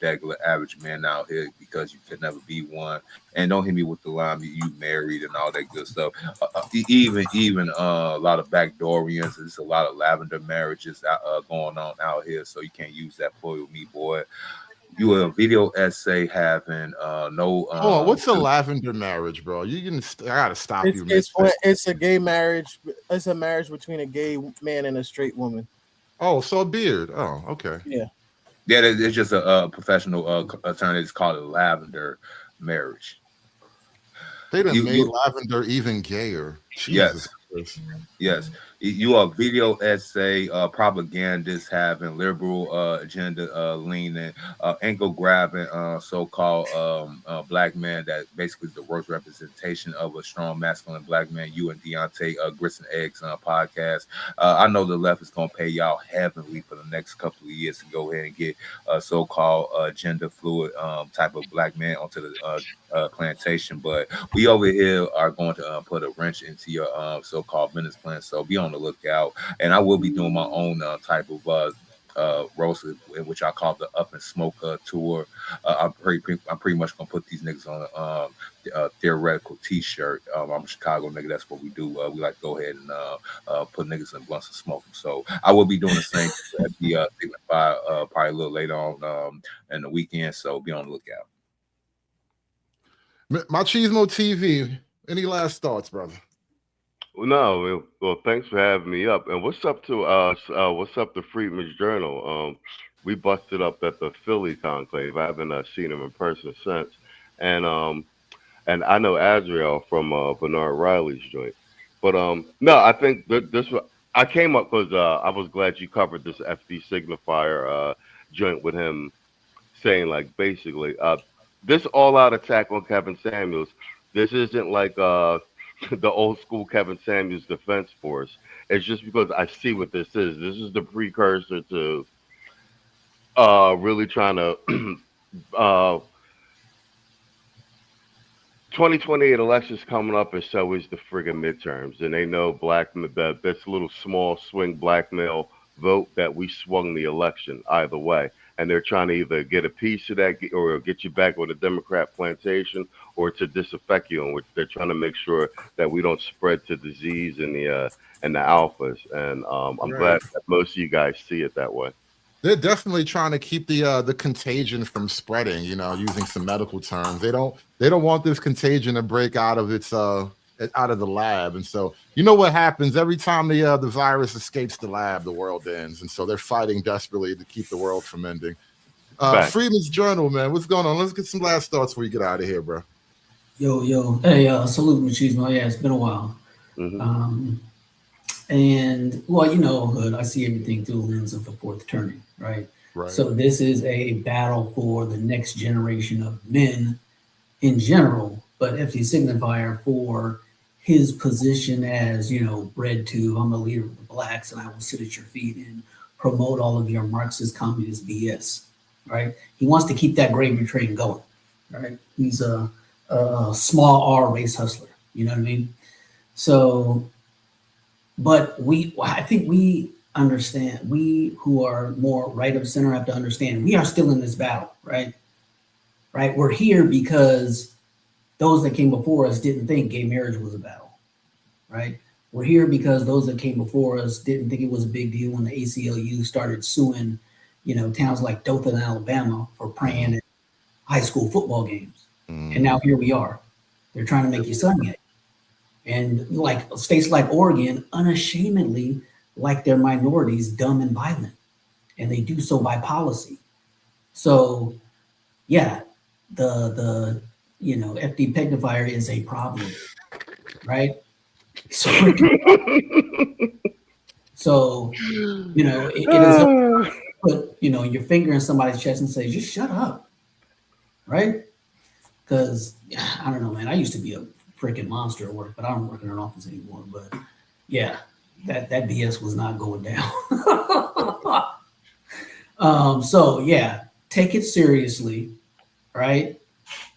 average men out here because you could never be one. And don't hit me with the line you married and all that good stuff. Even a lot of backdoorians. There's a lot of lavender marriages going on out here, so you can't use that ploy with me, boy. You a video essay having no. Hold on, what's a lavender marriage, bro? I gotta stop you. It's a gay marriage. It's a marriage between a gay man and a straight woman. Oh, so a beard. Oh, okay. Yeah. Yeah, it's just a professional attorney. It's called a lavender marriage. They done made lavender even gayer. Jesus Christ. Yes. You are video essay propagandists having liberal agenda leaning, ankle grabbing so-called black man that basically is the worst representation of a strong masculine black man. You and Deontay Grits and Eggs podcast. I know the left is gonna pay y'all heavily for the next couple of years to go ahead and get so-called gender fluid type of black man onto the plantation, but we over here are going to put a wrench into your so-called business plan. So be on the lookout, and I will be doing my own type of roast, which I call the Up and Smoke tour. I'm pretty much gonna put these niggas on a theoretical T-shirt. I'm a Chicago nigga. That's what we do. We like to go ahead and put niggas in blunts and smoke them. So I will be doing the same at the Signifier probably a little later on in the weekend. So be on the lookout. Machismo TV. Any last thoughts, brother? No, well, thanks for having me up. And what's up to Freedman's Journal? We busted up at the Philly conclave. I haven't seen him in person since, and I know Azrael from Bernard Riley's joint. But no, I think I came up because I was glad you covered this FD Signifier joint with him, saying like basically this all-out attack on Kevin Samuels. This isn't like the old school Kevin Samuels Defense Force. It's just because I see what this is. This is the precursor to really trying to 2028 elections coming up, and so is the friggin' midterms. And they know this little small swing black male vote that we swung the election either way. And they're trying to either get a piece of that or get you back on the Democrat plantation or to disaffect you, in which they're trying to make sure that we don't spread to disease in the alphas. And I'm glad that most of you guys see it that way. They're definitely trying to keep the contagion from spreading, using some medical terms. They don't want this contagion to break out of the lab. And so what happens every time the virus escapes the lab, the world ends. And so they're fighting desperately to keep the world from ending. Freeman's Journal, man, what's going on? Let's get some last thoughts before we get out of here, bro. Yo, hey, salute Machismo. Yeah, it's been a while. Mm-hmm. And well, Hood, I see everything through the lens of the fourth turning, right? So this is a battle for the next generation of men in general, but FD Signifier for his position as, bred to, I'm a leader of the blacks and I will sit at your feet and promote all of your Marxist communist BS, right? He wants to keep that gravy train going, right? He's a small R race hustler, you know what I mean? So, but I think we understand, we who are more right of center have to understand, we are still in this battle, right? Right? We're here because those that came before us didn't think gay marriage was a battle, right? We're here because those that came before us didn't think it was a big deal when the ACLU started suing, towns like Dothan, Alabama for praying at high school football games. And now here we are. They're trying to make your son gay. And like states like Oregon unashamedly like their minorities dumb and violent. And they do so by policy. So yeah, the FD Signifier is a problem, right? So it is put your finger in somebody's chest and say, just shut up, right? Because I don't know, man. I used to be a freaking monster at work, but I don't work in an office anymore. But yeah, that BS was not going down. So yeah, take it seriously, right?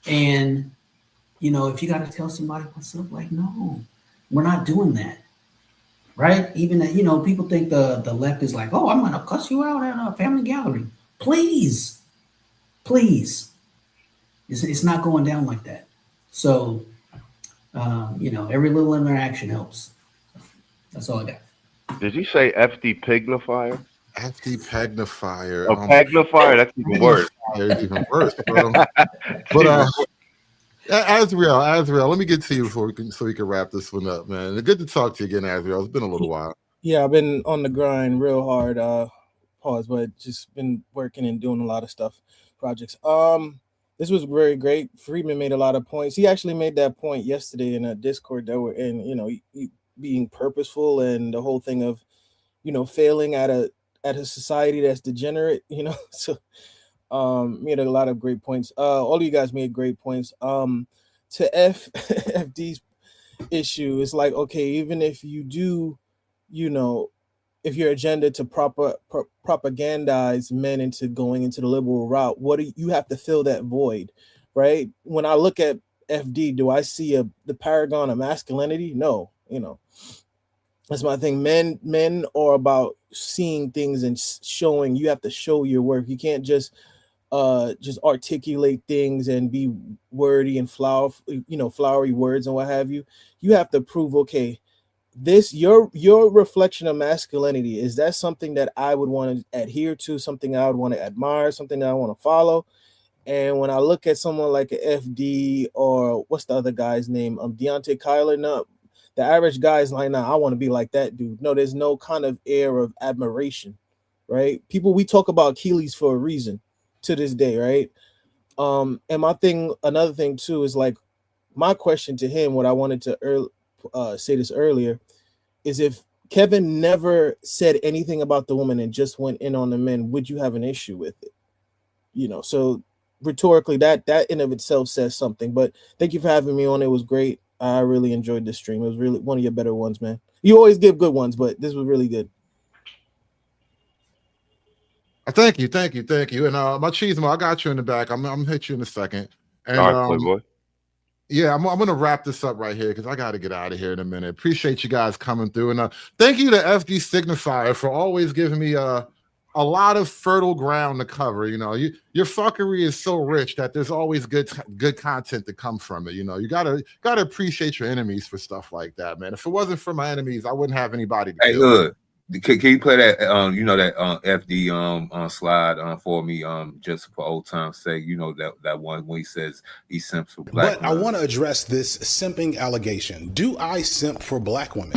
And if you got to tell somebody what's up, like, no, we're not doing that, right? Even that, people think the left is like, oh, I'm gonna cuss you out at a family gathering. Please, it's not going down like that. So, every little interaction helps. That's all I got. Did you say FD Pignifier? FD Pagnifier. Oh, Pagnifier? That's even worse. It's even worse, bro. But Azriel, let me get to you so we can wrap this one up, man. Good to talk to you again, Azriel. It's been a little while. Yeah, I've been on the grind real hard. Pause, but just been working and doing a lot of stuff, projects. This was very great. Friedman made a lot of points. He actually made that point yesterday in a Discord that we're in. Being purposeful and the whole thing of, failing at a society that's degenerate. So made a lot of great points. All of you guys made great points. To FD's issue, it's like, okay, even if you do, if your agenda to propagandize men into going into the liberal route, you have to fill that void, right? When I look at FD, do I see the paragon of masculinity? No, that's my thing. Men are about seeing things and showing. You have to show your work. You can't just articulate things and be wordy and flowery words and what have you. You have to prove, okay, this your reflection of masculinity, is that something that I would want to adhere to, something I would want to admire, something that I want to follow? And when I look at someone like an FD or what's the other guy's name, Deontay Kyler, no, the average guy is like, nah, I want to be like that dude. No, there's no kind of air of admiration, right? We talk about Achilles for a reason to this day, right? And another thing too is like, my question to him, what I wanted to say this earlier, is if Kevin never said anything about the woman and just went in on the men, would you have an issue with it? So rhetorically, that in of itself says something. But thank you for having me on. It was great. I really enjoyed this stream. It was really one of your better ones, man. You always give good ones, but this was really good. Thank you. And my Cheesemo, I got you in the back. I'm gonna hit you in a second. And all right, Playboy. Yeah, I'm gonna wrap this up right here because I gotta get out of here in a minute. Appreciate you guys coming through, and thank you to FD Signifier for always giving me a lot of fertile ground to cover. Your fuckery is so rich that there's always good content to come from it. You gotta appreciate your enemies for stuff like that, man. If it wasn't for my enemies, I wouldn't have anybody to kill. Look, can you play that? That FD slide for me, just for old time's sake. That one when he says he simps for black. But I want to address this simping allegation. Do I simp for black women?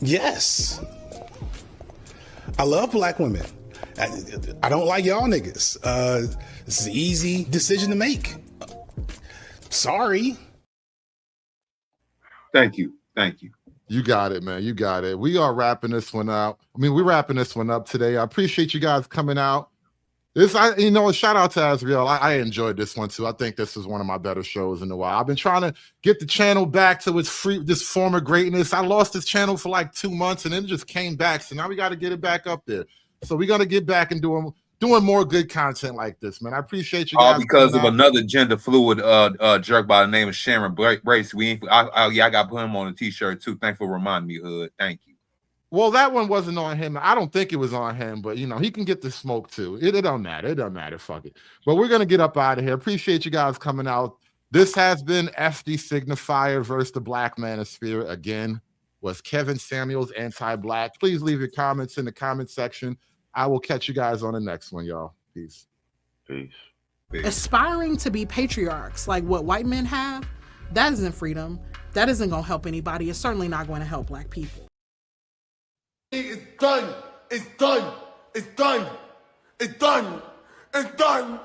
Yes. I love black women. I don't like y'all niggas. This is an easy decision to make. Sorry. Thank you. You got it, man. You got it. We are wrapping this one up. We're wrapping this one up today. I appreciate you guys coming out. Shout out to Azriel. I enjoyed this one too. I think this is one of my better shows in a while. I've been trying to get the channel back to this former greatness. I lost this channel for like 2 months and then it just came back. So now we got to get it back up there. So we got to get back and doing more good content like this, man. I appreciate you guys. All because of another gender fluid jerk by the name of Sharon Brace. I got to put him on a t-shirt too. Thanks for reminding me, Hood. Thank you. Well, that one wasn't on him. I don't think it was on him, but he can get the smoke too. It don't matter. It doesn't matter. Fuck it. But we're gonna get up out of here. Appreciate you guys coming out. This has been FD Signifier versus the Black Manosphere. Again, was Kevin Samuels anti-black? Please leave your comments in the comment section. I will catch you guys on the next one, y'all. Peace. Aspiring to be patriarchs like what white men have, that isn't freedom. That isn't gonna help anybody. It's certainly not going to help black people. It's done. It's done. It's done. It's done. It's done.